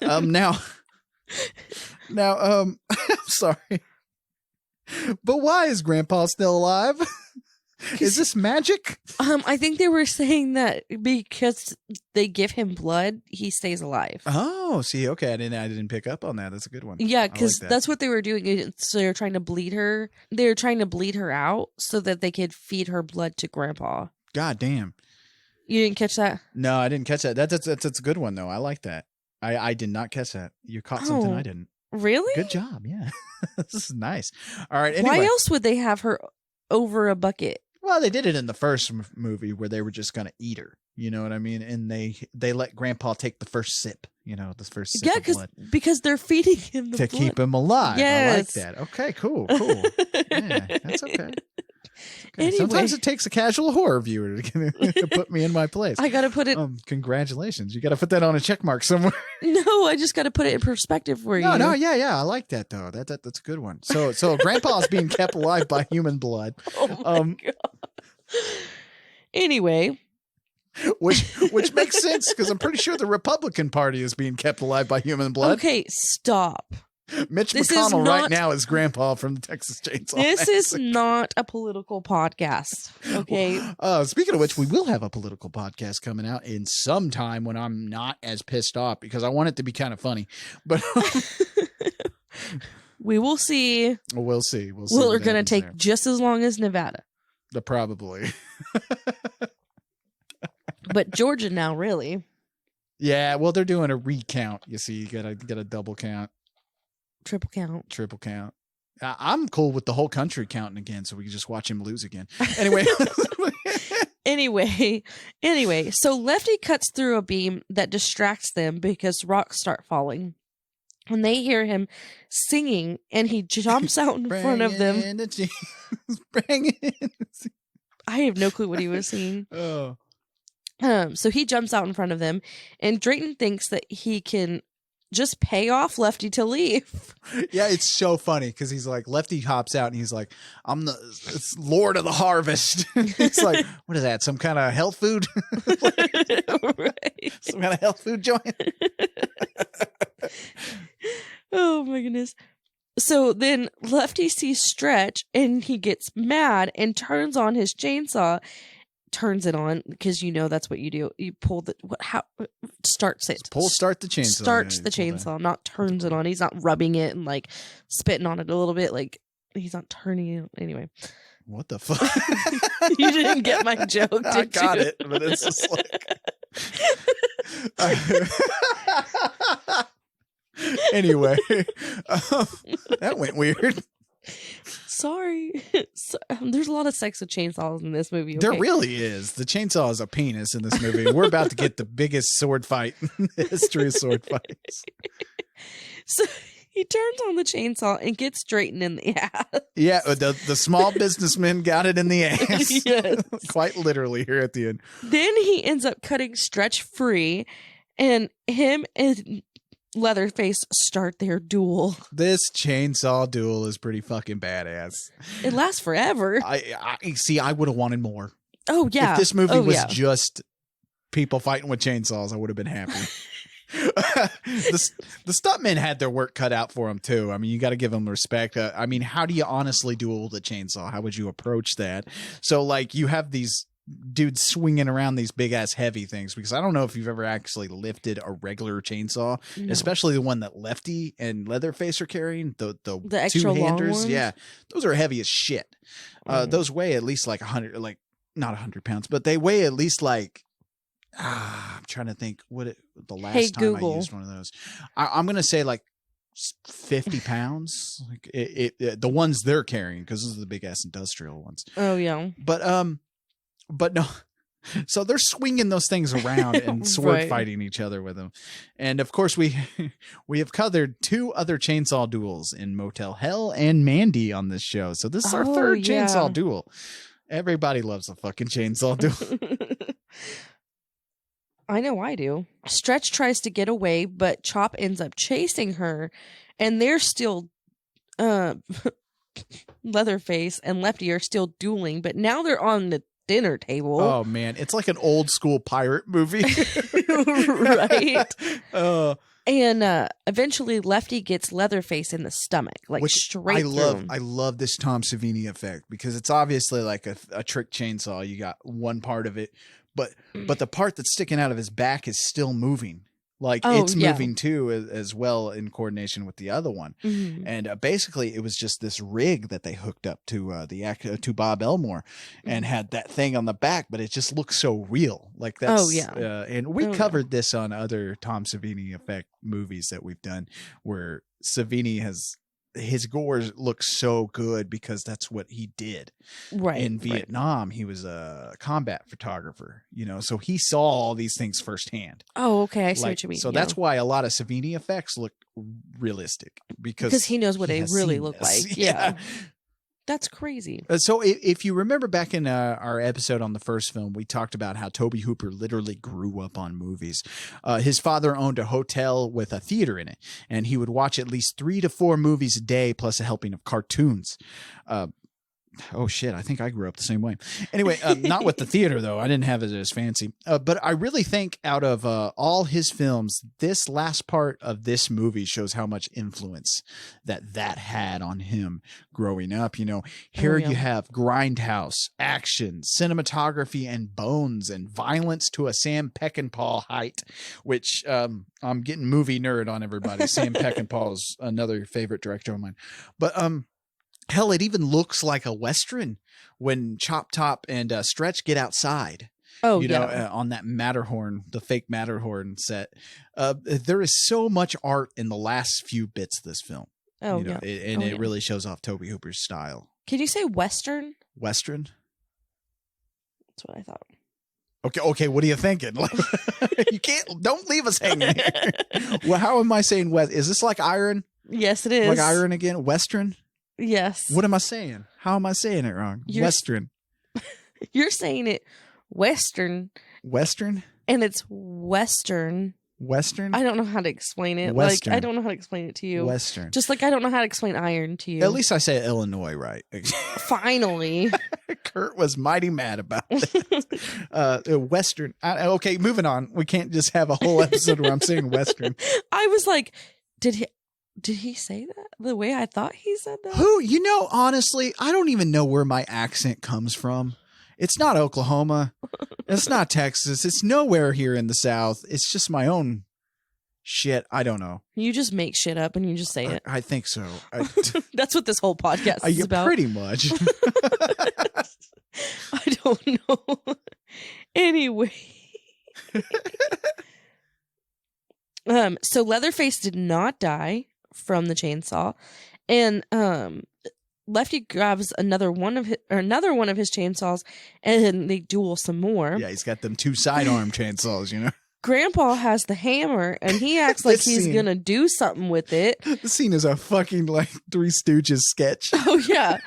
[SPEAKER 2] Now, I'm sorry. But why is Grandpa still alive? Is this magic?
[SPEAKER 3] I think they were saying that because they give him blood, he stays alive.
[SPEAKER 2] Oh, see, okay, I didn't pick up on that. That's a good one.
[SPEAKER 3] Yeah, because that's what they were doing. So they were trying to bleed her. They were trying to bleed her out so that they could feed her blood to Grandpa.
[SPEAKER 2] God damn.
[SPEAKER 3] You didn't catch that?
[SPEAKER 2] No, I didn't catch that. That's a good one though. I like that. I did not catch that. You caught something I didn't.
[SPEAKER 3] Really?
[SPEAKER 2] Good job. Yeah. This is nice. All right. Anyway.
[SPEAKER 3] Why else would they have her over a bucket?
[SPEAKER 2] Well, they did it in the first movie where they were just going to eat her. You know what I mean? And they let Grandpa take the first sip. You know, the first sip of blood.
[SPEAKER 3] Because they're feeding him the blood.
[SPEAKER 2] To keep him alive.
[SPEAKER 3] Yes.
[SPEAKER 2] I like that. Okay, cool. Yeah, that's okay. Okay.
[SPEAKER 3] Anyway.
[SPEAKER 2] Sometimes it takes a casual horror viewer to put me in my place.
[SPEAKER 3] I got to put it...
[SPEAKER 2] Congratulations. You got to put that on a check mark somewhere.
[SPEAKER 3] No, I just got to put it in perspective for you.
[SPEAKER 2] No, yeah. I like that, though. That's a good one. So Grandpa's being kept alive by human blood.
[SPEAKER 3] Oh, my God. Anyway...
[SPEAKER 2] Which makes sense, because I'm pretty sure the Republican Party is being kept alive by human blood.
[SPEAKER 3] Okay, stop.
[SPEAKER 2] Mitch
[SPEAKER 3] This is
[SPEAKER 2] McConnell right
[SPEAKER 3] not-
[SPEAKER 2] now is Grandpa from the Texas Chainsaw
[SPEAKER 3] This is
[SPEAKER 2] Massacre.
[SPEAKER 3] not a political podcast. Okay.
[SPEAKER 2] Speaking of which, we will have a political podcast coming out in some time when I'm not as pissed off because I want it to be kind of funny. But
[SPEAKER 3] We will see.
[SPEAKER 2] we'll see. We'll see.
[SPEAKER 3] We're
[SPEAKER 2] what
[SPEAKER 3] going
[SPEAKER 2] happens
[SPEAKER 3] to take
[SPEAKER 2] there.
[SPEAKER 3] just as long as Nevada.
[SPEAKER 2] Probably.
[SPEAKER 3] But Georgia now, really.
[SPEAKER 2] Yeah, well, they're doing a recount. You see, you gotta double count,
[SPEAKER 3] Triple count.
[SPEAKER 2] triple count. I'm cool with the whole country counting again, so we can just watch him lose again. Anyway.
[SPEAKER 3] Anyway, so Lefty cuts through a beam that distracts them because rocks start falling. And they hear him singing, and he jumps out in front of them.
[SPEAKER 2] Bring in.
[SPEAKER 3] I have no clue what he was singing.
[SPEAKER 2] Oh.
[SPEAKER 3] So he jumps out in front of them, and Drayton thinks that he can just pay off Lefty to leave.
[SPEAKER 2] Yeah, it's so funny because he's like, Lefty hops out and he's like, it's Lord of the Harvest. It's like, what is that? Some kind of health food?
[SPEAKER 3] Right.
[SPEAKER 2] Some kind of health food joint?
[SPEAKER 3] Oh my goodness. So then Lefty sees Stretch and he gets mad and turns on his chainsaw. Turns it on because that's what you do. You pull starts it.
[SPEAKER 2] Start the chainsaw.
[SPEAKER 3] Starts
[SPEAKER 2] Yeah,
[SPEAKER 3] the
[SPEAKER 2] pull that.
[SPEAKER 3] chainsaw, not turns it on. He's not rubbing it and like spitting on it a little bit. Like he's not turning it. Anyway,
[SPEAKER 2] What the fuck?
[SPEAKER 3] you didn't get my joke, did
[SPEAKER 2] I got
[SPEAKER 3] you?
[SPEAKER 2] it, but it's just like. Anyway, that went weird.
[SPEAKER 3] Sorry. There's a lot of sex with chainsaws in this movie.
[SPEAKER 2] There
[SPEAKER 3] okay?
[SPEAKER 2] really is. The chainsaw is a penis in this movie. We're about to get the biggest sword fight in the history of sword fights.
[SPEAKER 3] So he turns on the chainsaw and gets Drayton in the ass.
[SPEAKER 2] Yeah, the small businessman got it in the ass.
[SPEAKER 3] Yes.
[SPEAKER 2] Quite literally here at the end.
[SPEAKER 3] Then he ends up cutting Stretch free, and him and Leatherface start their duel.
[SPEAKER 2] This chainsaw duel is pretty fucking badass.
[SPEAKER 3] It lasts forever.
[SPEAKER 2] I see. I would have wanted more.
[SPEAKER 3] Oh yeah.
[SPEAKER 2] If this movie was
[SPEAKER 3] yeah.
[SPEAKER 2] just people fighting with chainsaws, I would have been happy. The stuntmen had their work cut out for them too. I mean, you got to give them respect. I mean, how do you honestly duel with a chainsaw? How would you approach that? So, like, you have these dudes swinging around these big ass heavy things, because I don't know if you've ever actually lifted a regular chainsaw,
[SPEAKER 3] No.
[SPEAKER 2] especially the one that Lefty and Leatherface are carrying. The
[SPEAKER 3] extra long
[SPEAKER 2] two-handers,
[SPEAKER 3] ones?
[SPEAKER 2] yeah, those are heavy as shit.
[SPEAKER 3] Mm.
[SPEAKER 2] Those weigh at least like 100, like not 100 pounds, but they weigh at least like. I'm trying to think the last time
[SPEAKER 3] Google.
[SPEAKER 2] I used one of those. I'm gonna say like 50 pounds. Like the ones they're carrying, because those are the big ass industrial ones.
[SPEAKER 3] Oh yeah.
[SPEAKER 2] But no. So they're swinging those things around and sword
[SPEAKER 3] Right.
[SPEAKER 2] fighting each other with them. And of course we have covered 2 other chainsaw duels in Motel Hell and Mandy on this show. So this is our
[SPEAKER 3] Oh,
[SPEAKER 2] third
[SPEAKER 3] yeah.
[SPEAKER 2] chainsaw duel. Everybody loves a fucking chainsaw duel.
[SPEAKER 3] I know I do. Stretch tries to get away, but Chop ends up chasing her, and they're still Leatherface and Lefty are still dueling, but now they're on the dinner table.
[SPEAKER 2] Oh man, it's like an old school pirate movie.
[SPEAKER 3] Right.
[SPEAKER 2] Uh,
[SPEAKER 3] And eventually Lefty gets Leatherface in the stomach, like
[SPEAKER 2] which
[SPEAKER 3] straight
[SPEAKER 2] I
[SPEAKER 3] through
[SPEAKER 2] love.
[SPEAKER 3] him.
[SPEAKER 2] I love this Tom Savini effect, because it's obviously like a trick chainsaw. You got one part of it, but the part that's sticking out of his back is still moving. Like
[SPEAKER 3] Oh,
[SPEAKER 2] it's
[SPEAKER 3] yeah.
[SPEAKER 2] moving too, as well, in coordination with the other one.
[SPEAKER 3] Mhm.
[SPEAKER 2] And basically, it was just this rig that they hooked up to to Bob Elmore, and had that thing on the back, but it just looks so real. Like that's
[SPEAKER 3] Oh, yeah.
[SPEAKER 2] and we
[SPEAKER 3] Oh, yeah.
[SPEAKER 2] covered this on other Tom Savini effect movies that we've done, where Savini his gore looks so good because that's what he did.
[SPEAKER 3] Right.
[SPEAKER 2] In
[SPEAKER 3] right.
[SPEAKER 2] Vietnam, he was a combat photographer, so he saw all these things firsthand.
[SPEAKER 3] Oh, okay. I see what you mean.
[SPEAKER 2] So
[SPEAKER 3] yeah.
[SPEAKER 2] that's why a lot of Savini effects look realistic, because
[SPEAKER 3] he knows what they
[SPEAKER 2] has
[SPEAKER 3] really
[SPEAKER 2] seen
[SPEAKER 3] look
[SPEAKER 2] this.
[SPEAKER 3] like. Yeah. That's crazy.
[SPEAKER 2] So if you remember back in our episode on the first film, we talked about how Tobe Hooper literally grew up on movies. His father owned a hotel with a theater in it, and he would watch at least 3 to 4 movies a day, plus a helping of cartoons. Oh shit! I think I grew up the same way. Anyway, not with the theater though. I didn't have it as fancy. But I really think out of all his films, this last part of this movie shows how much influence that had on him growing up. You know, here you have grindhouse, action, cinematography, and bones, and violence to a Sam Peckinpah height. Which I'm getting movie nerd on everybody. Sam Peckinpah is another favorite director of mine. But hell, it even looks like a Western when Chop Top and Stretch get outside.
[SPEAKER 3] Oh,
[SPEAKER 2] you know, on that Matterhorn, the fake Matterhorn set. There is so much art in the last few bits of this film.
[SPEAKER 3] Oh,
[SPEAKER 2] you know,
[SPEAKER 3] yeah.
[SPEAKER 2] It really shows off Tobe Hooper's style.
[SPEAKER 3] Can you say Western?
[SPEAKER 2] Western?
[SPEAKER 3] That's what I thought.
[SPEAKER 2] Okay. What are you thinking? Don't leave us hanging here. Well, how am I saying West? Is this like iron?
[SPEAKER 3] Yes, it is.
[SPEAKER 2] Like iron again? Western?
[SPEAKER 3] Yes.
[SPEAKER 2] What am I saying? How am I saying it wrong? Western.
[SPEAKER 3] You're saying it Western.
[SPEAKER 2] Western?
[SPEAKER 3] And it's Western.
[SPEAKER 2] Western?
[SPEAKER 3] I don't know how to explain it.
[SPEAKER 2] Western.
[SPEAKER 3] Like, I don't know how to explain it to you.
[SPEAKER 2] Western.
[SPEAKER 3] Just like I don't know how to explain iron to you.
[SPEAKER 2] At least I say Illinois right.
[SPEAKER 3] Finally.
[SPEAKER 2] Kurt was mighty mad about it. Western. Okay, moving on. We can't just have a whole episode where I'm saying Western.
[SPEAKER 3] I was like, did he say that the way I thought he said that?
[SPEAKER 2] Who? You know, honestly, I don't even know where my accent comes from. It's not Oklahoma. It's not Texas. It's nowhere here in the South. It's just my own shit. I don't know.
[SPEAKER 3] You just make shit up and you just say it.
[SPEAKER 2] I think so.
[SPEAKER 3] That's what this whole podcast is about.
[SPEAKER 2] Pretty much.
[SPEAKER 3] I don't know. Anyway. So Leatherface did not die from the chainsaw, and Lefty grabs another one of his chainsaws, and they duel some more.
[SPEAKER 2] Yeah, he's got them two sidearm chainsaws, you know.
[SPEAKER 3] Grandpa has the hammer, and he acts like he's gonna do something with it.
[SPEAKER 2] The scene is a fucking like Three Stooges sketch.
[SPEAKER 3] Oh yeah.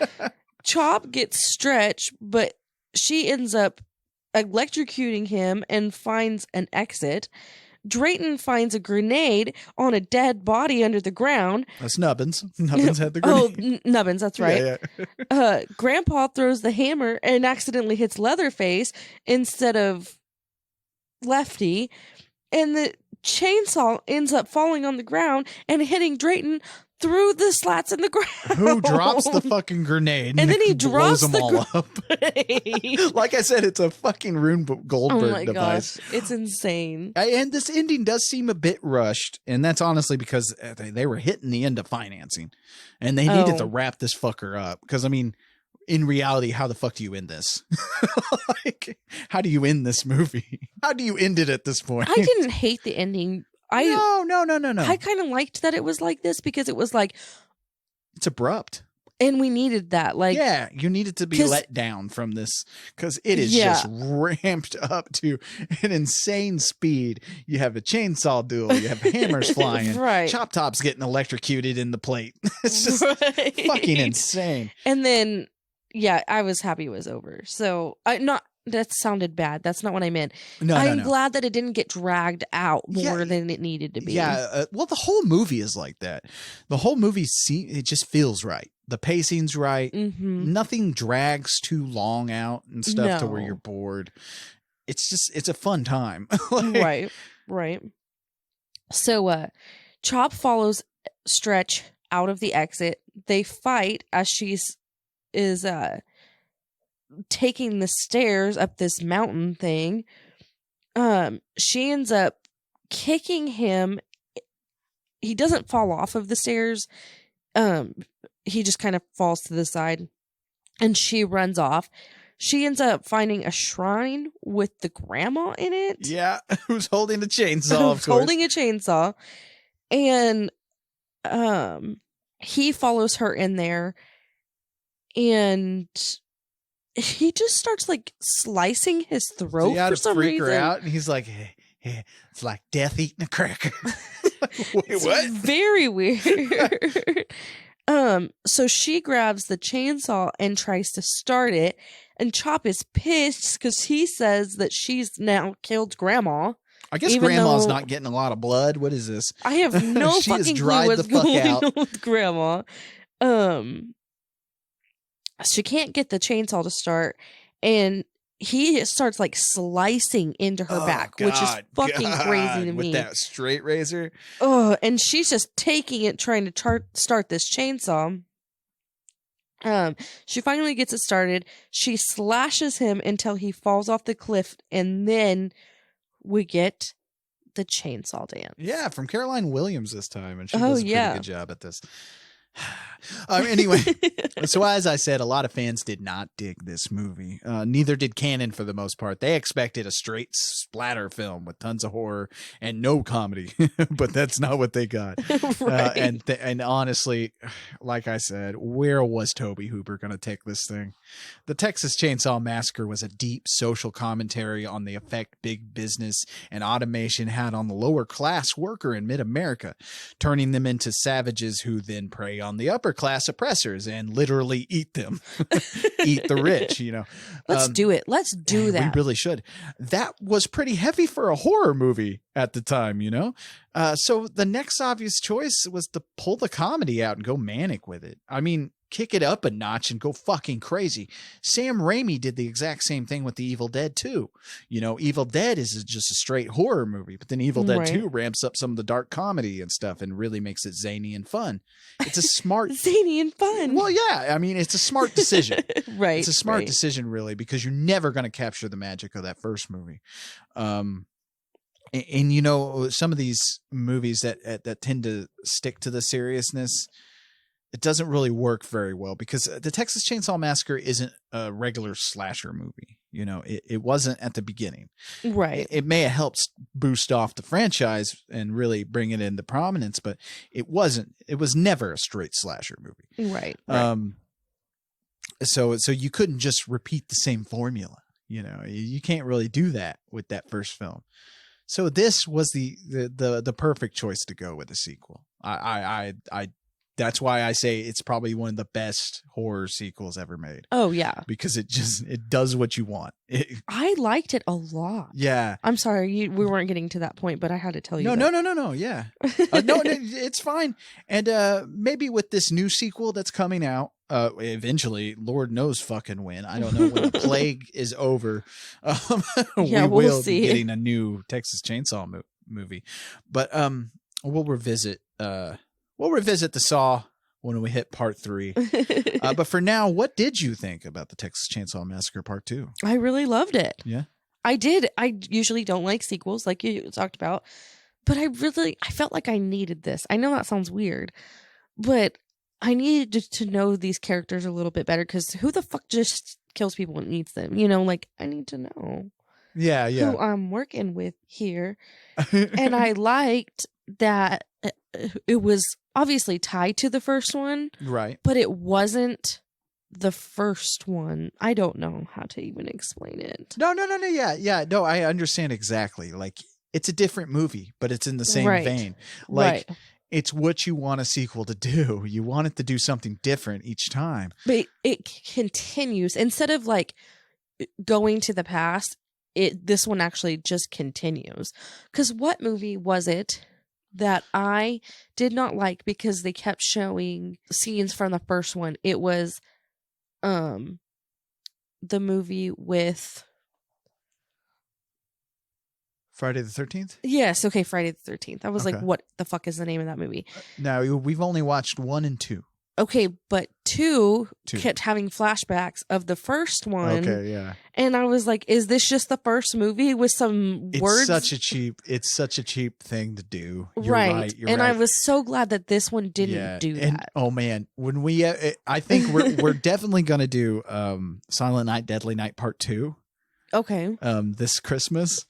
[SPEAKER 3] Chop gets Stretch, but she ends up electrocuting him and finds an exit. Drayton finds a grenade on a dead body under the ground.
[SPEAKER 2] That's Nubbins. Nubbins had the grenade.
[SPEAKER 3] Oh, Nubbins, that's right.
[SPEAKER 2] Yeah.
[SPEAKER 3] Grandpa throws the hammer and accidentally hits Leatherface instead of Lefty. And the chainsaw ends up falling on the ground and hitting Drayton through the slats in the ground.
[SPEAKER 2] Who drops the fucking grenade
[SPEAKER 3] and then he drops
[SPEAKER 2] blows them all up. Like I said, it's a fucking Rune Goldberg device.
[SPEAKER 3] Gosh, it's insane.
[SPEAKER 2] And this ending does seem a bit rushed, and that's honestly because they were hitting the end of financing, and they needed to wrap this fucker up. Because I mean, in reality, how the fuck do you end this? Like, how do you end this movie? How do you end it at this point?
[SPEAKER 3] I didn't hate the ending.
[SPEAKER 2] No.
[SPEAKER 3] I kind of liked that it was like this because it was like
[SPEAKER 2] it's abrupt.
[SPEAKER 3] And we needed that. Like,
[SPEAKER 2] yeah, you needed to be let down from this because it is just ramped up to an insane speed. You have a chainsaw duel, you have hammers flying,
[SPEAKER 3] right.
[SPEAKER 2] Chop Top's getting electrocuted in the plate. It's just fucking insane.
[SPEAKER 3] And then, yeah, I was happy it was over. So that sounded bad. That's not what I meant. I'm glad that it didn't get dragged out more than it needed to be.
[SPEAKER 2] Yeah. Well, the whole movie is like that. The whole movie, it just feels right. The pacing's right.
[SPEAKER 3] Mm-hmm.
[SPEAKER 2] Nothing drags too long out and stuff to where you're bored. It's a fun time.
[SPEAKER 3] Right. So, Chop follows Stretch out of the exit. They fight as is taking the stairs up this mountain thing. She ends up kicking him. He doesn't fall off of the stairs. He just kind of falls to the side, and she runs off. She ends up finding a shrine with the grandma in it.
[SPEAKER 2] Yeah, who's holding a chainsaw, of course.
[SPEAKER 3] Holding a chainsaw. And he follows her in there, and he just starts like slicing his throat for some reason.
[SPEAKER 2] Freak her out, and he's like, hey, it's like death eating a cracker. Wait,
[SPEAKER 3] it's
[SPEAKER 2] what?
[SPEAKER 3] Very weird. So she grabs the chainsaw and tries to start it, and Chop is pissed because he says that she's now killed Grandma.
[SPEAKER 2] I guess Grandma's not getting a lot of blood. What is this?
[SPEAKER 3] I have no fucking clue what's going on with Grandma. She can't get the chainsaw to start, and he starts like slicing into her back, which is fucking crazy to
[SPEAKER 2] with
[SPEAKER 3] me.
[SPEAKER 2] that straight razor.
[SPEAKER 3] Oh, and she's just taking it, trying to start this chainsaw. She finally gets it started. She slashes him until he falls off the cliff, and then we get the chainsaw dance.
[SPEAKER 2] Yeah, from Caroline Williams this time, and she
[SPEAKER 3] Oh,
[SPEAKER 2] does a pretty
[SPEAKER 3] yeah.
[SPEAKER 2] good job at this. Anyway, so as I said, a lot of fans did not dig this movie. Neither did Canon for the most part. They expected a straight splatter film with tons of horror and no comedy, but that's not what they got.
[SPEAKER 3] Right.
[SPEAKER 2] And honestly, like I said, where was Tobe Hooper going to take this thing? The Texas Chainsaw Massacre was a deep social commentary on the effect big business and automation had on the lower class worker in mid-America, turning them into savages who then prey on the upper class oppressors and literally eat them. Eat the rich, you know.
[SPEAKER 3] Let's do it. Let's do that.
[SPEAKER 2] We really should. That was pretty heavy for a horror movie at the time, you know. So the next obvious choice was to pull the comedy out and go manic with it. I mean, kick it up a notch and go fucking crazy. Sam Raimi did the exact same thing with the Evil Dead 2. You know, Evil Dead is just a straight horror movie, but then Evil Dead 2 ramps up some of the dark comedy and stuff and really makes it zany and fun. It's a smart
[SPEAKER 3] zany and fun.
[SPEAKER 2] Well, yeah, I mean, it's a smart decision.
[SPEAKER 3] Right.
[SPEAKER 2] It's a smart decision, really, because you're never going to capture the magic of that first movie. And you know, some of these movies that tend to stick to the seriousness, it doesn't really work very well because the Texas Chainsaw Massacre isn't a regular slasher movie. You know, it wasn't at the beginning.
[SPEAKER 3] Right.
[SPEAKER 2] It may have helped boost off the franchise and really bring it into prominence, but it wasn't. It was never a straight slasher movie.
[SPEAKER 3] Right.
[SPEAKER 2] So you couldn't just repeat the same formula. You know, you can't really do that with that first film. So this was the perfect choice to go with a sequel. I that's why I say it's probably one of the best horror sequels ever made.
[SPEAKER 3] Oh yeah,
[SPEAKER 2] because it does what you want.
[SPEAKER 3] I liked it a lot.
[SPEAKER 2] Yeah,
[SPEAKER 3] I'm sorry we weren't getting to that point, but I had to tell you.
[SPEAKER 2] No. Yeah, no, it's fine. And maybe with this new sequel that's coming out, eventually, Lord knows fucking when. I don't know when the plague is over.
[SPEAKER 3] Yeah,
[SPEAKER 2] we will
[SPEAKER 3] see.
[SPEAKER 2] be getting a new Texas Chainsaw movie, but we'll revisit. We'll revisit the Saw when we hit part 3. But for now, what did you think about the Texas Chainsaw Massacre Part 2?
[SPEAKER 3] I really loved it.
[SPEAKER 2] Yeah,
[SPEAKER 3] I did. I usually don't like sequels, like you talked about, but I felt like I needed this. I know that sounds weird, but I needed to know these characters a little bit better because who the fuck just kills people and eats them? You know, like I need to know.
[SPEAKER 2] Yeah.
[SPEAKER 3] Who I'm working with here, and I liked that it was obviously tied to the first one,
[SPEAKER 2] right?
[SPEAKER 3] But it wasn't the first one. I don't know how to even explain it.
[SPEAKER 2] No. Yeah. No, I understand exactly. Like it's a different movie, but it's in the same vein. Like it's what you want a sequel to do. You want it to do something different each time.
[SPEAKER 3] But it continues instead of like going to the past. This one actually just continues. Because what movie was it that I did not like because they kept showing scenes from the first one? It was the movie with
[SPEAKER 2] Friday the 13th?
[SPEAKER 3] Yes, okay, Friday the 13th. I was like, what the fuck is the name of that movie?
[SPEAKER 2] No, we've only watched 1 and 2.
[SPEAKER 3] Okay, but 2 kept having flashbacks of the first one.
[SPEAKER 2] Okay, yeah.
[SPEAKER 3] And I was like, is this just the first movie with some words?
[SPEAKER 2] It's such a cheap thing to do.
[SPEAKER 3] You're right. I was so glad that this one didn't do that.
[SPEAKER 2] And, oh man, when we I think we're definitely going to do Silent Night Deadly Night Part 2.
[SPEAKER 3] Okay.
[SPEAKER 2] This Christmas.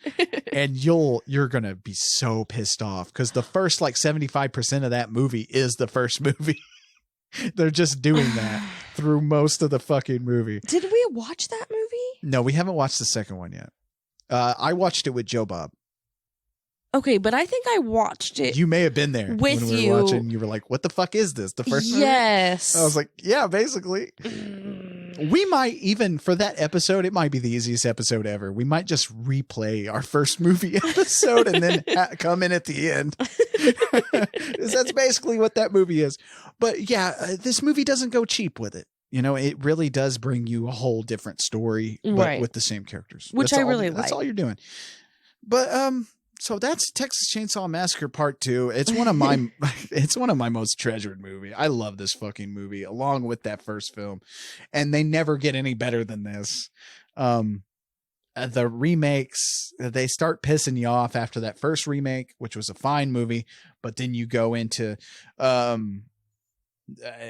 [SPEAKER 2] And you're going to be so pissed off cuz the first like 75% of that movie is the first movie. They're just doing that through most of the fucking movie.
[SPEAKER 3] Did we watch that movie?
[SPEAKER 2] No, we haven't watched the second one yet. I watched it with Joe Bob.
[SPEAKER 3] Okay, but I think I watched it.
[SPEAKER 2] You may have been there
[SPEAKER 3] with
[SPEAKER 2] when we were watching. You were like, "What the fuck is this?" The first movie?
[SPEAKER 3] Yes.
[SPEAKER 2] I was like, "Yeah, basically." We might even for that episode. It might be the easiest episode ever. We might just replay our first movie episode and then come in at the end. That's basically what that movie is. But yeah, this movie doesn't go cheap with it. it really does bring you a whole different story, but
[SPEAKER 3] Right.
[SPEAKER 2] with the same characters.
[SPEAKER 3] Which
[SPEAKER 2] That's
[SPEAKER 3] I
[SPEAKER 2] all-
[SPEAKER 3] really
[SPEAKER 2] That's
[SPEAKER 3] like.
[SPEAKER 2] all you're doing. But so that's Texas Chainsaw Massacre Part 2. It's one of my most treasured movie. I love this fucking movie along with that first film, and they never get any better than this. The remakes, they start pissing you off after that first remake, which was a fine movie, but then you go into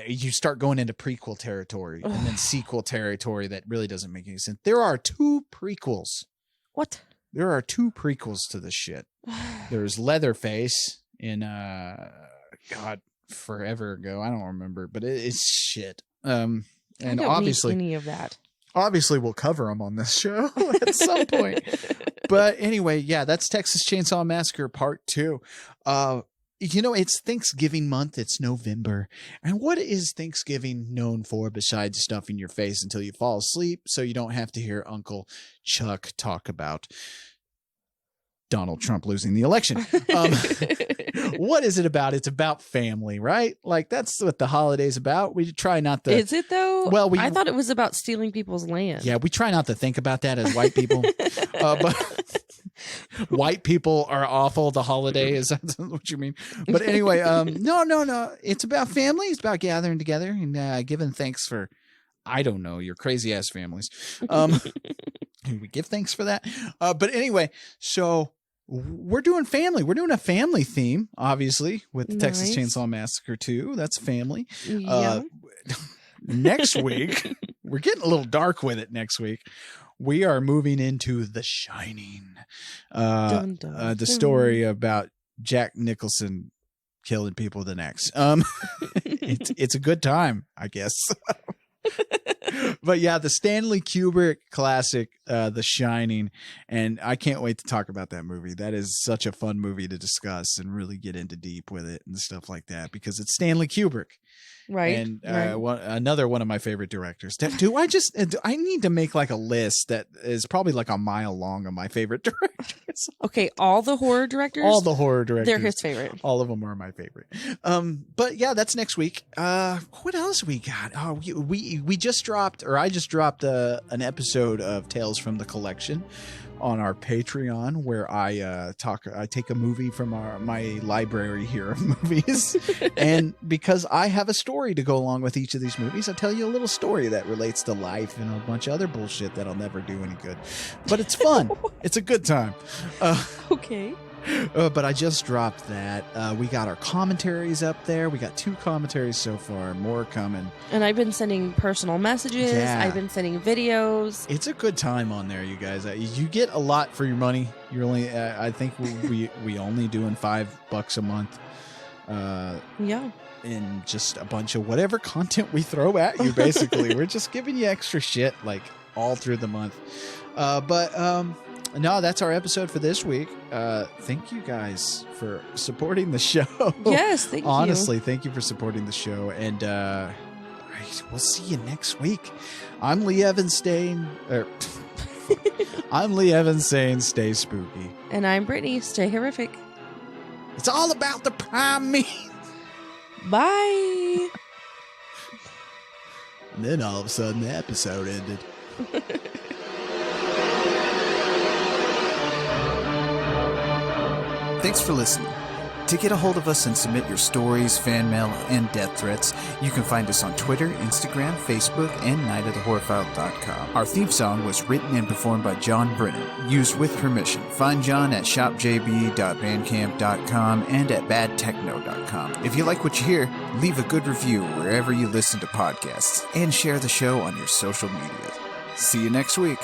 [SPEAKER 2] you start going into prequel territory and then sequel territory that really doesn't make any sense. There are 2 prequels.
[SPEAKER 3] What?
[SPEAKER 2] There are 2 prequels to this shit. There's Leatherface in God, forever ago. I don't remember, but it's shit. And
[SPEAKER 3] I don't
[SPEAKER 2] obviously
[SPEAKER 3] need any of that.
[SPEAKER 2] Obviously, we'll cover them on this show at some point. But anyway, yeah, that's Texas Chainsaw Massacre Part 2. It's Thanksgiving month. It's November. And what is Thanksgiving known for besides stuffing your face until you fall asleep so you don't have to hear Uncle Chuck talk about Donald Trump losing the election? What is it about? It's about family, right? Like, that's what the holiday's about. We try not to...
[SPEAKER 3] Is it though?
[SPEAKER 2] Well,
[SPEAKER 3] I thought it was about stealing people's land.
[SPEAKER 2] Yeah, we try not to think about that as white people. But white people are awful. The holiday, is that what you mean? But anyway, no. It's about family. It's about gathering together and giving thanks for, I don't know, your crazy ass families. We give thanks for that. But anyway, so we're doing family. We're doing a family theme, obviously, with Texas
[SPEAKER 3] Nice.
[SPEAKER 2] Chainsaw Massacre 2. That's family.
[SPEAKER 3] Yeah.
[SPEAKER 2] Next week, we're getting a little dark with it next week. We are moving into The Shining.
[SPEAKER 3] Dun, dun,
[SPEAKER 2] The
[SPEAKER 3] dun.
[SPEAKER 2] story about Jack Nicholson killing people with an axe. It's a good time, I guess. But yeah, the Stanley Kubrick classic, The Shining, and I can't wait to talk about that movie. That is such a fun movie to discuss and really get into deep with it and stuff like that because it's Stanley Kubrick.
[SPEAKER 3] Right.
[SPEAKER 2] And
[SPEAKER 3] right.
[SPEAKER 2] another one of my favorite directors. I need to make like a list that is probably like a mile long of my favorite directors.
[SPEAKER 3] Okay, all the horror directors?
[SPEAKER 2] All the horror directors.
[SPEAKER 3] They're his favorite.
[SPEAKER 2] All of them are my favorite. But yeah, that's next week. What else we got? Oh, we just dropped, or I just dropped an episode of Tales from the Collection on our Patreon, where I take a movie from my library here of movies, and because I have a story to go along with each of these movies, I tell you a little story that relates to life and a bunch of other bullshit that'll never do any good, but it's fun. It's a good time.
[SPEAKER 3] Okay.
[SPEAKER 2] But I just dropped that. We got our commentaries up there. We got 2 commentaries so far. More coming.
[SPEAKER 3] And I've been sending personal messages.
[SPEAKER 2] Yeah.
[SPEAKER 3] I've been sending videos.
[SPEAKER 2] It's a good time on there, you guys. You get a lot for your money. You're only, I think we only doing $5 a month.
[SPEAKER 3] Yeah.
[SPEAKER 2] And just a bunch of whatever content we throw at you. Basically, we're just giving you extra shit like all through the month. No, that's our episode for this week. Thank you guys for supporting the show.
[SPEAKER 3] Yes, thank you.
[SPEAKER 2] Honestly, thank you for supporting the show. And we'll see you next week. I'm Lee Evans saying, stay spooky.
[SPEAKER 3] And I'm Brittany. Stay horrific.
[SPEAKER 2] It's all about the prime meat.
[SPEAKER 3] Bye.
[SPEAKER 2] And then all of a sudden the episode ended. Thanks for listening. To get a hold of us and submit your stories, fan mail, and death threats, you can find us on Twitter, Instagram, Facebook, and nightofthehorrorfile.com. Our theme song was written and performed by John Brennan, used with permission. Find John at shopjb.bandcamp.com and at badtechno.com. If you like what you hear, leave a good review wherever you listen to podcasts, and share the show on your social media. See you next week.